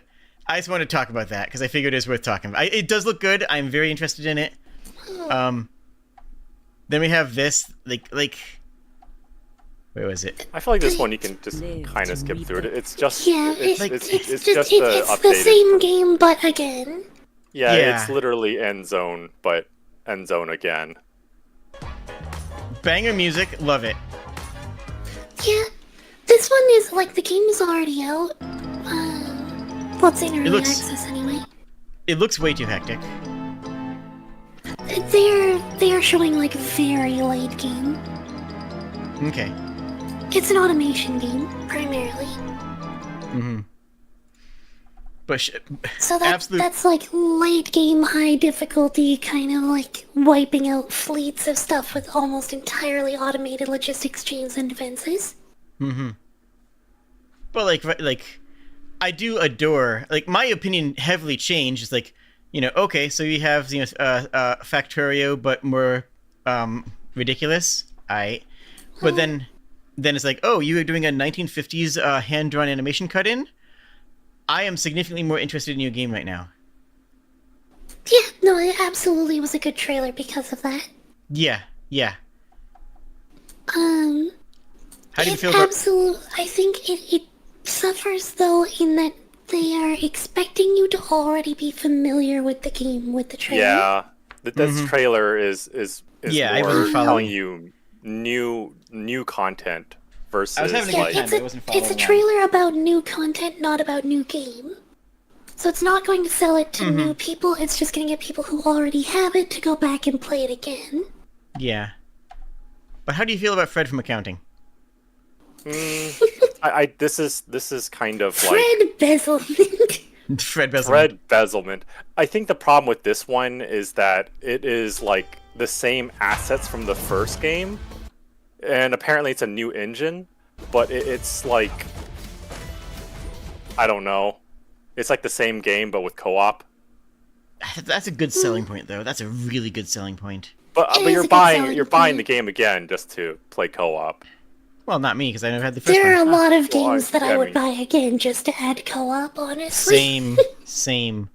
talk about that because I figured it was worth talking about. It does look good. I'm very interested in it. Then we have this, like. Where was it? I feel like this one you can just kind of skip through it. It's just it's just the same game, but again. Yeah, it's literally End Zone, but End Zone again. Banger music, love it. Yeah, this one is like the game is already out. Well, it's in early access anyway. It looks way too hectic. They are showing like very late game. Okay. It's an automation game primarily. But so that's like late game, high difficulty, kind of like wiping out fleets of stuff with almost entirely automated logistics chains and defenses. But like, I do adore. Like my opinion heavily changed. It's like, okay, so you have Factorio, but more ridiculous. But then it's like, oh, you are doing a 1950s hand-drawn animation cut-in? I am significantly more interested in your game right now. Yeah, no, it absolutely was a good trailer because of that. Yeah. How do you feel about... I think it suffers, though, in that they are expecting you to already be familiar with the game with the trailer. Yeah, this trailer is more telling you new content versus I was having a good time. It's a trailer about new content, not about new game. So it's not going to sell it to new people. It's just going to get people who already have it to go back and play it again. Yeah. But how do you feel about Fred from accounting? This is kind of like Fred Bezelment. Fred Bezelment. I think the problem with this one is that it is like the same assets from the first game, and apparently it's a new engine, but it's like, I don't know, it's like the same game but with co-op. That's a good selling point, though. That's a really good selling point. But you're buying the game again just to play co-op. Well, not me, because I never had the first There one. are a lot of games that I would buy again just to add co-op, honestly. Same.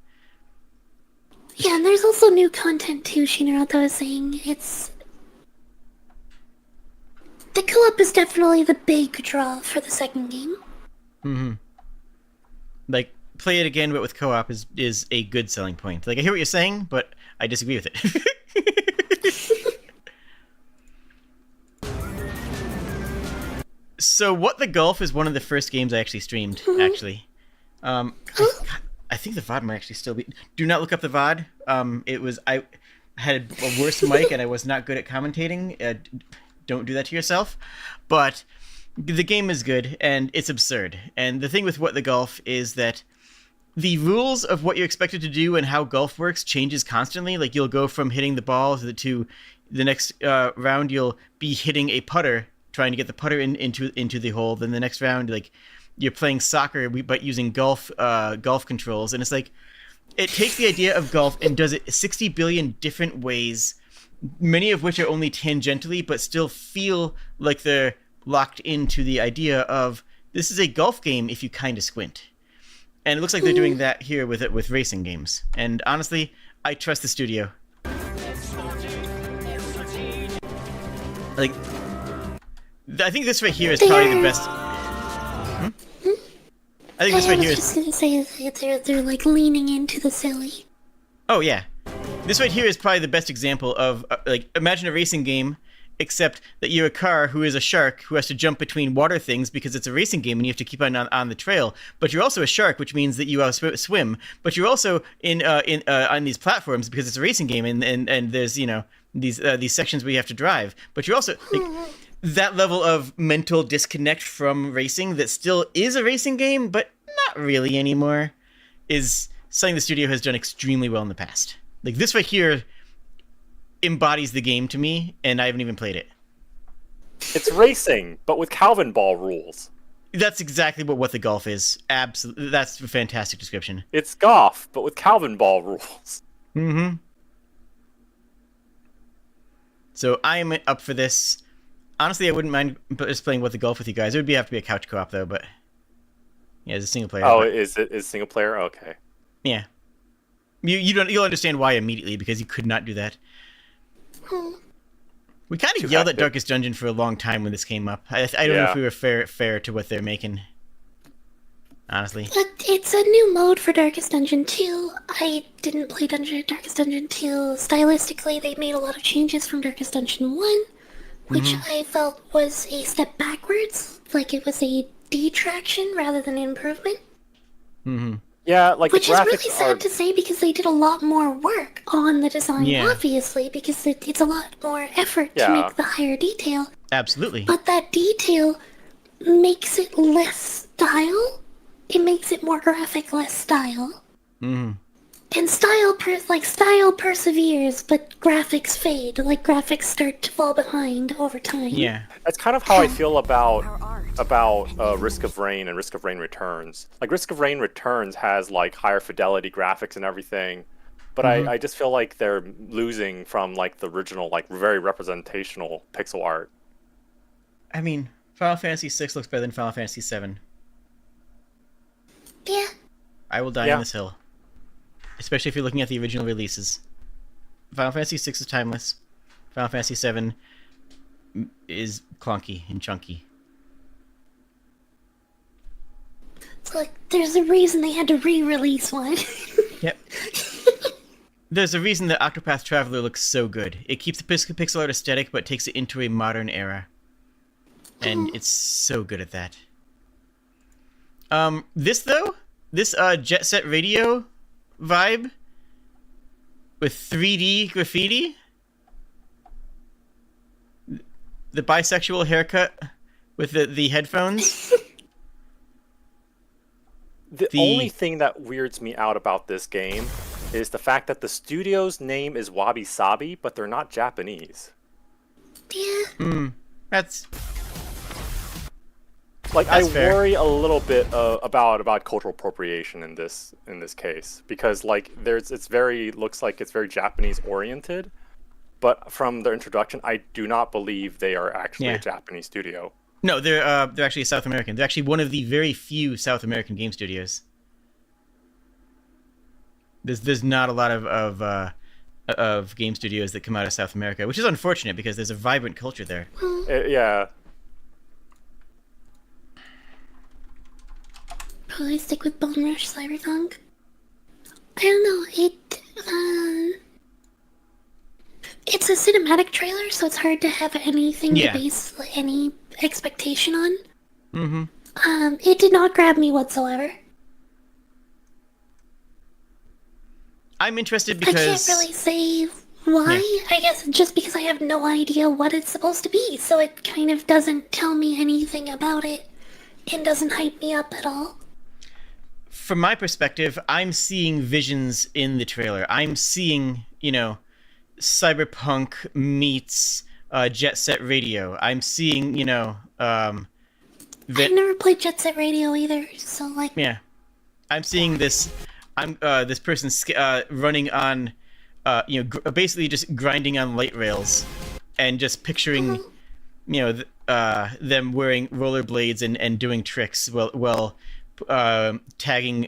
Yeah, and there's also new content too, Shinarato was saying. The co-op is definitely the big draw for the second game. Like, play it again, but with co-op is a good selling point. Like, I hear what you're saying, but I disagree with it. So, What the Gulf is one of the first games I actually streamed, actually. I think the VOD might actually still be... Do not look up the VOD. I had a worse mic and I was not good at commentating. Don't do that to yourself. But the game is good and it's absurd. And the thing with What the Gulf is that the rules of what you're expected to do and how golf works changes constantly. Like, you'll go from hitting the ball to the next round you'll be hitting a putter, trying to get the putter into the hole. Then the next round, like, you're playing soccer but using golf controls. And it's like, it takes the idea of golf and does it 60 billion different ways many of which are only tangentially, but still feel like they're locked into the idea of this is a golf game if you kind of squint. And it looks like they're doing that here with racing games. And honestly, I trust the studio. Like, I think this right here is probably the best. I think this right here is. I was just gonna say that they're like leaning into the silly. Oh yeah, this right here is probably the best example of like, imagine a racing game, except that you're a car who is a shark who has to jump between water things because it's a racing game and you have to keep on the trail. But you're also a shark, which means that you swim. But you're also on these platforms because it's a racing game, and there's these sections where you have to drive. But you're also like, that level of mental disconnect from racing that still is a racing game, but not really anymore, is something the studio has done extremely well in the past. Like, this right here embodies the game to me, and I haven't even played it. It's racing, but with Calvin ball rules. That's exactly what the golf is. Absolutely, that's a fantastic description. It's golf, but with Calvin ball rules. Mm-hmm. So I am up for this. Honestly, I wouldn't mind just playing with the golf with you guys. It would have to be a couch co-op though, but yeah, it's a single player. Oh, but... is it single player? Okay. Yeah. You'll understand why immediately, because you could not do that. We kind of yelled at Darkest Dungeon for a long time when this came up. I don't know if we were fair to what they're making. Honestly. But it's a new mode for Darkest Dungeon 2. I didn't play Darkest Dungeon 2. Stylistically, they made a lot of changes from Darkest Dungeon 1, which I felt was a step backwards. Like it was a detraction rather than an improvement. Mm-hmm. Yeah, like which the is graphics really sad to say because they did a lot more work on the design, obviously, because it's a lot more effort to make the higher detail. Absolutely. But that detail makes it less style. It makes it more graphic, less style. Mm-hmm. And style perseveres, but graphics fade. Like graphics start to fall behind over time. Yeah, that's kind of how I feel about Risk of Rain and Risk of Rain Returns. Like Risk of Rain Returns has like higher fidelity graphics and everything, but I just feel like they're losing from like the original, like very representational pixel art. I mean, Final Fantasy VI looks better than Final Fantasy VII. Yeah. I will die on this hill. Especially if you're looking at the original releases. Final Fantasy VI is timeless. Final Fantasy VII is clunky and chunky. It's like, there's a reason they had to re-release one. Yep. There's a reason that Octopath Traveler looks so good. It keeps the pixel art aesthetic, but takes it into a modern era. And it's so good at that. This Jet Set Radio vibe with 3D graffiti, the bisexual haircut with the headphones. The only thing that weirds me out about this game is the fact that the studio's name is Wabi Sabi, but they're not Japanese. Yeah. That's I fair. worry a little bit about cultural appropriation in this case, because like looks like it's very Japanese oriented, but from their introduction, I do not believe they are actually a Japanese studio. No, they're actually South American. They're actually one of the very few South American game studios. There's not a lot of game studios that come out of South America, which is unfortunate because there's a vibrant culture there. Yeah. Probably stick with Bone Rush Cyberpunk. I don't know, it's a cinematic trailer, so it's hard to have anything to base any expectation on. Mm-hmm. It did not grab me whatsoever. I'm interested because I can't really say why. I guess just because I have no idea what it's supposed to be, so it kind of doesn't tell me anything about it and doesn't hype me up at all. From my perspective, I'm seeing visions in the trailer. I'm seeing, Cyberpunk meets Jet Set Radio. I'm seeing, I've never played Jet Set Radio either, so like. Yeah, I'm seeing this. This person running on basically just grinding on light rails, and just picturing, them wearing rollerblades and doing tricks while tagging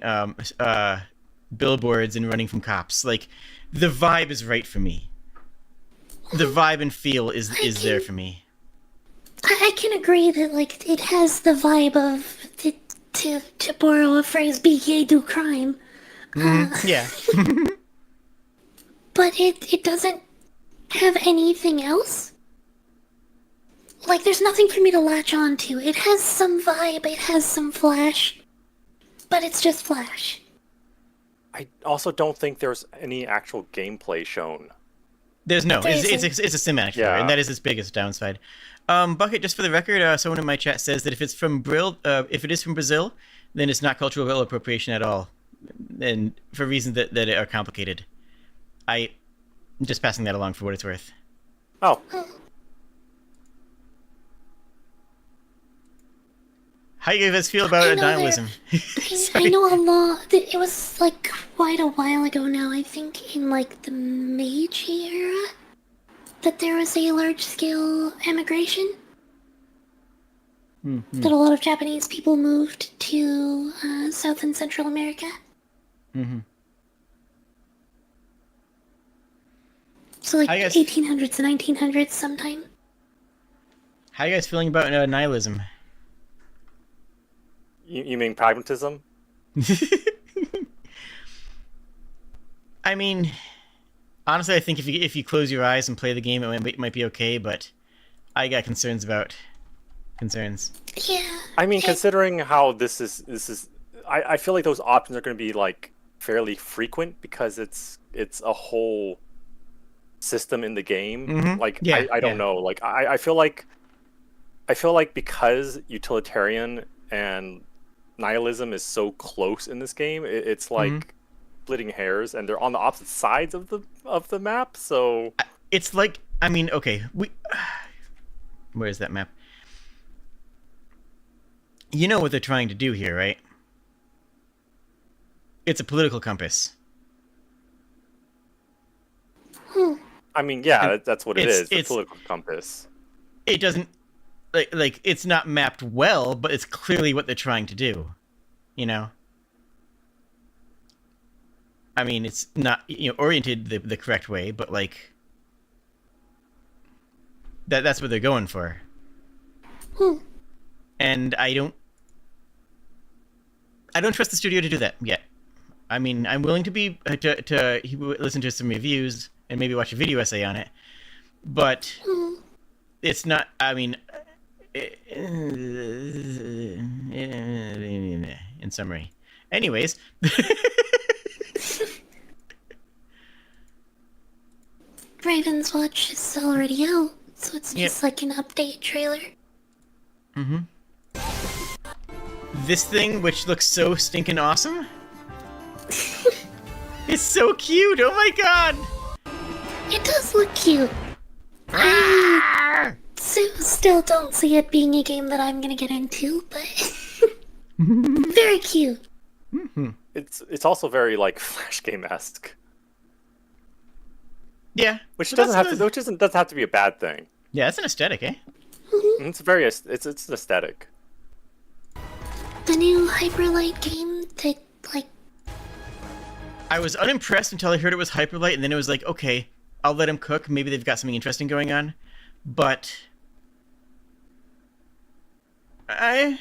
billboards and running from cops. Like, the vibe is right for me. The vibe and feel is there for me. I can agree that, like, it has the vibe of, to borrow a phrase, be gay, do crime. Yeah. But it doesn't have anything else. Like, there's nothing for me to latch on to. It has some vibe, it has some flash, but it's just flash. I also don't think there's any actual gameplay shown. It's a cinematic trailer, and that is its biggest downside. Bucket, just for the record, someone in my chat says that if it is from Brazil, then it's not cultural appropriation at all, and for reasons that are complicated. I'm just passing that along for what it's worth. Oh. How do you guys feel about nihilism? I know a lot. It was like quite a while ago now. I think in like the Meiji era that there was a large-scale emigration. Mm-hmm. That a lot of Japanese people moved to South and Central America. Mm-hmm. So like 1800s and 1900s sometime. How are you guys feeling about nihilism? You mean pragmatism? I mean, honestly, I think if you close your eyes and play the game, it might be okay, but I got concerns. Yeah. I mean, considering how this is, I feel like those options are going to be like fairly frequent because it's a whole system in the game. Mm-hmm. Like, I don't know. Like, I feel like because utilitarian and nihilism is so close in this game, it's like splitting hairs, and they're on the opposite sides of the map. So it's like, I mean, okay, where is that map? You know what they're trying to do here, right? It's a political compass. I mean, yeah, that's what it is. It's a political compass. It doesn't like it's not mapped well, but it's clearly what they're trying to do. You know? I mean, it's not oriented the correct way, but like that's what they're going for. And I don't trust the studio to do that yet. I mean, I'm willing to listen to some reviews and maybe watch a video essay on it, but it's not. I mean, in summary. Anyways. Raven's Watch is already out, so it's just like an update trailer. Mm-hmm. This thing, which looks so stinking awesome. It's so cute, oh my god! It does look cute. I still don't see it being a game that I'm gonna get into, but very cute. Mm-hmm. It's also very like Flash game-esque. Yeah, which doesn't have to be a bad thing. Yeah, it's an aesthetic, eh? It's an aesthetic. The new Hyperlight game that I was unimpressed until I heard it was Hyperlight, and then it was like, okay, I'll let them cook. Maybe they've got something interesting going on. But I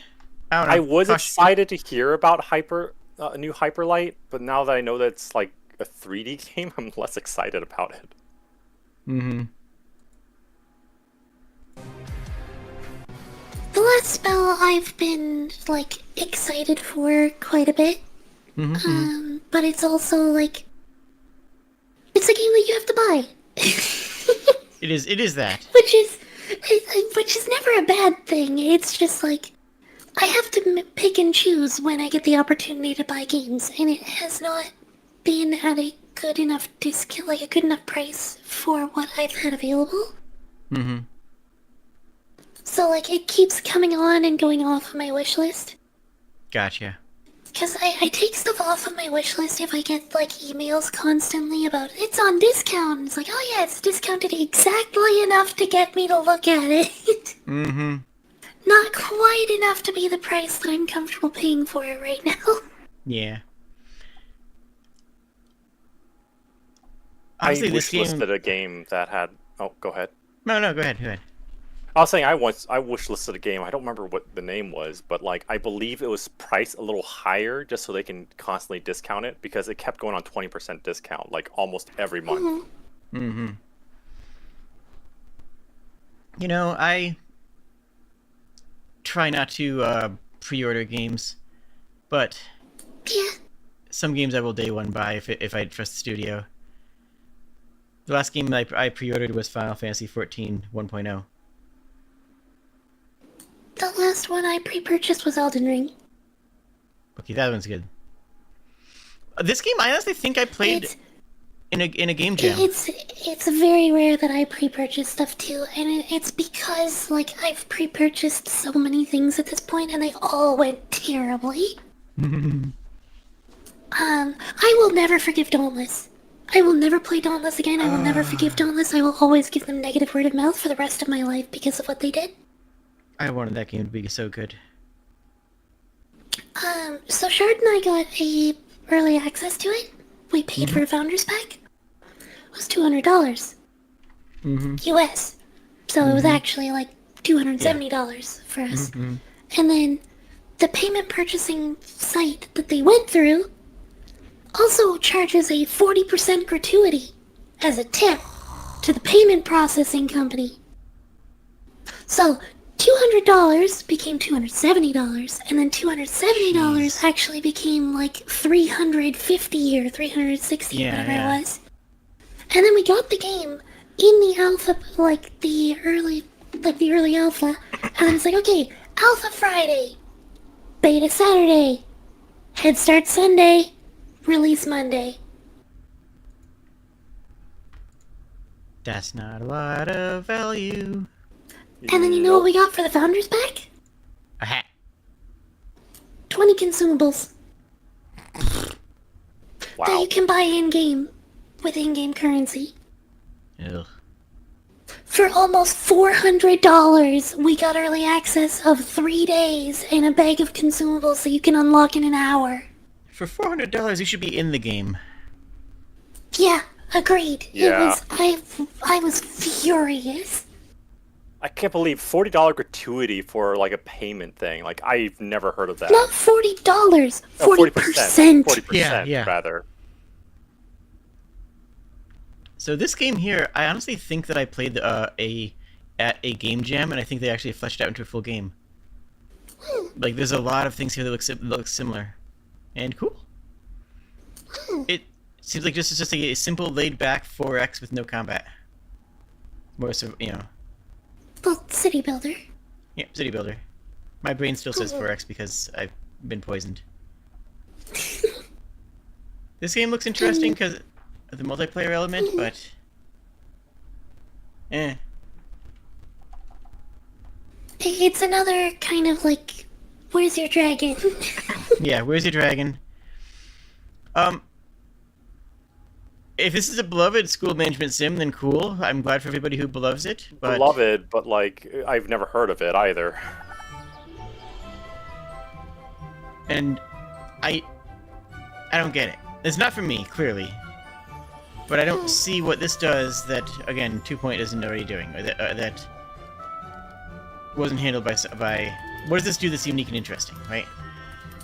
don't know. I was excited to hear about a new Hyperlight, but now that I know that it's like a 3D game, I'm less excited about it. Mm-hmm. The last spell I've been like excited for quite a bit. Mm-hmm. But it's also like it's a game that you have to buy. It is that. Which is never a bad thing. It's just like I have to pick and choose when I get the opportunity to buy games, and it has not been at a good enough a good enough price for what I've had available. Mm-hmm. So like it keeps coming on and going off my wish list. Gotcha. Because I take stuff off of my wish list if I get, like, emails constantly about, it's on discount. It's like, oh yeah, it's discounted exactly enough to get me to look at it. Mm-hmm. Not quite enough to be the price that I'm comfortable paying for it right now. Yeah. I Honestly, this game... listed a game that had... Oh, go ahead. No, go ahead. I was saying I wish listed a game. I don't remember what the name was, but like I believe it was priced a little higher just so they can constantly discount it because it kept going on 20% discount like almost every month. Mm-hmm. You know, I try not to pre-order games, but some games I will day one buy if I trust the studio. The last game I pre-ordered was Final Fantasy XIV 1.0. The last one I pre-purchased was Elden Ring. Okay, that one's good. This game, I honestly think I played in a game jam. It's very rare that I pre-purchase stuff too, and it's because like I've pre-purchased so many things at this point, and they all went terribly. I will never forgive Dauntless. I will never play Dauntless again. I will never forgive Dauntless. I will always give them negative word of mouth for the rest of my life because of what they did. I wanted that game to be so good. So Shard and I got a early access to it. We paid for a Founders Pack. It was $200. US. So it was actually like $270 for us. And then the payment purchasing site that they went through also charges a 40% gratuity as a tip to the payment processing company. So $200 became $270, and then $270 actually became like $350 or $360, whatever it was. And then we got the game in the alpha, like the early alpha, and then it's like, okay, Alpha Friday, Beta Saturday, Head Start Sunday, Release Monday. That's not a lot of value. And then you know what we got for the Founders Pack? A hat. 20 consumables. That you can buy in-game with in-game currency. Ugh. For almost $400, we got early access of 3 days and a bag of consumables that you can unlock in an hour. For $400, you should be in the game. Yeah, agreed. Yeah. I was furious. I can't believe $40 gratuity for like a payment thing. Like I've never heard of that. Not $40, 40%. 40%, Yeah. rather. So this game here, I honestly think that I played at a game jam, and I think they actually fleshed it out into a full game. Like there's a lot of things here that look similar, and cool. It seems like it's just a simple, laid-back 4X with no combat. More so, you know. Well, City Builder. Yeah, City Builder. My brain still says 4X because I've been poisoned. This game looks interesting because of the multiplayer element, but... It's another kind of like, where's your dragon? Yeah, where's your dragon? If this is a beloved school management sim, then cool. I'm glad for everybody who loves it, but... Beloved, but like, I've never heard of it either. And I don't get it. It's not for me, clearly. But I don't see what this does that, again, 2 Point isn't already doing, or that wasn't handled by... What does this do that's unique and interesting, right?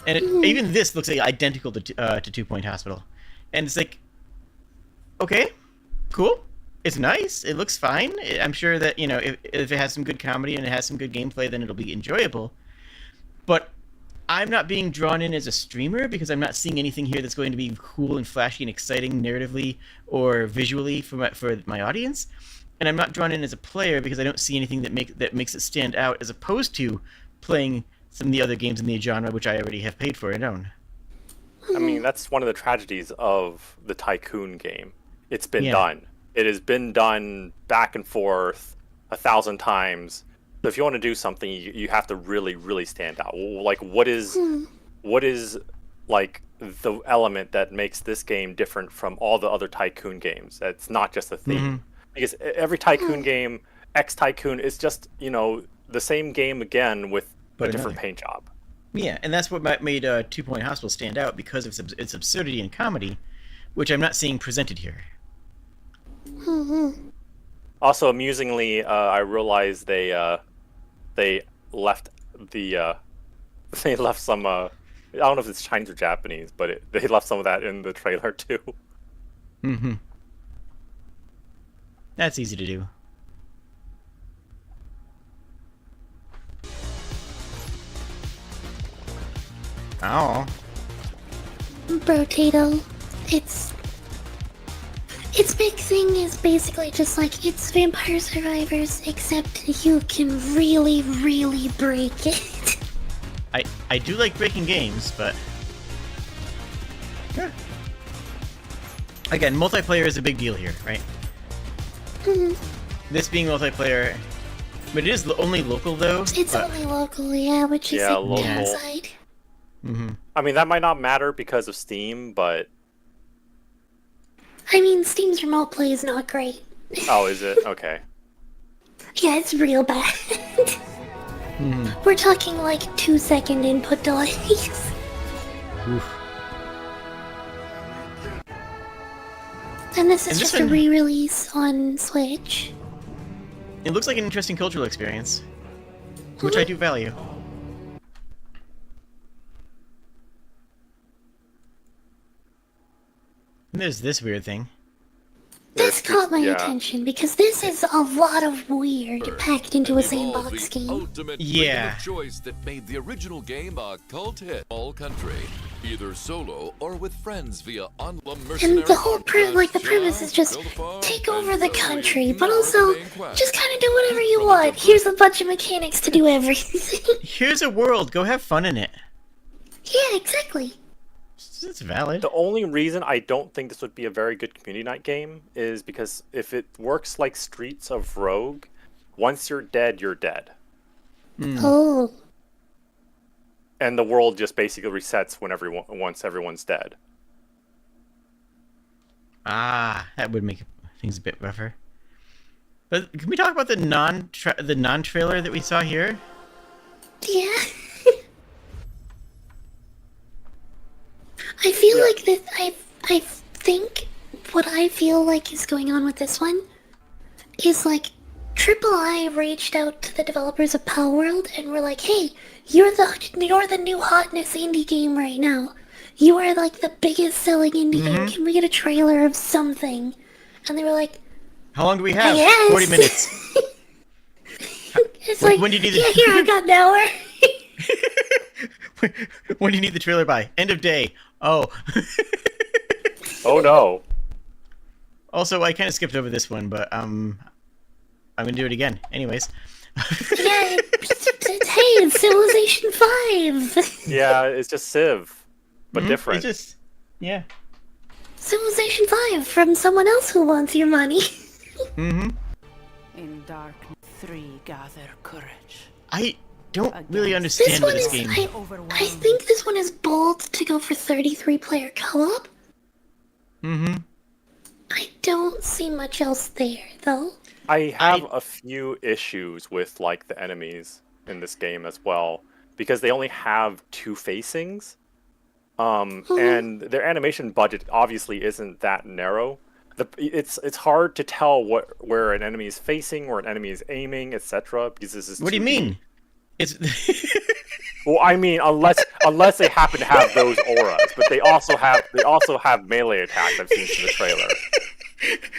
And even this looks like identical to 2 Point Hospital. And it's like, okay, cool. It's nice. It looks fine. I'm sure that, you know, if it has some good comedy and it has some good gameplay, then it'll be enjoyable. But I'm not being drawn in as a streamer because I'm not seeing anything here that's going to be cool and flashy and exciting narratively or visually for my audience. And I'm not drawn in as a player because I don't see anything that makes it stand out, as opposed to playing some of the other games in the genre which I already have paid for and own. I mean, that's one of the tragedies of the Tycoon game. It's been done. It has been done back and forth 1,000 times. So if you want to do something, you have to really, really stand out. Like, what is like the element that makes this game different from all the other Tycoon games. It's not just a theme. Because every Tycoon game, X Tycoon, is just, you know, the same game again with a different paint job. Yeah, and that's what made 2 Point Hospital stand out, because of its absurdity and comedy, which I'm not seeing presented here. Also, amusingly, I realized they left the they left some I don't know if it's Chinese or Japanese, but they left some of that in the trailer too. That's easy to do. Oh. Brotato. Its big thing is basically just like, it's Vampire Survivors, except you can really, really break it. I do like breaking games, but... Yeah. Again, multiplayer is a big deal here, right? This being multiplayer... But it is only local, though. It's only local, yeah, which is a downside. I mean, that might not matter because of Steam, but... I mean, Steam's remote play is not great. Oh, is it? Okay. Yeah, it's real bad. We're talking like 2-second input delays. And this is just a re-release on Switch. It looks like an interesting cultural experience, which I do value. And there's this weird thing. This caught my attention because this is a lot of weird packed into a sandbox game. Ultimate freedom of choice that made the original game a cult hit. All country, either solo or with friends via online mercenary. And the whole the premise is just take over the country, but also just kind of do whatever you want. Here's a bunch of mechanics to do everything. Here's a world. Go have fun in it. Yeah, exactly. It's valid. The only reason I don't think this would be a very good community night game is because if it works like Streets of Rogue, once you're dead, you're dead. Oh. And the world just basically resets once everyone's dead. Ah, that would make things a bit rougher. But can we talk about the non-trailer that we saw here? Yeah. I feel like this. I think what I feel like is going on with this one is like III reached out to the developers of Power World and were like, "Hey, you're the new hotness indie game right now. You are like the biggest selling indie game. Can we get a trailer of something?" And they were like, "How long do we have? Yes. 40 minutes." It's like, when do you need yeah, here I got an hour. When do you need the trailer by? End of day. Oh. Oh no. Also, I kind of skipped over this one, but I'm gonna do it again. Anyways. Yeah, it's Civilization 5. Yeah, it's just Civ, but different. It's just, yeah. Civilization 5 from someone else who wants your money. In darkness, 3 gather courage. I don't really understand this game. I think this one is bold to go for 33-player co-op. I don't see much else there, though. I have a few issues with like the enemies in this game as well, because they only have 2 facings, and their animation budget obviously isn't that narrow. It's hard to tell where an enemy is facing, where an enemy is aiming, etc. Because this is. What do you mean? It's. Well, I mean, unless they happen to have those auras, but they also have melee attacks. I've seen from the trailer.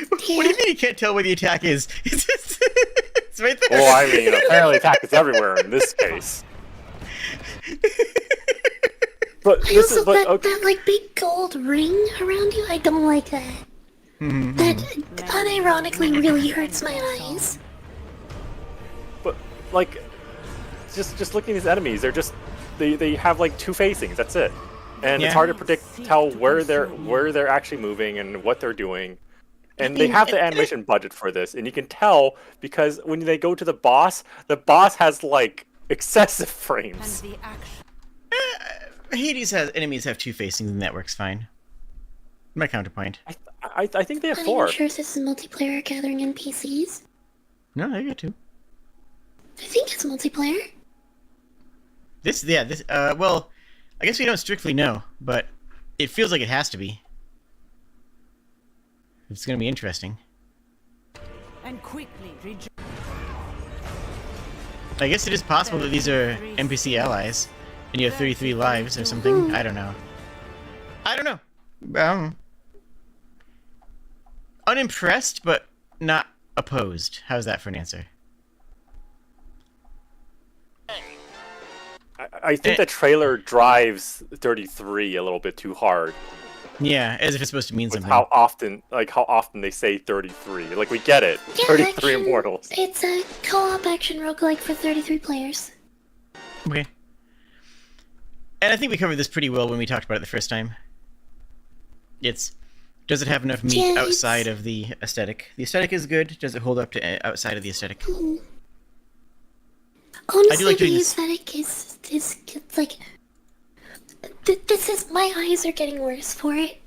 What do you mean you can't tell where the attack is? It's right there. Well, I mean, apparently attack is everywhere in this case. But this is that like big gold ring around you. I don't like that. That unironically really hurts my eyes. But like, just looking at these enemies, they have like 2 facings. That's it, and it's hard to tell where they're actually moving and what they're doing. And they have the animation budget for this, and you can tell because when they go to the boss has like excessive frames. Hades has enemies have 2 facings, and that works fine. My counterpoint. I think they have I'm 4. not sure if this is multiplayer gathering NPCs. No, they get 2. I think it's multiplayer. Well, I guess we don't strictly know, but it feels like it has to be. It's gonna be interesting. And quickly I guess it is possible that these are NPC allies, and you have 33 lives or something. I don't know. Unimpressed, but not opposed. How's that for an answer? I think the trailer drives 33 a little bit too hard. Yeah, as if it's supposed to mean With something. how often they say 33. Like, we get it. Yeah, 33 immortals. It's a co-op action roguelike for 33 players. Okay. And I think we covered this pretty well when we talked about it the first time. Does it have enough meat outside of the aesthetic? The aesthetic is good. Does it hold up to outside of the aesthetic? Honestly, I do like doing the this. aesthetic is it's like this is my eyes are getting worse for it.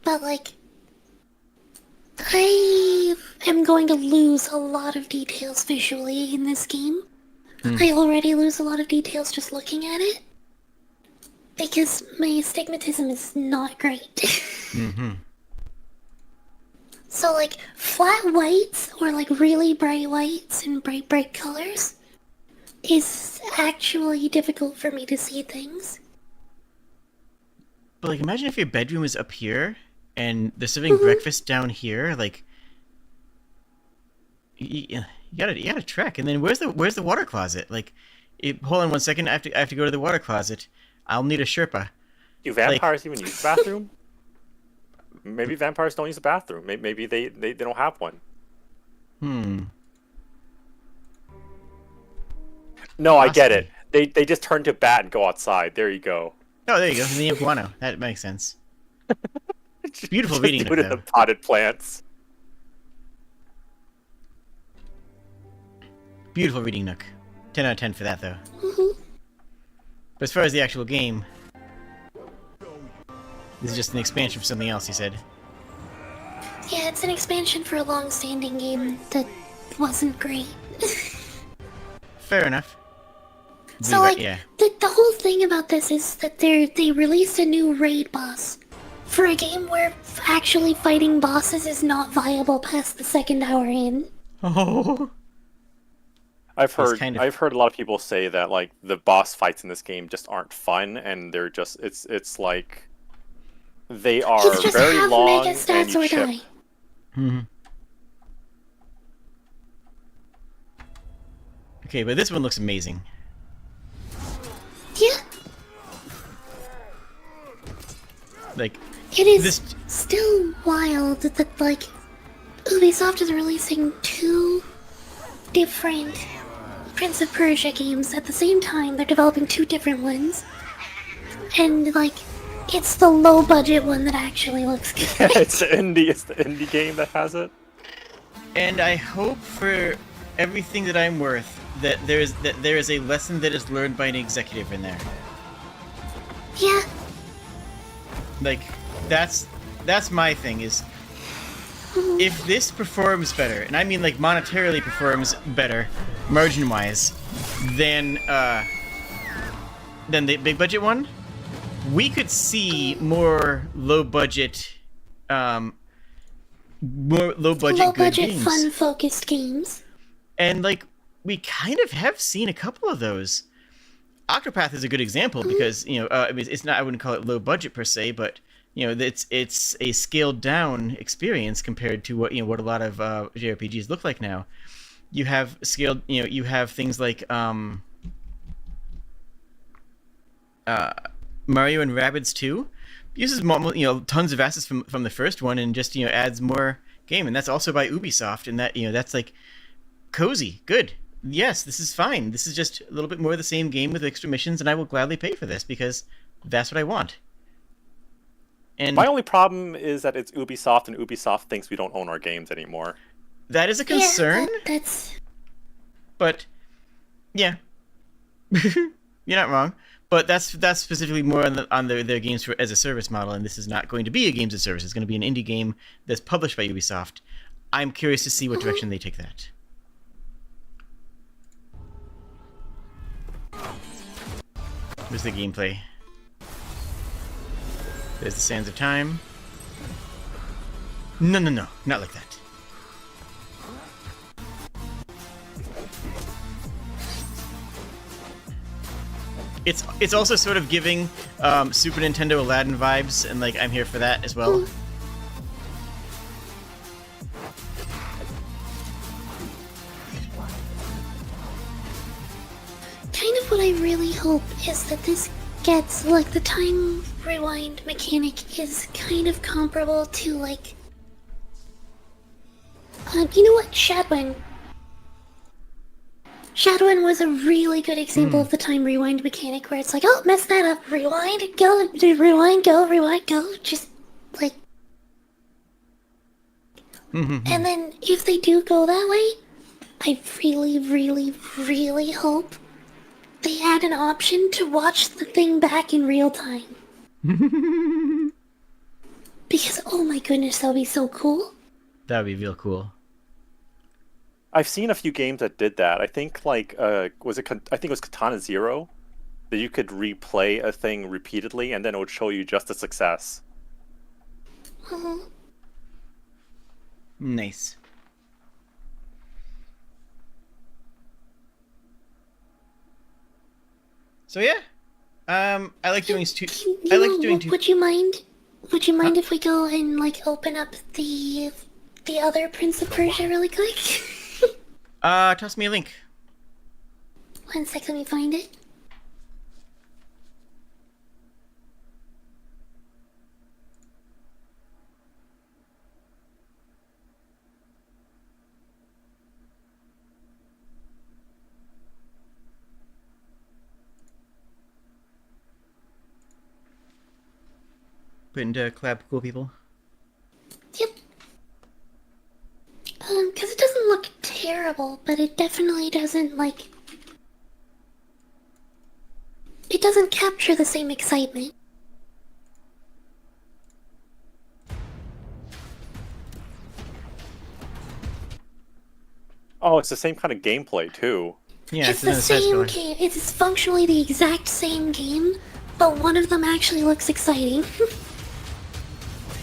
But like I am going to lose a lot of details visually in this game. I already lose a lot of details just looking at it because my astigmatism is not great. Mm-hmm. So like flat whites or like really bright whites and bright colors is actually difficult for me to see things. But like, imagine if your bedroom is up here and they're serving breakfast down here. Like, you gotta trek. And then where's the water closet? Like, hold on 1 second. I have to go to the water closet. I'll need a Sherpa. Do vampires even use the bathroom? Maybe vampires don't use the bathroom. Maybe they don't have one. No, I get it. They just turn to bat and go outside. There you go. Oh, there you go. And then you have guano. That makes sense. Beautiful reading Do it in the nook, though. potted plants. Beautiful reading nook. 10 out of 10 for that, though. But as far as the actual game, this is just an expansion for something else, he said. Yeah, it's an expansion for a long-standing game that wasn't great. Fair enough. So like, the whole thing about this is that they released a new raid boss for a game where actually fighting bosses is not viable past the 2nd hour in. Oh. I've heard a lot of people say that like the boss fights in this game just aren't fun, and they're just it's like they are It's just very have long mega and stats you or chip. die. Okay, but this one looks amazing. Yeah. Like, it is still wild that like Ubisoft is releasing 2 different Prince of Persia games at the same time. They're developing 2 different ones, and like it's the low budget one that actually looks good. It's the indie game that has it. And I hope for everything that I'm worth that there is a lesson that is learned by an executive in there. Yeah. Like, that's my thing is, if this performs better, and I mean like monetarily performs better, margin-wise, than the big budget one, we could see more low budget good games. fun-focused games. And like, we kind of have seen a couple of those. Octopath is a good example because, you know, I mean, it's not, I wouldn't call it low budget per se, but you know, it's a scaled down experience compared to what, you know, what a lot of JRPGs look like now. You have scaled, you know, you have things like Mario and Rabbids 2 uses, you know, tons of assets from the first one and just, you know, adds more game, and that's also by Ubisoft, and that, you know, that's like cozy, good. Yes, this is fine. This is just a little bit more of the same game with extra missions, and I will gladly pay for this because that's what I want. And my only problem is that it's Ubisoft, and Ubisoft thinks we don't own our games anymore. That is a concern. Yeah, that's... But, yeah. You're not wrong. But that's specifically more on their games as a service model, and this is not going to be a games as a service. It's going to be an indie game that's published by Ubisoft. I'm curious to see what direction they take that. Here's the gameplay. There's the Sands of Time. No, not like that. It's also sort of giving Super Nintendo Aladdin vibes, and like I'm here for that as well. Kind of what I really hope is that this gets, like, the time rewind mechanic is kind of comparable to, like, you know what, Shadowin. Shadowin was a really good example of the time rewind mechanic where it's like, oh, mess that up, rewind, go, rewind, go, just, like... And then, if they do go that way, I really, really, really hope they add an option to watch the thing back in real time. Because, oh my goodness, that would be so cool. That would be real cool. I've seen a few games that did that. I think like I think it was Katana Zero, that you could replay a thing repeatedly and then it would show you just the success. Nice. So yeah, I like doing Would you mind? Would you mind if we go and like open up the other Prince of Persia really quick? Toss me a link. 1 sec, let me find it. Put into collab cool people. Yep. Because it doesn't look terrible, but it definitely doesn't, like... It doesn't capture the same excitement. Oh, it's the same kind of gameplay, too. Yeah, it's the same game. It's functionally the exact same game, but one of them actually looks exciting.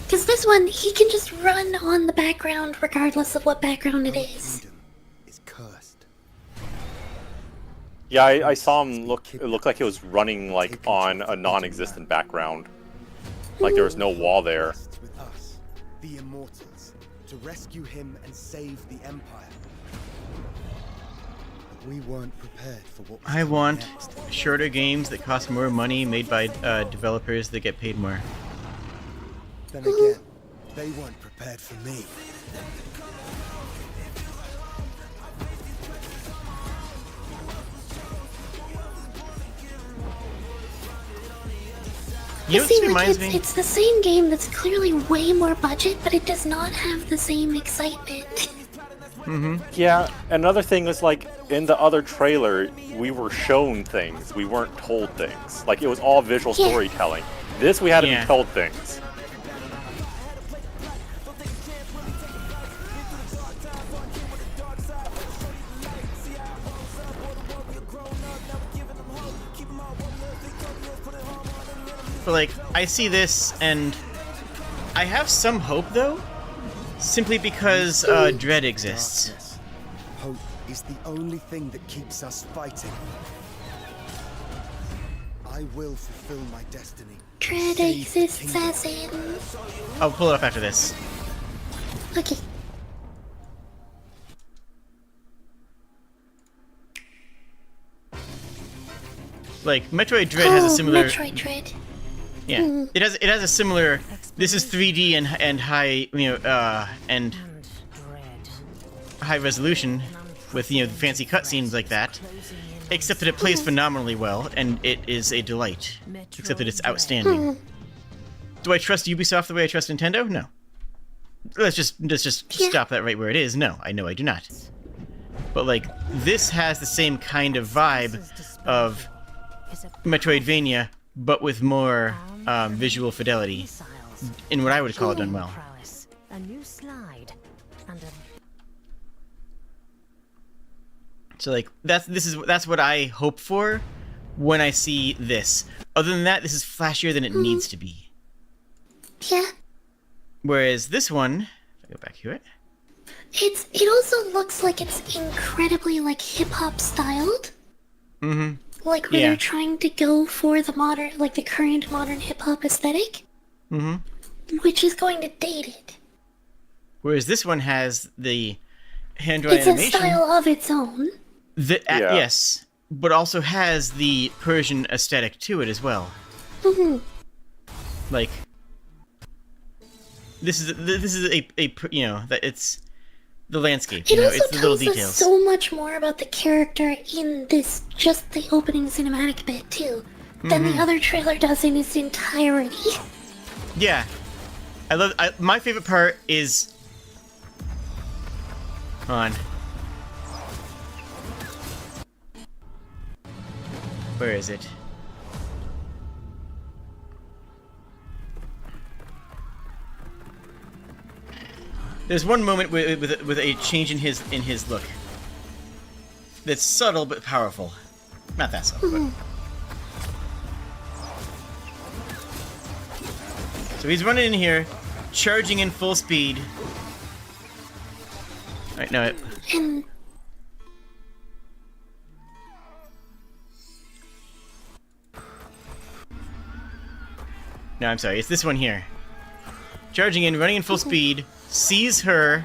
Because this one, he can just run on the background regardless of what background it is. Yeah, I saw him it looked like he was running like on a non-existent background. Like there was no wall there. With us, the Immortals, to rescue him and save the Empire. But we weren't prepared for what was I want next. shorter games that cost more money, made by developers that get paid more. Then again, they weren't prepared for me. You know what this reminds me? It's the same game that's clearly way more budget, but it does not have the same excitement. Yeah, another thing is like in the other trailer, we were shown things. We weren't told things. Like it was all visual storytelling. This we had to be told things. But like, I see this and I have some hope though, simply because Dread exists. Hope is the only thing that keeps us fighting. I will fulfill my destiny. Dread exists as in... I'll pull it up after this. Okay. Like, Metroid Dread has a similar... Metroid Dread. Yeah, it has a similar. This is 3D and high, and high resolution with fancy cutscenes like that. Except that it plays phenomenally well and it is a delight. Except that it's outstanding. Do I trust Ubisoft the way I trust Nintendo? No. Let's just stop that right where it is. No, I know I do not. But like, this has the same kind of vibe of Metroidvania, but with more visual fidelity, in what I would call it done well. A new slide and a So like that's what I hope for when I see this. Other than that, this is flashier than it needs to be. Yeah. Whereas this one, if I go back to it, it also looks like it's incredibly like hip hop styled. Mm-hmm. Like where they're trying to go for the modern, like the current modern hip hop aesthetic. Mm-hmm. Which is going to date it. Whereas this one has the hand-drawn animation. It's a style of its own. Yes, but also has the Persian aesthetic to it as well. Mm-hmm. Like, this is a you know, that it's the landscape. You know, it's the little details. It also tells us so much more about the character in this, just the opening cinematic bit too, than the other trailer does in its entirety. Yeah, my favorite part is. Hold on. Where is it? There's one moment with a change in his look. That's subtle but powerful. Not that subtle, but. So he's running in here, charging in full speed. Alright, no. No, I'm sorry. It's this one here. Charging in, running in full speed, sees her,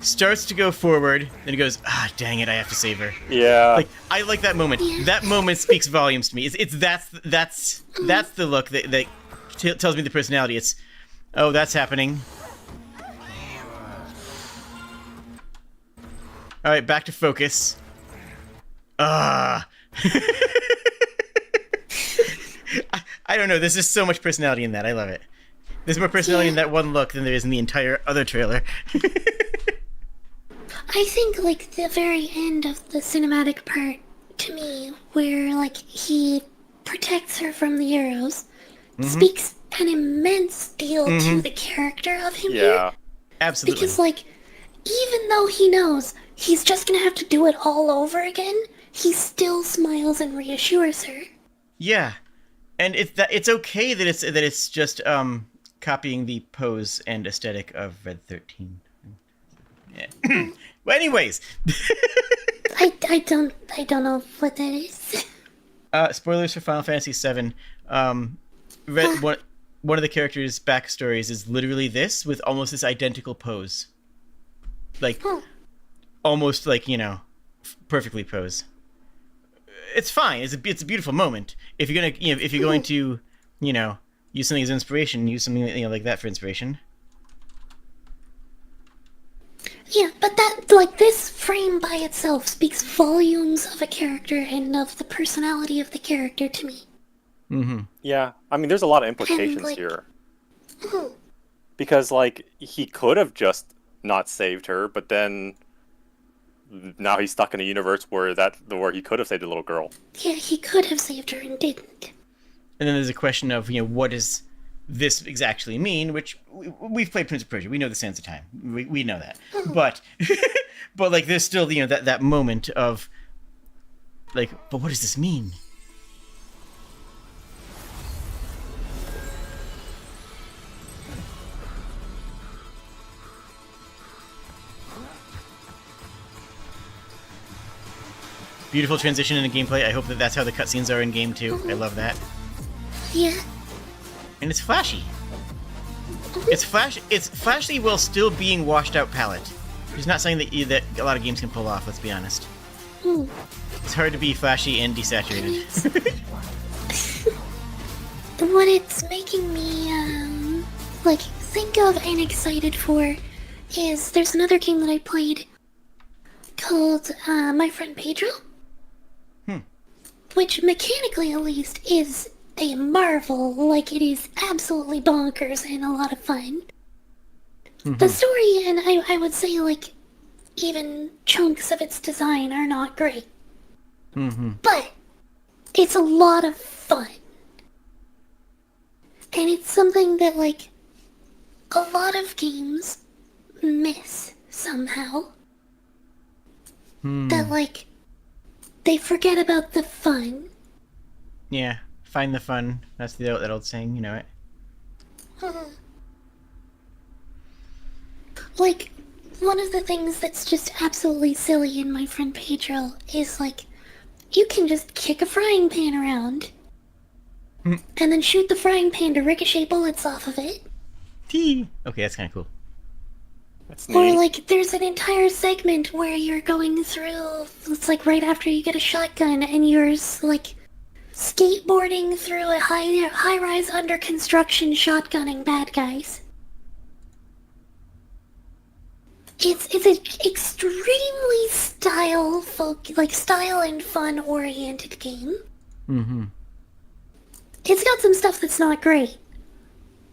starts to go forward, then he goes, ah, dang it, I have to save her. Yeah. Like, I like that moment. That moment speaks volumes to me. That's the look that tells me the personality. It's, oh, that's happening. Alright, back to focus. I don't know, there's just so much personality in that. I love it. There's more personality in that one look than there is in the entire other trailer. I think, like, the very end of the cinematic part, to me, where, like, he protects her from the arrows, speaks an immense deal to the character of him here. Absolutely. Because, like, even though he knows he's just gonna have to do it all over again, he still smiles and reassures her. Yeah. And it's okay that it's just copying the pose and aesthetic of Red 13. Yeah. Well, anyways, I don't know what that is. Spoilers for Final Fantasy VII. One of the characters' backstories is literally this, with almost this identical pose, like almost like, you know, perfectly pose. It's fine. It's a beautiful moment. If you're going to, you know, use something as inspiration, use something, you know, like that for inspiration. Yeah, but that, like, this frame by itself speaks volumes of a character and of the personality of the character to me. Mm-hmm. Yeah, I mean, there's a lot of implications here. Because, like, he could have just not saved her, but then now he's stuck in a universe where he could have saved a little girl. Yeah, he could have saved her and didn't. And then there's a question of, you know, what does this exactly mean? Which we've played Prince of Persia. We know the sands of time. We know that. But like, there's still, you know, that moment of like, but what does this mean? Beautiful transition in the gameplay. I hope that's how the cutscenes are in game too. I love that. Yeah. And it's flashy. It's flashy while still being washed out palette. It's not something that a lot of games can pull off, let's be honest. It's hard to be flashy and desaturated. What it's making me, like, think of and excited for is there's another game that I played called My Friend Pedro. Which, mechanically at least, is a marvel. Like, it is absolutely bonkers and a lot of fun. The story, and I would say, like, even chunks of its design are not great. But it's a lot of fun. And it's something that, like, a lot of games miss somehow. That, like, they forget about the fun. Yeah, find the fun. That's that old saying, you know it. Like, one of the things that's just absolutely silly in my friend Pedro is, like, you can just kick a frying pan around and then shoot the frying pan to ricochet bullets off of it. Okay, that's kind of cool. That's Or, neat. like, there's an entire segment where you're going through, it's like right after you get a shotgun and you're, like, skateboarding through a high-rise under construction shotgunning bad guys. It's an extremely style and fun oriented game. Mm-hmm. It's got some stuff that's not great,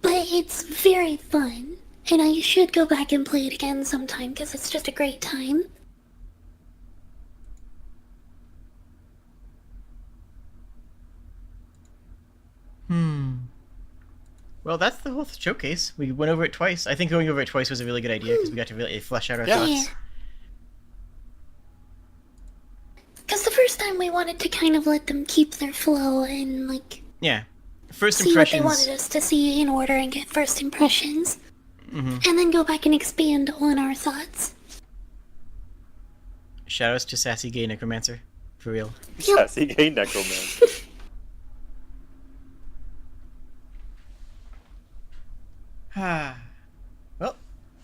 but it's very fun, and I should go back and play it again sometime because it's just a great time. Well, that's the whole showcase. We went over it twice. I think going over it twice was a really good idea because we got to really flesh out our thoughts. Because the first time we wanted to kind of let them keep their flow and, like, Yeah. First see impressions. what they wanted us to see in order and get first impressions. Mm-hmm. And then go back and expand on our thoughts. Shoutouts to Sassy Gay Necromancer. For real. Sassy Gay Necromancer. Well,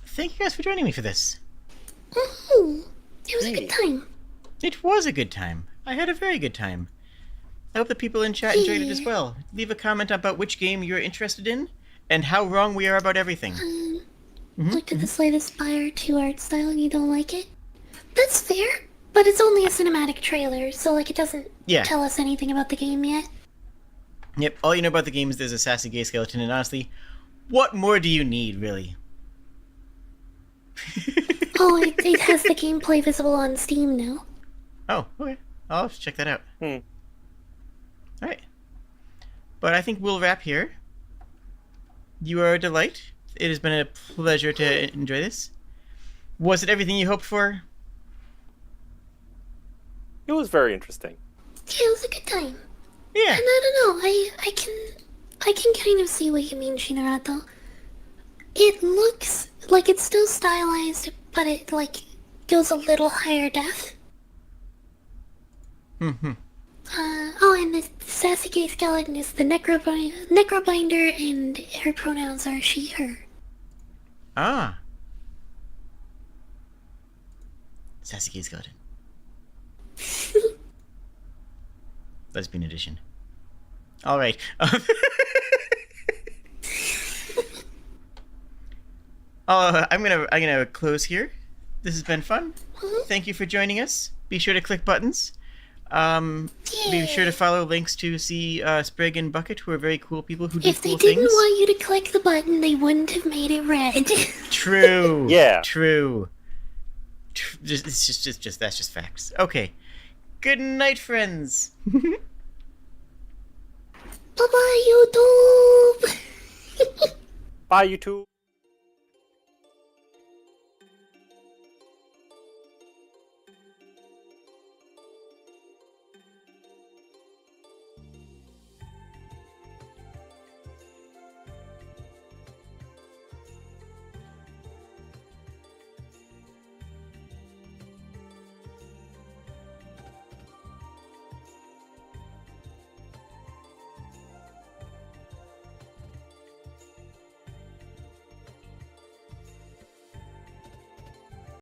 thank you guys for joining me for this. It was a good time. It was a good time. I had a very good time. I hope the people in chat enjoyed it as well. Leave a comment about which game you're interested in and how wrong we are about everything. Looked at the Slay the Spire 2 art style and you don't like it? That's fair, but it's only a cinematic trailer, so, like, it doesn't tell us anything about the game yet. Yep, all you know about the game is there's a sassy gay skeleton, and honestly, what more do you need, really? Oh, it has the gameplay visible on Steam now. Oh, okay. I'll have to check that out. Alright. But I think we'll wrap here. You are a delight. It has been a pleasure to enjoy this. Was it everything you hoped for? It was very interesting. Yeah, it was a good time. Yeah. And I don't know, I can kind of see what you mean, Shinarato. It looks like it's still stylized, but it, like, goes a little higher def. Oh, and the sassy gay skeleton is the necrobinder, and her pronouns are she, her. Ah. Sassy gay skeleton. Lesbian edition. Alright. I'm gonna close here. This has been fun. Thank you for joining us. Be sure to click buttons. Be sure to follow links to see Sprigg and Bucket, who are very cool people who do If they cool didn't things. want you to click the button, they wouldn't have made it red. True. Yeah. True. That's just facts. Okay. Good night, friends. Bye-bye, YouTube! Bye, YouTube.